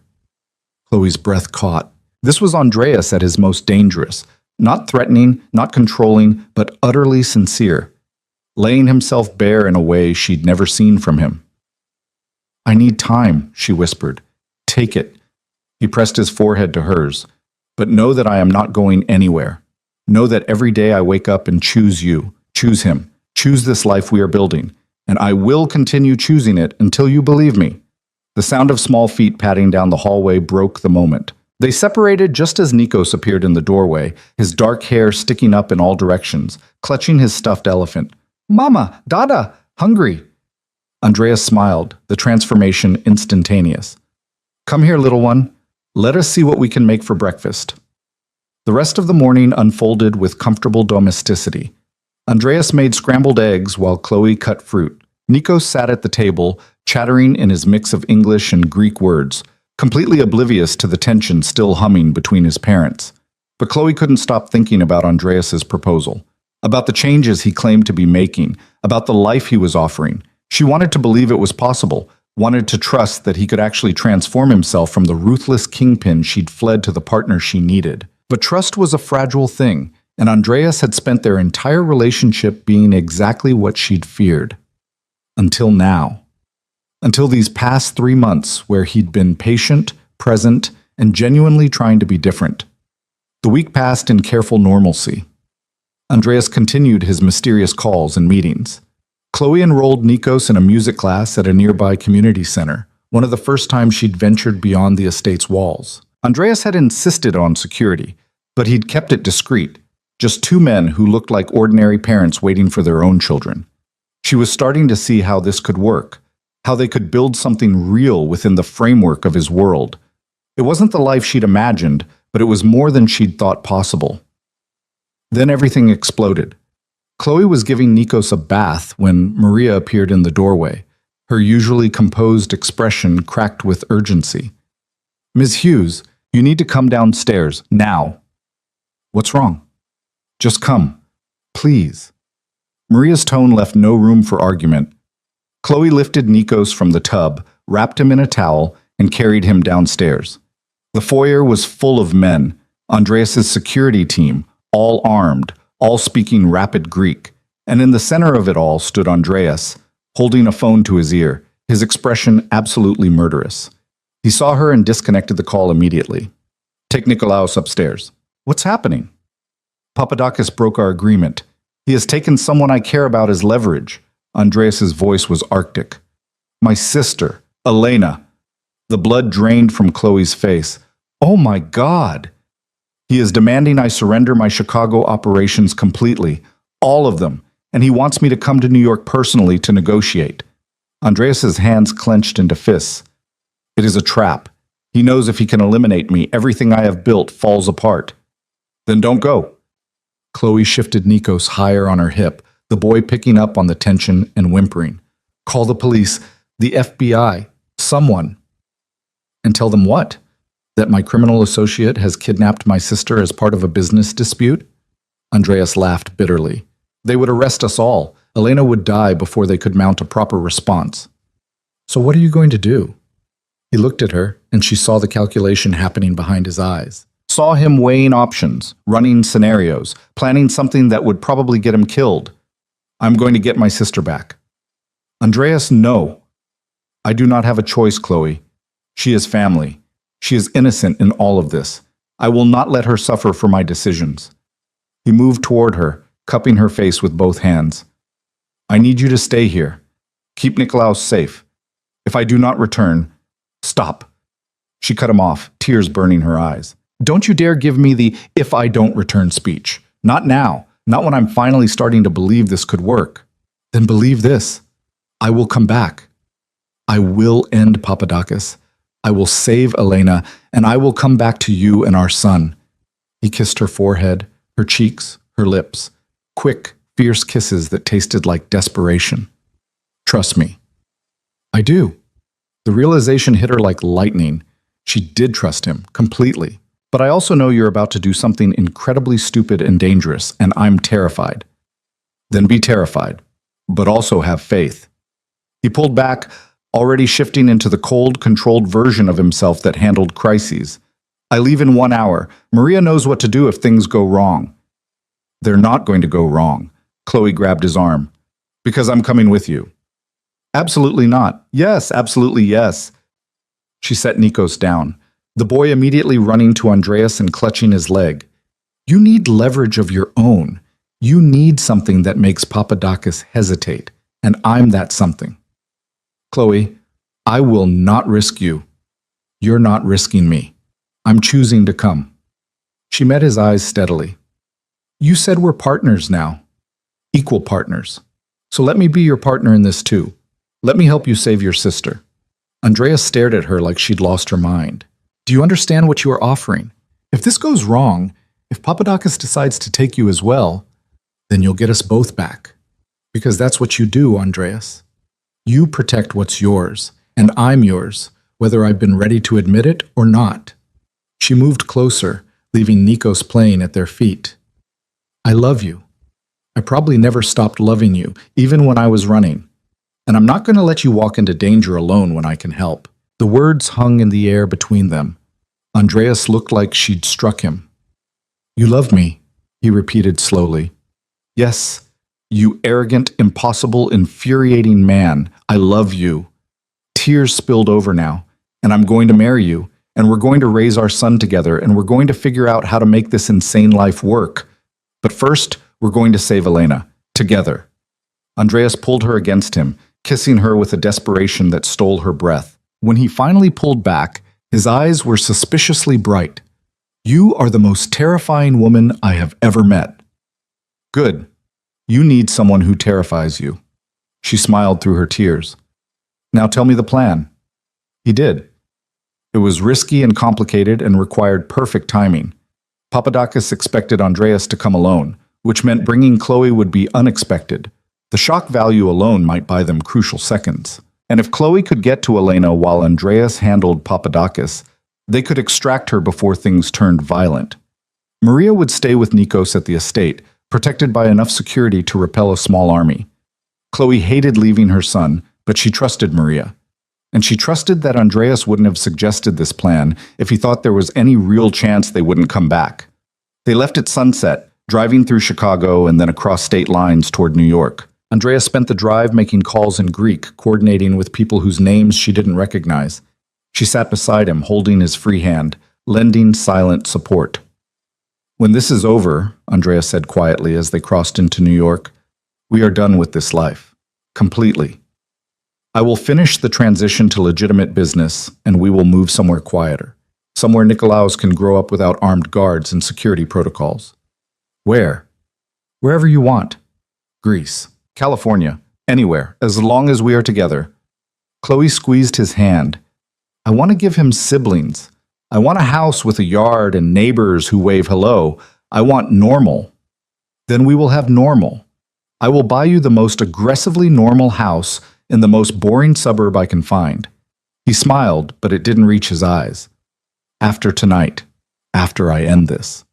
Chloe's breath caught. This was Andreas at his most dangerous, not threatening, not controlling, but utterly sincere, laying himself bare in a way she'd never seen from him. I need time, she whispered. Take it. He pressed his forehead to hers. But know that I am not going anywhere. Know that every day I wake up and choose you, choose him, choose this life we are building, and I will continue choosing it until you believe me. The sound of small feet padding down the hallway broke the moment. They separated just as Nikos appeared in the doorway, his dark hair sticking up in all directions, clutching his stuffed elephant. Mama, Dada, hungry. Andreas smiled, the transformation instantaneous. Come here, little one. Let us see what we can make for breakfast. The rest of the morning unfolded with comfortable domesticity. Andreas made scrambled eggs while Chloe cut fruit. Nikos sat at the table, chattering in his mix of English and Greek words, completely oblivious to the tension still humming between his parents. But Chloe couldn't stop thinking about Andreas's proposal, about the changes he claimed to be making, about the life he was offering. She wanted to believe it was possible, wanted to trust that he could actually transform himself from the ruthless kingpin she'd fled to the partner she needed. But trust was a fragile thing, and Andreas had spent their entire relationship being exactly what she'd feared. Until now. Until these past 3 months where he'd been patient, present, and genuinely trying to be different. The week passed in careful normalcy. Andreas continued his mysterious calls and meetings. Chloe enrolled Nikos in a music class at a nearby community center, one of the first times she'd ventured beyond the estate's walls. Andreas had insisted on security, but he'd kept it discreet, just 2 men who looked like ordinary parents waiting for their own children. She was starting to see how this could work, how they could build something real within the framework of his world. It wasn't the life she'd imagined, but it was more than she'd thought possible. Then everything exploded. Chloe was giving Nikos a bath when Maria appeared in the doorway, her usually composed expression cracked with urgency. Ms. Hughes, you need to come downstairs, now. What's wrong? Just come, please. Maria's tone left no room for argument. Chloe lifted Nikos from the tub, wrapped him in a towel, and carried him downstairs. The foyer was full of men, Andreas's security team, all armed, all speaking rapid Greek, and in the center of it all stood Andreas, holding a phone to his ear, his expression absolutely murderous. He saw her and disconnected the call immediately. Take Nikolaos upstairs. What's happening? Papadakis broke our agreement. He has taken someone I care about as leverage. Andreas's voice was arctic. My sister, Elena. The blood drained from Chloe's face. Oh my God! He is demanding I surrender my Chicago operations completely, all of them, and he wants me to come to New York personally to negotiate. Andreas's hands clenched into fists. It is a trap. He knows if he can eliminate me, everything I have built falls apart. Then don't go. Chloe shifted Nikos higher on her hip, the boy picking up on the tension and whimpering. Call the police, the FBI, someone. And tell them what? That my criminal associate has kidnapped my sister as part of a business dispute? Andreas laughed bitterly. They would arrest us all. Elena would die before they could mount a proper response. So what are you going to do? He looked at her, and she saw the calculation happening behind his eyes. Saw him weighing options, running scenarios, planning something that would probably get him killed. I'm going to get my sister back. Andreas, no. I do not have a choice, Chloe. She is family. She is innocent in all of this. I will not let her suffer for my decisions. He moved toward her, cupping her face with both hands. I need you to stay here. Keep Nikolaus safe. If I do not return, stop. She cut him off, tears burning her eyes. Don't you dare give me the "if I don't return" speech. Not now. Not when I'm finally starting to believe this could work. Then believe this. I will come back. I will end Papadakis. I will save Elena, and I will come back to you and our son. He kissed her forehead, her cheeks, her lips. Quick, fierce kisses that tasted like desperation. Trust me. I do. The realization hit her like lightning. She did trust him, completely. But I also know you're about to do something incredibly stupid and dangerous, and I'm terrified. Then be terrified, but also have faith. He pulled back, already shifting into the cold, controlled version of himself that handled crises. I leave in 1 hour. Maria knows what to do if things go wrong. They're not going to go wrong. Chloe grabbed his arm. Because I'm coming with you. Absolutely not. Yes, absolutely yes. She set Nikos down, the boy immediately running to Andreas and clutching his leg. You need leverage of your own. You need something that makes Papadakis hesitate, and I'm that something. Chloe, I will not risk you. You're not risking me. I'm choosing to come. She met his eyes steadily. You said we're partners now. Equal partners. So let me be your partner in this too. Let me help you save your sister. Andrea stared at her like she'd lost her mind. Do you understand what you are offering? If this goes wrong, if Papadakis decides to take you as well, then you'll get us both back. Because that's what you do, Andreas. You protect what's yours, and I'm yours, whether I've been ready to admit it or not. She moved closer, leaving Nikos playing at their feet. I love you. I probably never stopped loving you, even when I was running. And I'm not going to let you walk into danger alone when I can help. The words hung in the air between them. Andreas looked like she'd struck him. You love me, he repeated slowly. Yes, you arrogant, impossible, infuriating man. I love you. Tears spilled over now, and I'm going to marry you, and we're going to raise our son together, and we're going to figure out how to make this insane life work. But first, we're going to save Elena, together. Andreas pulled her against him, kissing her with a desperation that stole her breath. When he finally pulled back, his eyes were suspiciously bright. You are the most terrifying woman I have ever met. Good. You need someone who terrifies you. She smiled through her tears. Now tell me the plan. He did. It was risky and complicated and required perfect timing. Papadakis expected Andreas to come alone, which meant bringing Chloe would be unexpected. The shock value alone might buy them crucial seconds. And if Chloe could get to Elena while Andreas handled Papadakis, they could extract her before things turned violent. Maria would stay with Nikos at the estate, protected by enough security to repel a small army. Chloe hated leaving her son, but she trusted Maria. And she trusted that Andreas wouldn't have suggested this plan if he thought there was any real chance they wouldn't come back. They left at sunset, driving through Chicago and then across state lines toward New York. Andrea spent the drive making calls in Greek, coordinating with people whose names she didn't recognize. She sat beside him, holding his free hand, lending silent support. When this is over, Andrea said quietly as they crossed into New York, we are done with this life. Completely. I will finish the transition to legitimate business, and we will move somewhere quieter. Somewhere Nikolaus can grow up without armed guards and security protocols. Where? Wherever you want. Greece. California, anywhere, as long as we are together. Chloe squeezed his hand. I want to give him siblings. I want a house with a yard and neighbors who wave hello. I want normal. Then we will have normal. I will buy you the most aggressively normal house in the most boring suburb I can find. He smiled, but it didn't reach his eyes. After tonight, after I end this.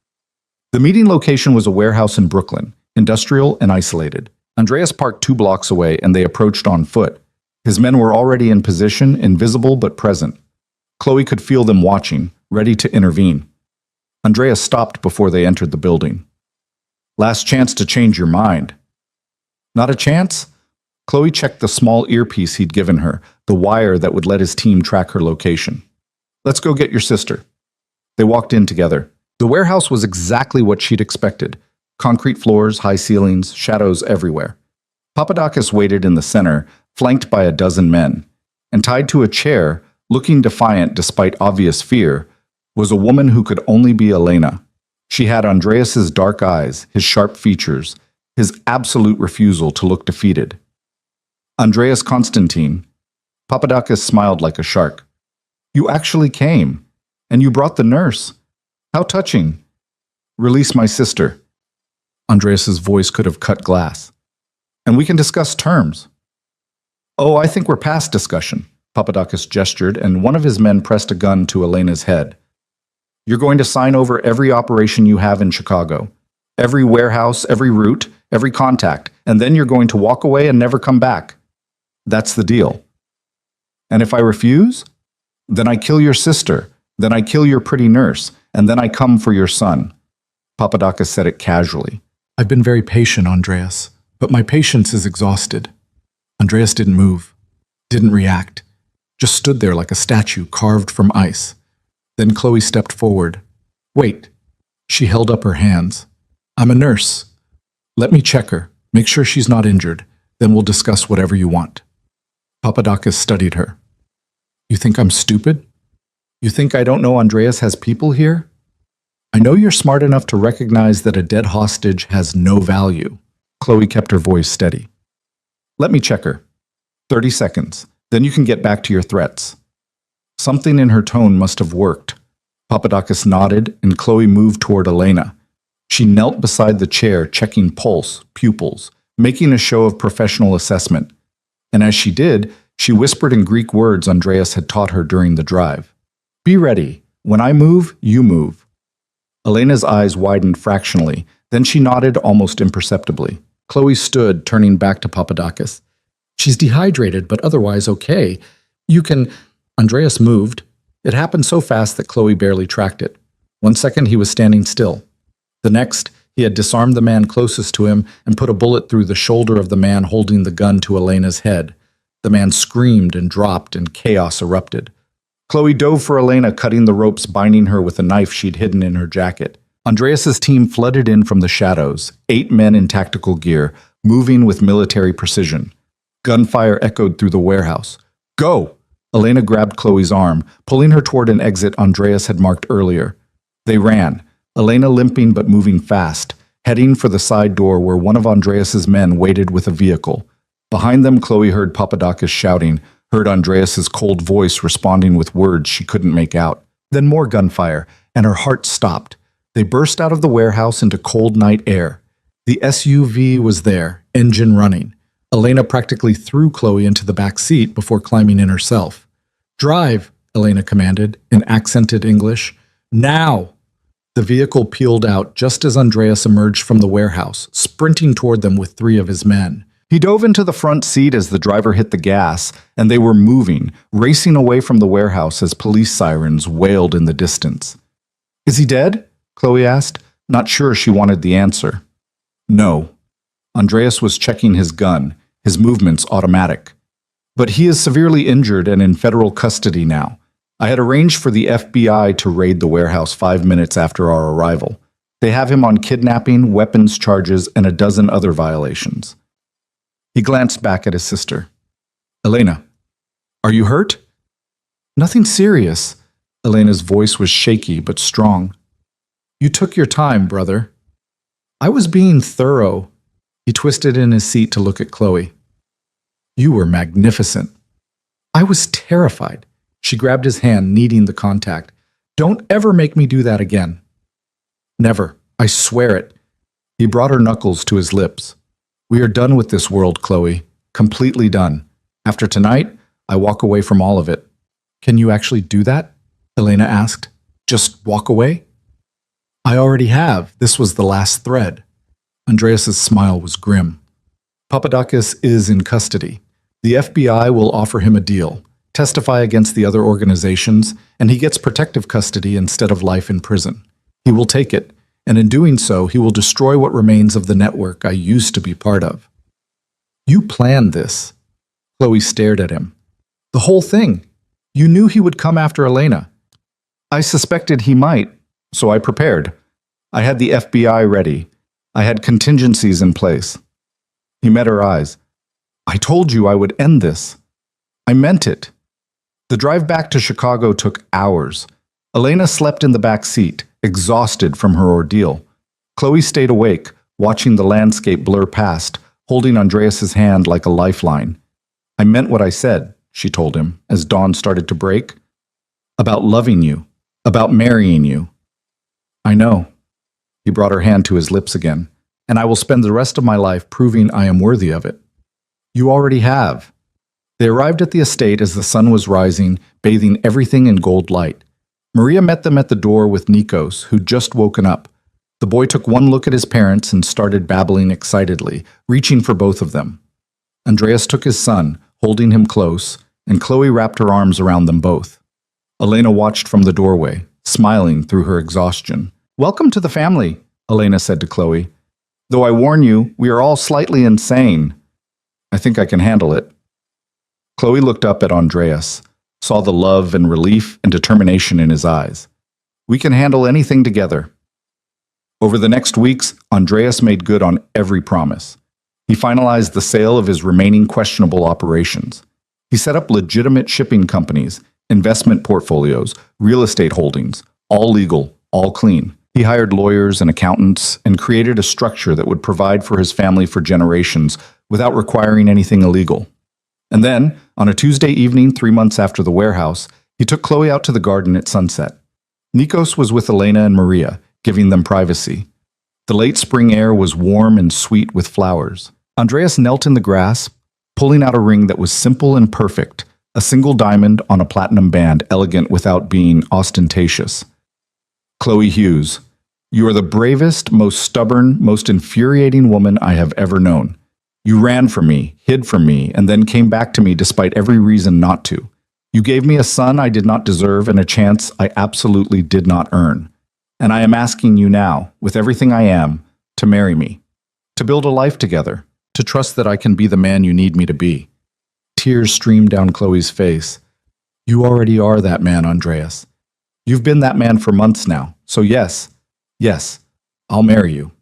The meeting location was a warehouse in Brooklyn, industrial and isolated. Andreas parked 2 blocks away and they approached on foot. His men were already in position, invisible but present. Chloe could feel them watching, ready to intervene. Andreas stopped before they entered the building. Last chance to change your mind. Not a chance? Chloe checked the small earpiece he'd given her, the wire that would let his team track her location. Let's go get your sister. They walked in together. The warehouse was exactly what she'd expected. Concrete floors, high ceilings, shadows everywhere. Papadakis waited in the center, flanked by a dozen men. And tied to a chair, looking defiant despite obvious fear, was a woman who could only be Elena. She had Andreas's dark eyes, his sharp features, his absolute refusal to look defeated. Andreas Constantine. Papadakis smiled like a shark. You actually came, and you brought the nurse. How touching. Release my sister. Andreas's voice could have cut glass. And we can discuss terms. Oh, I think we're past discussion. Papadakis gestured, and one of his men pressed a gun to Elena's head. You're going to sign over every operation you have in Chicago. Every warehouse, every route, every contact, and then you're going to walk away and never come back. That's the deal. And if I refuse? Then I kill your sister, then I kill your pretty nurse, and then I come for your son. Papadakis said it casually. I've been very patient, Andreas, but my patience is exhausted. Andreas didn't move, didn't react, just stood there like a statue carved from ice. Then Chloe stepped forward. Wait. She held up her hands. I'm a nurse. Let me check her, make sure she's not injured, then we'll discuss whatever you want. Papadakis studied her. You think I'm stupid? You think I don't know Andreas has people here? I know you're smart enough to recognize that a dead hostage has no value. Chloe kept her voice steady. Let me check her. 30 seconds. Then you can get back to your threats. Something in her tone must have worked. Papadakis nodded, and Chloe moved toward Elena. She knelt beside the chair, checking pulse, pupils, making a show of professional assessment. And as she did, she whispered in Greek words Andreas had taught her during the drive. Be ready. When I move, you move. Elena's eyes widened fractionally, then she nodded almost imperceptibly. Chloe stood, turning back to Papadakis. She's dehydrated, but otherwise okay. You can... Andreas moved. It happened so fast that Chloe barely tracked it. 1 second, he was standing still. The next, he had disarmed the man closest to him and put a bullet through the shoulder of the man holding the gun to Elena's head. The man screamed and dropped, and chaos erupted. Chloe dove for Elena, cutting the ropes binding her with a knife she'd hidden in her jacket. Andreas's team flooded in from the shadows, 8 men in tactical gear, moving with military precision. Gunfire echoed through the warehouse. Go! Elena grabbed Chloe's arm, pulling her toward an exit Andreas had marked earlier. They ran, Elena limping but moving fast, heading for the side door where one of Andreas's men waited with a vehicle. Behind them, Chloe heard Papadakis shouting, heard Andreas's cold voice responding with words she couldn't make out. Then more gunfire, and her heart stopped. They burst out of the warehouse into cold night air. The SUV was there, engine running. Elena practically threw Chloe into the back seat before climbing in herself. Drive, Elena commanded, in accented English. Now! The vehicle peeled out just as Andreas emerged from the warehouse, sprinting toward them with 3 of his men. He dove into the front seat as the driver hit the gas, and they were moving, racing away from the warehouse as police sirens wailed in the distance. Is he dead? Chloe asked, not sure she wanted the answer. No. Andreas was checking his gun, his movements automatic. But he is severely injured and in federal custody now. I had arranged for the FBI to raid the warehouse 5 minutes after our arrival. They have him on kidnapping, weapons charges, and a dozen other violations. He glanced back at his sister. Elena, are you hurt? Nothing serious. Elena's voice was shaky but strong. You took your time, brother. I was being thorough. He twisted in his seat to look at Chloe. You were magnificent. I was terrified. She grabbed his hand, needing the contact. Don't ever make me do that again. Never. I swear it. He brought her knuckles to his lips. We are done with this world, Chloe. Completely done. After tonight, I walk away from all of it. Can you actually do that? Elena asked. Just walk away? I already have. This was the last thread. Andreas's smile was grim. Papadakis is in custody. The FBI will offer him a deal, testify against the other organizations, and he gets protective custody instead of life in prison. He will take it, and in doing so, he will destroy what remains of the network I used to be part of. You planned this. Chloe stared at him. The whole thing. You knew he would come after Elena. I suspected he might, so I prepared. I had the FBI ready. I had contingencies in place. He met her eyes. I told you I would end this. I meant it. The drive back to Chicago took hours. Elena slept in the back seat, exhausted from her ordeal. Chloe stayed awake, watching the landscape blur past, holding Andreas's hand like a lifeline. I meant what I said, she told him, as dawn started to break. About loving you. About marrying you. I know. He brought her hand to his lips again. And I will spend the rest of my life proving I am worthy of it. You already have. They arrived at the estate as the sun was rising, bathing everything in gold light. Maria met them at the door with Nikos, who'd just woken up. The boy took one look at his parents and started babbling excitedly, reaching for both of them. Andreas took his son, holding him close, and Chloe wrapped her arms around them both. Elena watched from the doorway, smiling through her exhaustion. Welcome to the family, Elena said to Chloe. Though I warn you, we are all slightly insane. I think I can handle it. Chloe looked up at Andreas, saw the love and relief and determination in his eyes. We can handle anything together. Over the next weeks, Andreas made good on every promise. He finalized the sale of his remaining questionable operations. He set up legitimate shipping companies, investment portfolios, real estate holdings, all legal, all clean. He hired lawyers and accountants and created a structure that would provide for his family for generations without requiring anything illegal. And then, on a Tuesday evening 3 months after the warehouse, he took Chloe out to the garden at sunset. Nikos was with Elena and Maria, giving them privacy. The late spring air was warm and sweet with flowers. Andreas knelt in the grass, pulling out a ring that was simple and perfect, a single diamond on a platinum band, elegant without being ostentatious. Chloe Hughes, you are the bravest, most stubborn, most infuriating woman I have ever known. You ran from me, hid from me, and then came back to me despite every reason not to. You gave me a son I did not deserve and a chance I absolutely did not earn. And I am asking you now, with everything I am, to marry me, to build a life together, to trust that I can be the man you need me to be. Tears streamed down Chloe's face. You already are that man, Andreas. You've been that man for months now, so yes, I'll marry you.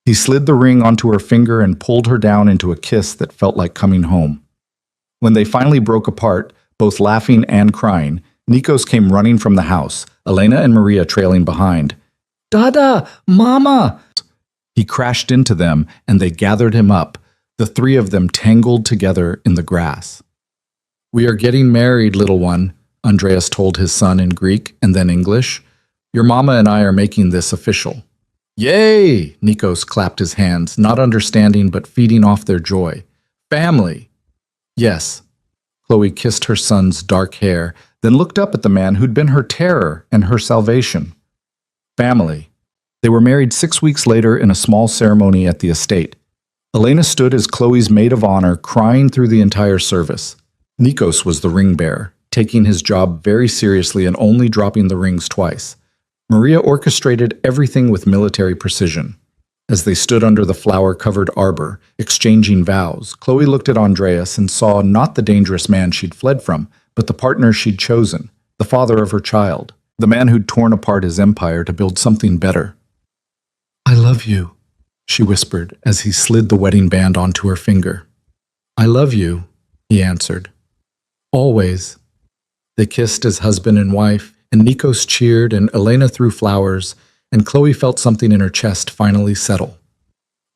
He slid the ring onto her finger and pulled her down into a kiss that felt like coming home. When they finally broke apart, both laughing and crying, Nikos came running from the house, Elena and Maria trailing behind. Dada! Mama! He crashed into them, and they gathered him up, the three of them tangled together in the grass. We are getting married, little one, Andreas told his son in Greek and then English. Your mama and I are making this official. Yay! Nikos clapped his hands, not understanding but feeding off their joy. Family! Yes. Chloe kissed her son's dark hair, then looked up at the man who'd been her terror and her salvation. Family. They were married 6 weeks later in a small ceremony at the estate. Elena stood as Chloe's maid of honor, crying through the entire service. Nikos was the ring bearer, taking his job very seriously and only dropping the rings twice. Maria orchestrated everything with military precision. As they stood under the flower-covered arbor, exchanging vows, Chloe looked at Andreas and saw not the dangerous man she'd fled from, but the partner she'd chosen, the father of her child, the man who'd torn apart his empire to build something better. I love you, she whispered as he slid the wedding band onto her finger. I love you, he answered. Always. They kissed as husband and wife, and Nikos cheered and Elena threw flowers, and Chloe felt something in her chest finally settle.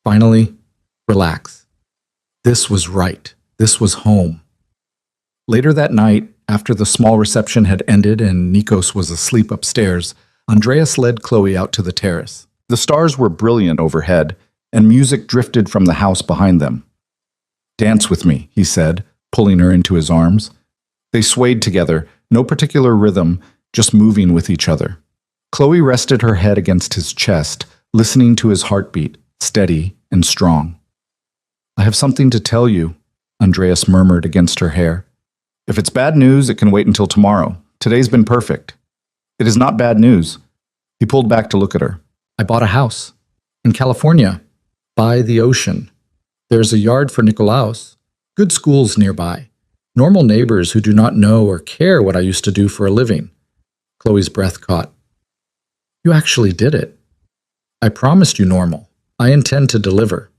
Finally, relax. This was right. This was home. Later that night, after the small reception had ended and Nikos was asleep upstairs, Andreas led Chloe out to the terrace. The stars were brilliant overhead, and music drifted from the house behind them. Dance with me, he said, pulling her into his arms. They swayed together, no particular rhythm, just moving with each other. Chloe rested her head against his chest, listening to his heartbeat, steady and strong. "I have something to tell you," Andreas murmured against her hair. "If it's bad news, it can wait until tomorrow. Today's been perfect." "It is not bad news." He pulled back to look at her. "I bought a house. In California. By the ocean. There's a yard for Nicolaus. Good schools nearby. Normal neighbors who do not know or care what I used to do for a living." Chloe's breath caught. "You actually did it." "I promised you normal. I intend to deliver."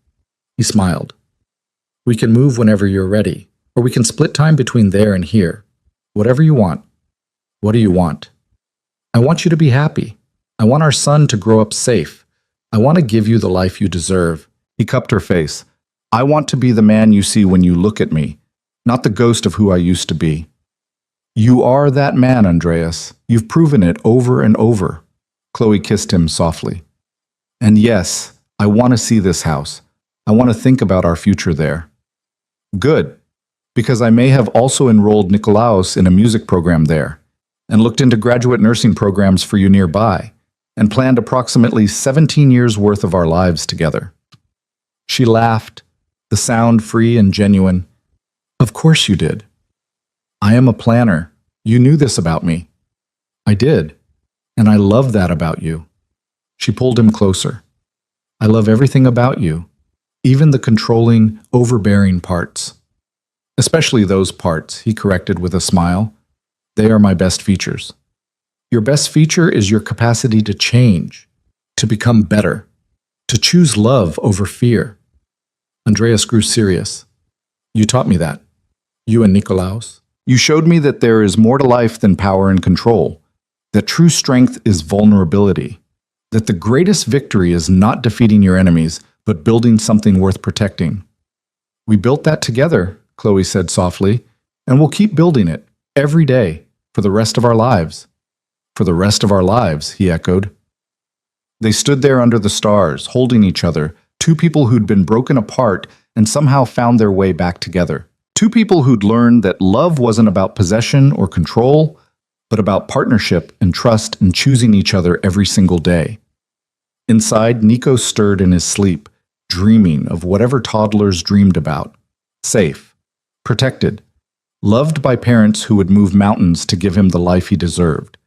He smiled. "We can move whenever you're ready, or we can split time between there and here. Whatever you want." "What do you want?" "I want you to be happy. I want our son to grow up safe. I want to give you the life you deserve." He cupped her face. "I want to be the man you see when you look at me, not the ghost of who I used to be." "You are that man, Andreas. You've proven it over and over." Chloe kissed him softly. "And yes, I want to see this house. I want to think about our future there." "Good, because I may have also enrolled Nicolaus in a music program there, and looked into graduate nursing programs for you nearby, and planned approximately 17 years' worth of our lives together." She laughed, the sound free and genuine. "Of course you did. I am a planner. You knew this about me." "I did, and I love that about you." She pulled him closer. "I love everything about you, even the controlling, overbearing parts." "Especially those parts," he corrected with a smile. "They are my best features." "Your best feature is your capacity to change, to become better, to choose love over fear." Andreas grew serious. "You taught me that. You and Nicolaus. You showed me that there is more to life than power and control, that true strength is vulnerability, that the greatest victory is not defeating your enemies, but building something worth protecting." "We built that together," Chloe said softly, "and we'll keep building it, every day, for the rest of our lives." "For the rest of our lives," he echoed. They stood there under the stars, holding each other, two people who'd been broken apart and somehow found their way back together. Two people who'd learned that love wasn't about possession or control, but about partnership and trust and choosing each other every single day. Inside, Nico stirred in his sleep, dreaming of whatever toddlers dreamed about. Safe, protected, loved by parents who would move mountains to give him the life he deserved.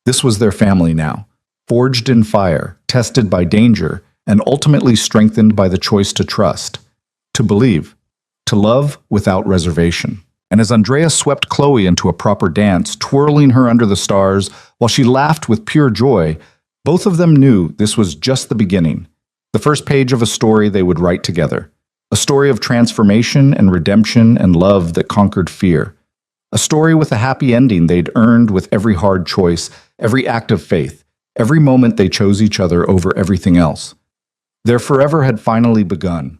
This was their family now, forged in fire, tested by danger, and ultimately strengthened by the choice to trust, to believe, to love without reservation. And as Andreas swept Chloe into a proper dance, twirling her under the stars while she laughed with pure joy, both of them knew this was just the beginning, the first page of a story they would write together, a story of transformation and redemption and love that conquered fear, a story with a happy ending they'd earned with every hard choice, every act of faith, every moment they chose each other over everything else. Their forever had finally begun.